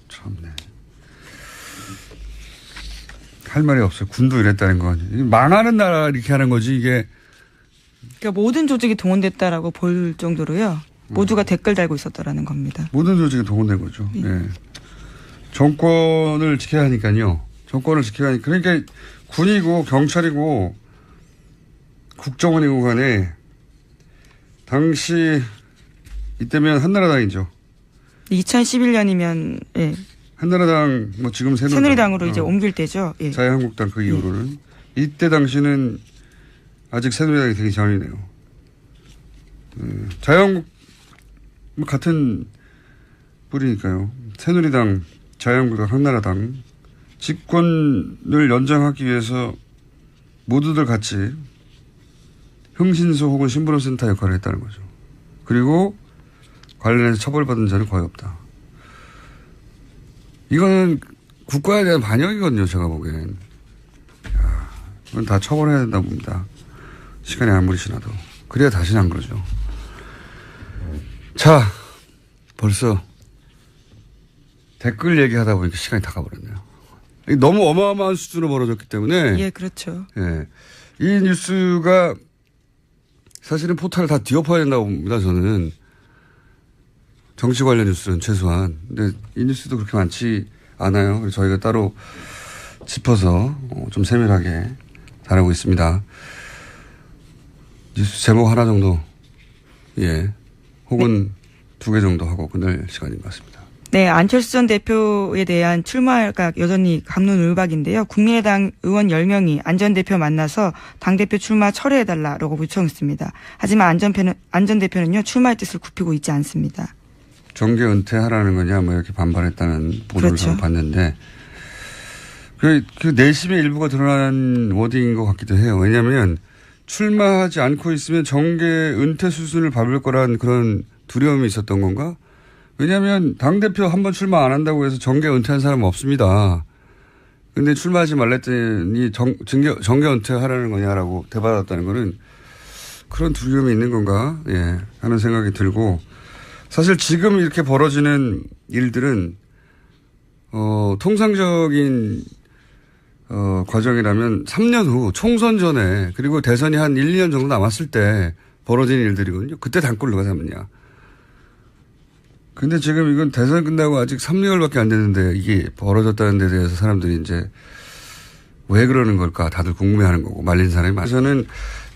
참네. 할 말이 없어요. 군도 이랬다는 거. 망하는 나라 이렇게 하는 거지 이게. 그러니까 모든 조직이 동원됐다라고 볼 정도로요. 모두가 댓글 달고 있었다라는 겁니다. 모든 조직이 동원된 거죠. 예. 정권을 지켜야 하니까요. 정권을 지켜야 하니까. 그러니까 군이고 경찰이고 국정원이고 간에 당시 이때면 한나라당이죠. 2011년이면 예. 한나라당 뭐 지금 새누리당으로 이제 옮길 때죠. 예. 자유한국당 그 이후로는 이때 당시는 아직 새누리당이 되기 전이네요. 자유한국 뭐 같은 뿌리니까요. 새누리당, 자유한국당, 한나라당 집권을 연장하기 위해서 모두들 같이 흥신소 혹은 신분센터 역할을 했다는 거죠. 그리고 관련해서 처벌받은 자는 거의 없다. 이거는 국가에 대한 반역이거든요, 제가 보기엔. 이건 다 처벌해야 된다 봅니다. 시간이 아무리 지나도. 그래야 다시는 안 그러죠. 자, 벌써 댓글 얘기하다 보니까 시간이 다 가버렸네요. 너무 어마어마한 수준으로 벌어졌기 때문에. 예, 그렇죠. 예. 이 뉴스가 사실은 포탈을 다 뒤엎어야 된다고 봅니다, 저는. 정치 관련 뉴스는 최소한. 근데 이 뉴스도 그렇게 많지 않아요. 그래서 저희가 따로 짚어서 좀 세밀하게 다루고 있습니다. 뉴스 제목 하나 정도, 예. 혹은 네. 2개 정도 하고 끝낼 시간인 것 같습니다. 네, 안철수 전 대표에 대한 출마가 여전히 갑론을박인데요. 국민의당 의원 10명이 안 전 대표 만나서 당대표 출마 철회해달라고 요청했습니다. 하지만 안 전 대표는요, 출마의 뜻을 굽히고 있지 않습니다. 정계 은퇴하라는 거냐, 뭐 이렇게 반발했다는 보도를 그렇죠. 봤는데, 그 내심의 일부가 드러난 워딩인 것 같기도 해요. 왜냐하면 출마하지 않고 있으면 정계 은퇴 수순을 밟을 거란 그런 두려움이 있었던 건가? 왜냐하면 당대표 한번 출마 안 한다고 해서 정계 은퇴한 사람은 없습니다. 근데 출마하지 말랬더니 정계 은퇴하라는 거냐라고 대받았다는 거는 그런 두려움이 있는 건가? 예, 하는 생각이 들고, 사실 지금 이렇게 벌어지는 일들은, 통상적인, 과정이라면 3년 후 총선 전에 그리고 대선이 한 1, 2년 정도 남았을 때 벌어진 일들이거든요. 그때 당권 누가 잡느냐. 근데 지금 이건 대선 끝나고 아직 3개월밖에 안 됐는데 이게 벌어졌다는 데 대해서 사람들이 이제 왜 그러는 걸까 다들 궁금해하는 거고 말린 사람이 많아요. 저는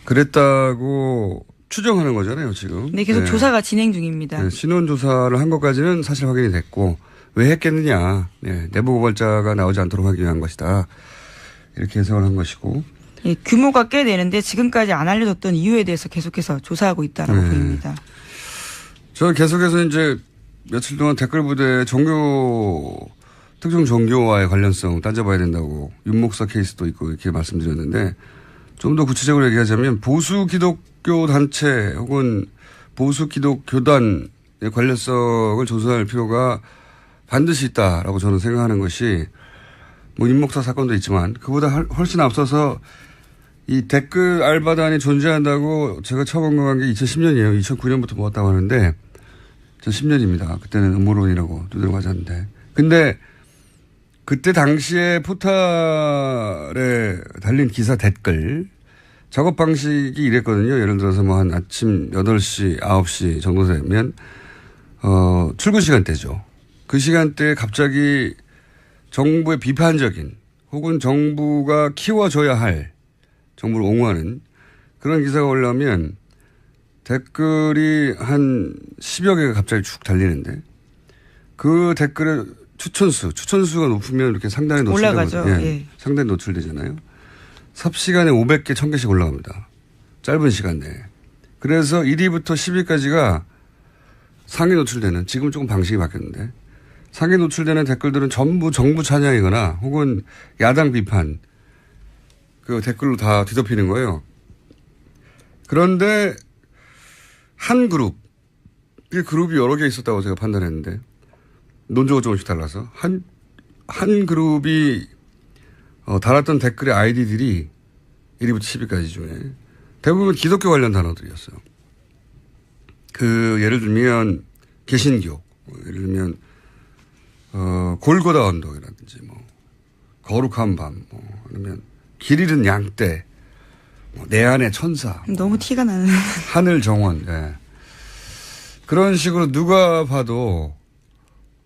그랬다고 추정하는 거잖아요, 지금. 네, 계속 조사가 진행 중입니다. 네, 신원 조사를 한 것까지는 사실 확인이 됐고 왜 했겠느냐. 네, 내부 고발자가 나오지 않도록 하기 위한 것이다. 이렇게 해석을 한 것이고. 예, 규모가 꽤 되는데 지금까지 안 알려졌던 이유에 대해서 계속해서 조사하고 있다라고 보입니다. 저는 계속해서 이제 며칠 동안 댓글 부대에 특정 종교와의 관련성 따져봐야 된다고 윤 목사 케이스도 있고 이렇게 말씀드렸는데 좀 더 구체적으로 얘기하자면 보수 기독교 단체 혹은 보수 기독교단의 관련성을 조사할 필요가 반드시 있다라고 저는 생각하는 것이 뭐 윤 목사 사건도 있지만 그보다 훨씬 앞서서 이 댓글 알바단이 존재한다고 제가 처음 언급한 게 2010년이에요. 2009년부터 모았다고 하는데 2010년입니다. 그때는 음모론이라고 두드려 맞았는데. 근데 그때 당시에 포탈에 달린 기사 댓글 작업 방식이 이랬거든요. 예를 들어서 뭐 한 아침 8시, 9시 정도 되면 출근 시간대죠. 그 시간대에 갑자기 정부의 비판적인 혹은 정부가 키워줘야 할 정부를 옹호하는 그런 기사가 올라오면 댓글이 한 10여 개가 갑자기 쭉 달리는데 그 댓글의 추천수가 높으면 이렇게 상단에 노출되거든요. 올라가죠. 예. 상단에 노출되잖아요. 삽시간에 500개, 1000개씩 올라갑니다. 짧은 시간 내에. 그래서 1위부터 10위까지가 상위 노출되는, 지금 조금 방식이 바뀌었는데 상위 노출되는 댓글들은 전부 정부 찬양이거나 혹은 야당 비판 그 댓글로 다 뒤덮이는 거예요. 그런데 한 그룹, 이 그룹이 여러 개 있었다고 제가 판단했는데 논조가 조금씩 달라서 한 그룹이 달았던 댓글의 아이디들이 1위부터 10위까지 중에 대부분 기독교 관련 단어들이었어요. 예를 들면 개신교, 예를 들면 골고다 언덕이라든지 뭐 거룩한 밤, 아니면 길 잃은 양떼, 내 안의 천사. 너무 티가 나는. 하늘 정원. 예. 그런 식으로 누가 봐도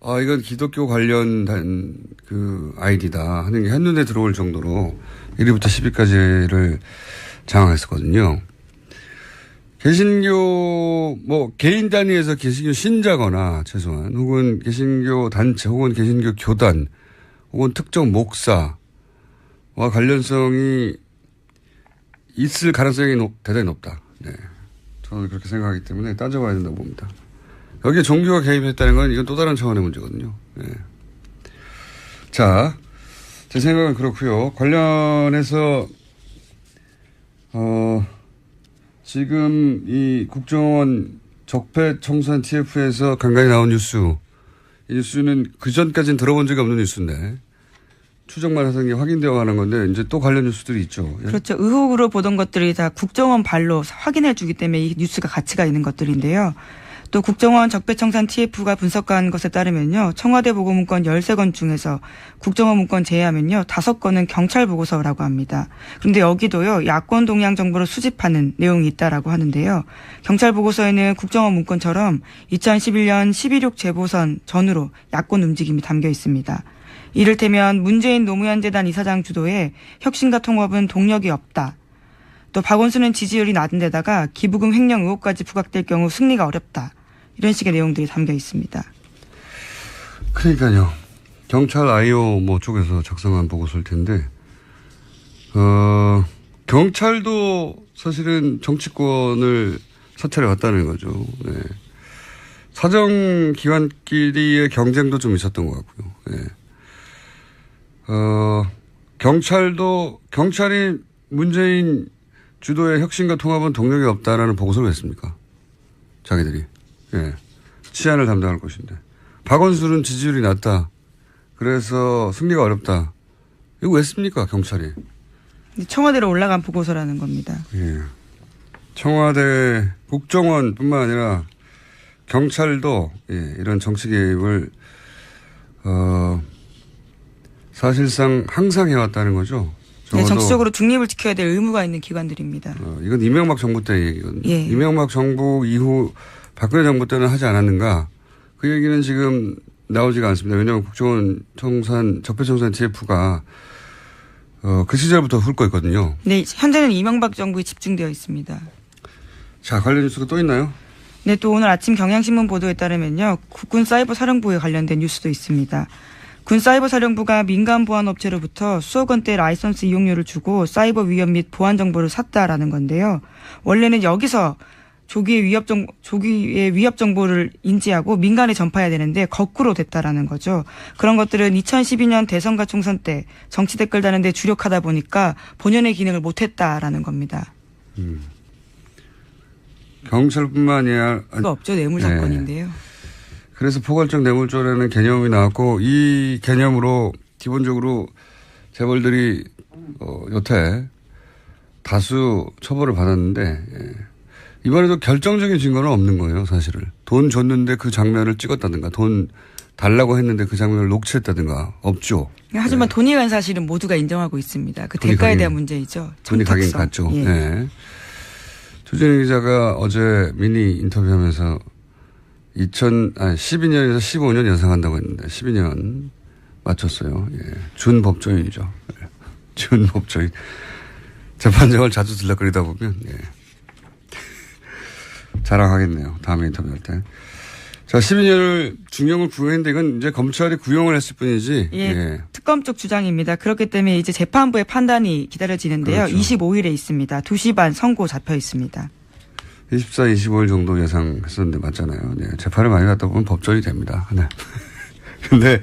이건 기독교 관련된 그 아이디다 하는 게 한눈에 들어올 정도로 1위부터 10위까지를 장악했었거든요. 개신교 개인 단위에서 개신교 신자거나 최소한 혹은 개신교 단체 혹은 개신교 교단 혹은 특정 목사와 관련성이 있을 가능성이 대단히 높다. 네. 저는 그렇게 생각하기 때문에 따져봐야 된다고 봅니다. 여기에 종교가 개입했다는 건 이건 또 다른 차원의 문제거든요. 네. 자, 제 생각은 그렇고요. 관련해서 지금 이 국정원 적폐 청산 TF에서 간간히 나온 뉴스 이 뉴스는 그 전까지는 들어본 적이 없는 뉴스인데 추정만 하던 게 확인되어 가는 건데 이제 또 관련 뉴스들이 있죠. 예? 그렇죠. 의혹으로 보던 것들이 다 국정원 발로 확인해 주기 때문에 이 뉴스가 가치가 있는 것들인데요. 또 국정원 적폐청산 TF가 분석한 것에 따르면요. 청와대 보고문건 13건 중에서 국정원 문건 제외하면요. 5건은 경찰 보고서라고 합니다. 그런데 여기도요. 야권 동향 정보를 수집하는 내용이 있다라고 하는데요. 경찰 보고서에는 국정원 문건처럼 2011년 11.6 재보선 전후로 야권 움직임이 담겨 있습니다. 이를테면 문재인 노무현 재단 이사장 주도의 혁신과 통합은 동력이 없다. 또 박원순은 지지율이 낮은 데다가 기부금 횡령 의혹까지 부각될 경우 승리가 어렵다. 이런 식의 내용들이 담겨 있습니다. 그러니까요. 경찰 IO 뭐 쪽에서 작성한 보고서일 텐데, 경찰도 사실은 정치권을 사찰해 왔다는 거죠. 네. 사정기관끼리의 경쟁도 좀 있었던 것 같고요. 네. 경찰이 문재인 주도의 혁신과 통합은 동력이 없다라는 보고서를 냈습니까? 자기들이. 예. 치안을 담당할 것인데. 박원순은 지지율이 낮다. 그래서 승리가 어렵다. 이거 왜 씁니까, 경찰이? 청와대로 올라간 보고서라는 겁니다. 예. 청와대 국정원 뿐만 아니라 경찰도 예, 이런 정치 개입을, 사실상 항상 해왔다는 거죠. 네, 정치적으로 중립을 지켜야 될 의무가 있는 기관들입니다. 이건 이명박 정부 때 얘기거든요. 예. 이명박 정부 이후 박근혜 정부 때는 하지 않았는가. 그 얘기는 지금 나오지가 않습니다. 왜냐하면 국정원 청산, 적폐청산 TF가 그 시절부터 훑고 있거든요. 네, 현재는 이명박 정부에 집중되어 있습니다. 자, 관련 뉴스가 또 있나요? 네, 또 오늘 아침 경향신문 보도에 따르면요. 국군 사이버 사령부에 관련된 뉴스도 있습니다. 군 사이버 사령부가 민간 보안 업체로부터 수억 원대 라이선스 이용료를 주고 사이버 위협 및 보안 정보를 샀다라는 건데요. 원래는 여기서 조기의 위협 정보를 인지하고 민간에 전파해야 되는데 거꾸로 됐다라는 거죠. 그런 것들은 2012년 대선과 총선 때 정치 댓글 다는데 주력하다 보니까 본연의 기능을 못했다라는 겁니다. 경찰뿐만 아니라 그거 없죠. 뇌물 사건인데요. 그래서 포괄적 뇌물죄라는 개념이 나왔고 이 개념으로 기본적으로 재벌들이 여태 다수 처벌을 받았는데 이번에도 결정적인 증거는 없는 거예요. 사실을. 돈 줬는데 그 장면을 찍었다든가 돈 달라고 했는데 그 장면을 녹취했다든가 없죠. 하지만 돈이 간 사실은 모두가 인정하고 있습니다. 그 대가에 대한 문제이죠. 돈이 가긴 갔죠. 예. 네. 조진희 기자가 어제 미니 인터뷰하면서 12년에서 15년 연상한다고 했는데 12년 맞췄어요. 예. 준 법조인이죠. 예. 준 법조인. 재판장을 자주 들락거리다 보면 예. 자랑하겠네요. 다음에 인터뷰할 때. 자, 12년을 중형을 구형했는데 이건 이제 검찰이 구형을 했을 뿐이지. 예. 예. 특검 쪽 주장입니다. 그렇기 때문에 이제 재판부의 판단이 기다려지는데요. 그렇죠. 25일에 있습니다. 2시 반 선고 잡혀 있습니다. 24, 25일 정도 예상했었는데 맞잖아요. 네. 재판을 많이 갔다 보면 법정이 됩니다. 네. 근데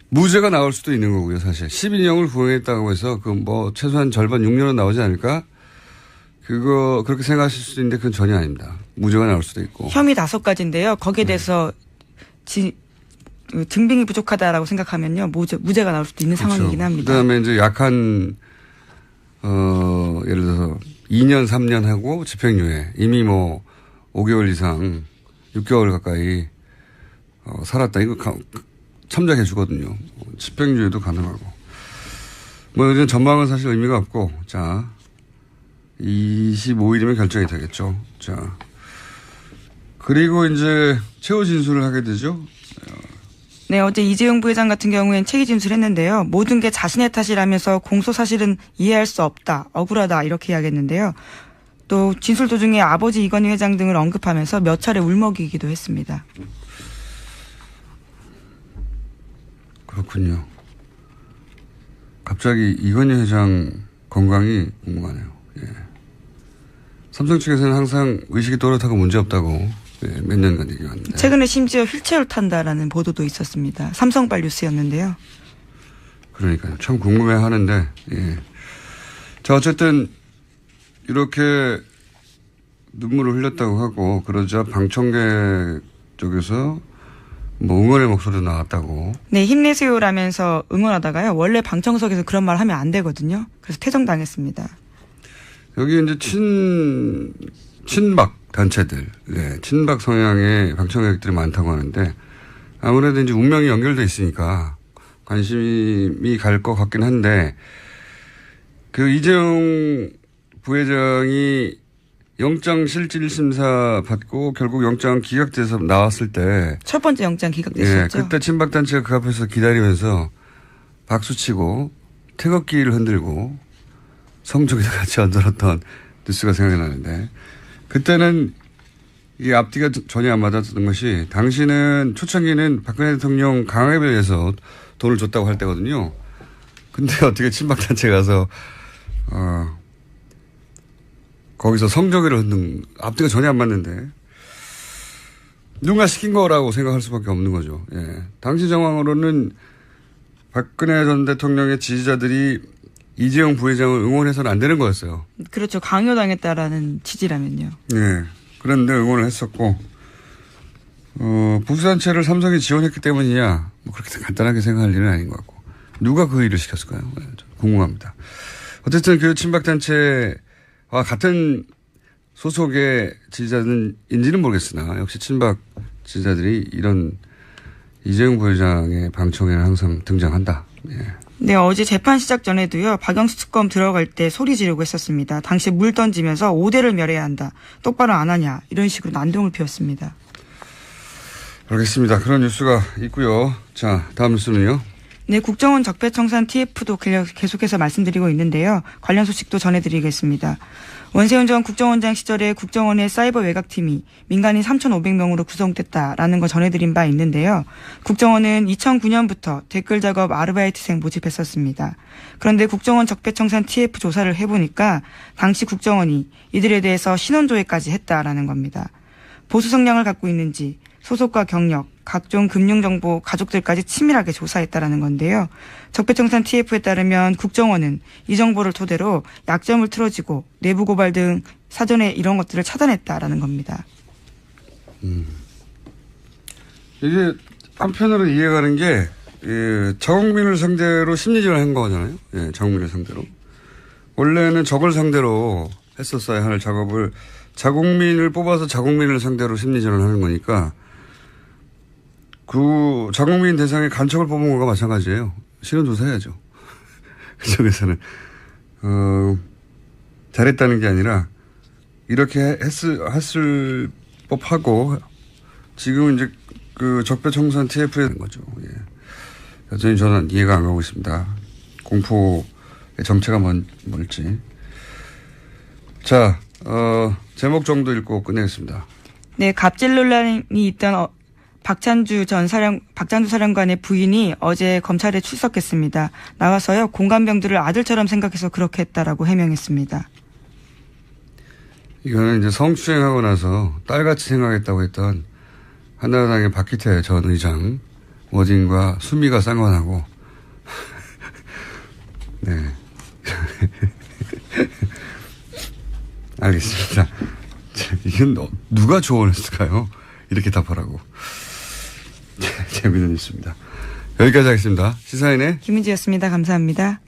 무죄가 나올 수도 있는 거고요, 사실. 12년을 구형했다고 해서 그 뭐 최소한 절반 6년은 나오지 않을까? 그거 그렇게 생각하실 수도 있는데 그건 전혀 아닙니다. 무죄가 나올 수도 있고. 혐의 5가지인데요. 거기에 대해서 증빙이 부족하다라고 생각하면요. 무죄가 나올 수도 있는 그렇죠. 상황이긴 합니다. 그다음에 이제 약한 예를 들어서 2년, 3년 하고 집행유예. 이미 뭐 5개월 이상 6개월 가까이 살았다. 이거 참작해 주거든요. 집행유예도 가능하고. 뭐 요즘 전망은 사실 의미가 없고. 자, 25일이면 결정이 되겠죠. 자, 그리고 이제 최후 진술을 하게 되죠. 네, 어제 이재용 부회장 같은 경우에는 체계 진술했는데요. 모든 게 자신의 탓이라면서 공소 사실은 이해할 수 없다, 억울하다 이렇게 이야기했는데요. 또 진술 도중에 아버지 이건희 회장 등을 언급하면서 몇 차례 울먹이기도 했습니다. 그렇군요. 갑자기 이건희 회장 건강이 궁금하네요. 예. 삼성 측에서는 항상 의식이 또렷하고 문제없다고 예, 몇 년간 얘기했는데. 최근에 심지어 휠체어를 탄다라는 보도도 있었습니다. 삼성발 뉴스였는데요. 그러니까요. 참 궁금해하는데. 예. 자, 어쨌든 이렇게 눈물을 흘렸다고 하고 그러자 방청객 쪽에서 뭐 응원의 목소리도 나왔다고. 네, 힘내세요라면서 응원하다가요. 원래 방청석에서 그런 말 하면 안 되거든요. 그래서 퇴정당했습니다. 여기 이제 친박 단체들, 네, 친박 성향의 방청객들이 많다고 하는데 아무래도 이제 운명이 연결돼 있으니까 관심이 갈 것 같긴 한데 그 이재용 부회장이 영장 실질 심사 받고 결국 영장 기각돼서 나왔을 때 첫 번째 영장 기각됐었죠. 예, 그때 친박 단체가 그 앞에서 기다리면서 박수치고 태극기를 흔들고 성적에도 같이 얹어놨던 뉴스가 생각이 나는데 그때는 이 앞뒤가 전혀 안 맞았던 것이 당시는 초창기는 박근혜 대통령 강압에 의해서 돈을 줬다고 할 때거든요. 근데 어떻게 친박 단체 가서 거기서 성적을 흔든 앞뒤가 전혀 안 맞는데 누가 시킨 거라고 생각할 수밖에 없는 거죠. 예. 당시 정황으로는 박근혜 전 대통령의 지지자들이 이재용 부회장을 응원해서는 안 되는 거였어요. 그렇죠. 강요당했다라는 취지라면요. 예. 그런데 응원을 했었고, 보수단체를 삼성이 지원했기 때문이냐, 뭐 그렇게 간단하게 생각할 일은 아닌 것 같고. 누가 그 일을 시켰을까요? 네, 궁금합니다. 어쨌든 그 친박단체와 같은 소속의 지지자들인지는 모르겠으나, 역시 친박 지지자들이 이런 이재용 부회장의 방청에는 항상 등장한다. 예. 네, 어제 재판 시작 전에도요, 박영수 특검 들어갈 때 소리 지르고 했었습니다. 당시 물 던지면서 5대를 멸해야 한다. 똑바로 안 하냐. 이런 식으로 난동을 피웠습니다. 알겠습니다. 그런 뉴스가 있고요. 자, 다음 뉴스는요. 네, 국정원 적폐청산 TF도 계속해서 말씀드리고 있는데요. 관련 소식도 전해드리겠습니다. 원세훈 전 국정원장 시절에 국정원의 사이버 외곽팀이 민간인 3,500명으로 구성됐다라는 거 전해드린 바 있는데요. 국정원은 2009년부터 댓글 작업 아르바이트생 모집했었습니다. 그런데 국정원 적폐청산 TF 조사를 해보니까 당시 국정원이 이들에 대해서 신원조회까지 했다라는 겁니다. 보수 성향을 갖고 있는지 소속과 경력, 각종 금융정보, 가족들까지 치밀하게 조사했다라는 건데요. 적폐청산 TF에 따르면 국정원은 이 정보를 토대로 약점을 틀어지고 내부 고발 등 사전에 이런 것들을 차단했다라는 겁니다. 이게 한편으로 이해가는 게 자국민을 상대로 심리전을 한 거잖아요. 예, 자국민을 상대로. 원래는 적을 상대로 했었어야 할 작업을 자국민을 뽑아서 자국민을 상대로 심리전을 하는 거니까 그 자국민 대상의 간첩을 뽑은 것과 마찬가지예요. 신원조사해야죠. 그쪽에서는 잘했다는 게 아니라 이렇게 했을 법하고 지금 이제 그 적폐청산 TF에 된 거죠. 예. 여전히 저는 이해가 안 가고 있습니다. 공포의 정체가 뭘지. 자, 제목 정도 읽고 끝내겠습니다. 네, 갑질 논란이 있던 박찬주 사령관의 부인이 어제 검찰에 출석했습니다. 나와서요, 공감병들을 아들처럼 생각해서 그렇게 했다라고 해명했습니다. 이거는 이제 성추행하고 나서 딸같이 생각했다고 했던 한나라당의 박기태 전 의장 워딩과 수미가 쌍관하고 네. 알겠습니다. 이건 누가 조언했을까요? 이렇게 답하라고. 재미있는 뉴스입니다. 여기까지 하겠습니다. 시사인의 김은지였습니다. 감사합니다.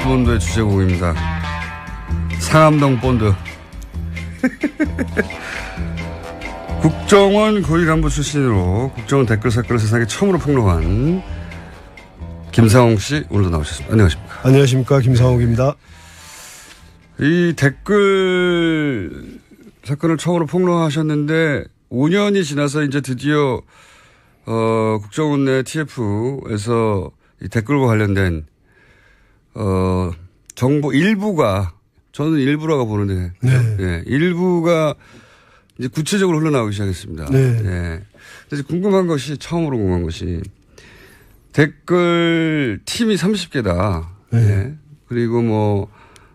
본드의 주제곡입니다. 상암동 본드. 국정원 고위 간부 출신으로 국정원 댓글 사건을 세상에 처음으로 폭로한 김상홍 씨 오늘도 나오셨습니다. 안녕하십니까? 안녕하십니까? 김상홍입니다. 이 댓글 사건을 처음으로 폭로하셨는데 5년이 지나서 이제 드디어 국정원 내 TF에서 이 댓글과 관련된 정보 일부가 저는 일부라고 보는데 네. 예, 일부가 이제 구체적으로 흘러나오기 시작했습니다. 네. 예. 그래서 궁금한 것이 처음으로 궁금한 것이 댓글 팀이 30개다. 네. 예. 그리고 뭐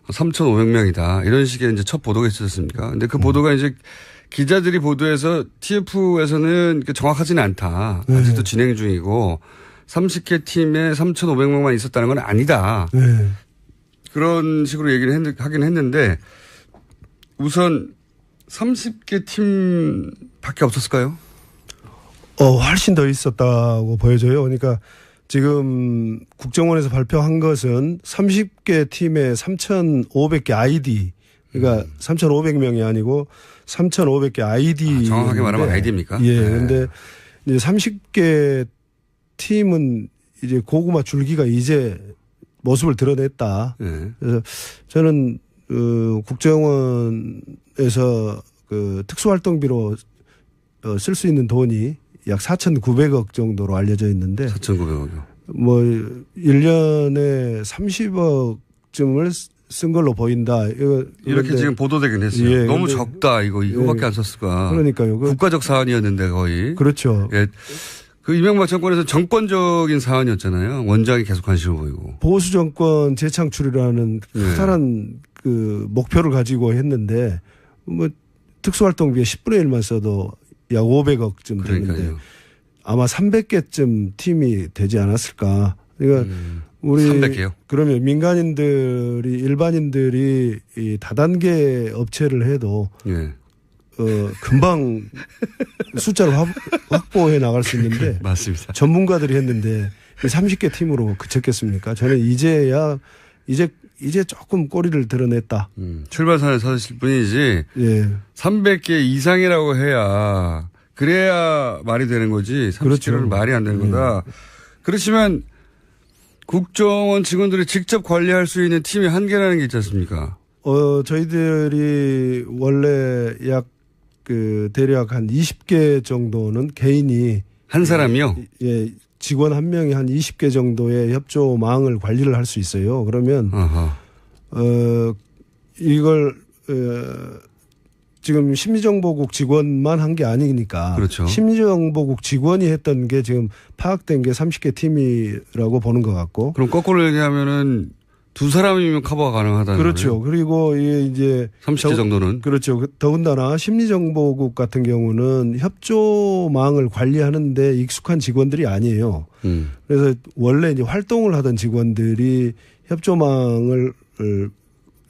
3,500명이다. 이런 식의 이제 첫 보도가 있었습니까? 근데 그 보도가 이제 기자들이 보도해서 TF에서는 정확하지는 않다. 아직도 진행 중이고 30개 팀에 3,500명만 있었다는 건 아니다. 네. 그런 식으로 얘기를 하긴 했는데 우선 30개 팀밖에 없었을까요? 훨씬 더 있었다고 보여져요. 그러니까 지금 국정원에서 발표한 것은 30개 팀에 3,500개 아이디, 그러니까 3,500명이 아니고 3,500개 아이디. 정확하게 말하면 아이디입니까? 예. 그런데 이제 30개 팀은 이제 고구마 줄기가 이제 모습을 드러냈다. 네. 그래서 저는 국정원에서 그 특수활동비로 쓸 수 있는 돈이 약 4,900억 정도로 알려져 있는데 4,900억이요. 뭐 1년에 30억쯤을 쓴 걸로 보인다. 이렇게 지금 보도되긴 했어요. 예, 너무 적다. 이거밖에 안 썼을까. 그러니까요. 국가적 사안이었는데 거의. 그렇죠. 예. 그 이명박 정권에서 정권적인 사안이었잖아요. 원장이 계속 관심을 보이고. 보수 정권 재창출이라는 커다란 그 목표를 가지고 했는데 뭐 특수활동비에 10분의 1만 써도 약 500억쯤 되는데 그러니까요. 아마 300개쯤 팀이 되지 않았을까. 그러니까 우리 300개요? 그러면 민간인들이 일반인들이 이 다단계 업체를 해도 예. 금방 숫자를 확보해 나갈 수 있는데 맞습니다. 전문가들이 했는데 30개 팀으로 그쳤겠습니까? 저는 이제 조금 꼬리를 드러냈다. 출발선에 서실 뿐이지. 예. 300개 이상이라고 해야 그래야 말이 되는 거지. 30개는 그렇죠. 말이 안 되는 거다. 그렇지만 국정원 직원들이 직접 관리할 수 있는 팀이 한계라는 게 있지 않습니까? 저희들이 원래 대략 한 20개 정도는 개인이 한 사람이요? 예, 직원 한 명이 한 20개 정도의 협조망을 관리를 할 수 있어요. 그러면 이걸 지금 심리정보국 직원만 한 게 아니니까. 그렇죠. 심리정보국 직원이 했던 게 지금 파악된 게 30개 팀이라고 보는 것 같고. 그럼 거꾸로 얘기하면은 두 사람이면 커버가 가능하다는 그렇죠. 거예요? 그리고 이제 30개 정도는. 그렇죠. 더군다나 심리정보국 같은 경우는 협조망을 관리하는데 익숙한 직원들이 아니에요. 그래서 원래 이제 활동을 하던 직원들이 협조망을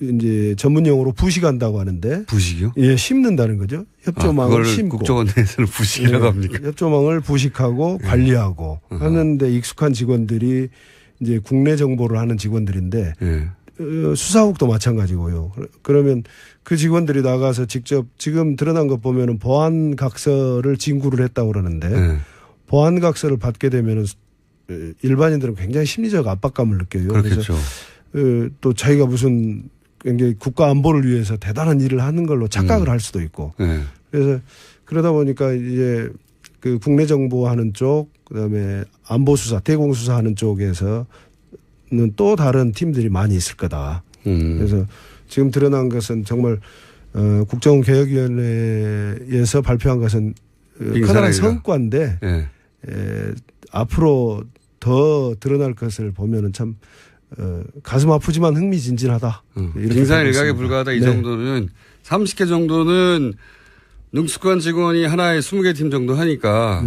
이제 전문용어로 부식한다고 하는데. 부식이요? 예, 심는다는 거죠. 협조망을 심고. 국정원 내에서는 부식이라고 합니까? 협조망을 부식하고 관리하고 하는데 익숙한 직원들이 이제 국내 정보를 하는 직원들인데 수사국도 마찬가지고요. 그러면 그 직원들이 나가서 직접 지금 드러난 것 보면은 보안 각서를 진구를 했다고 그러는데 보안 각서를 받게 되면은 일반인들은 굉장히 심리적 압박감을 느껴요. 그렇겠죠. 그래서 또 자기가 무슨 굉장히 국가 안보를 위해서 대단한 일을 하는 걸로 착각을 할 수도 있고. 그래서 그러다 보니까 이제 그 국내 정보하는 쪽, 그다음에 안보 수사, 대공 수사하는 쪽에서는 또 다른 팀들이 많이 있을 거다. 그래서 지금 드러난 것은 정말 국정원 개혁위원회에서 발표한 것은 커다란 성과인데 앞으로 더 드러날 것을 보면은 참 가슴 아프지만 흥미진진하다. 빙산일각에 불과하다 이 정도는 30개 정도는 능숙한 직원이 하나에 20개 팀 정도 하니까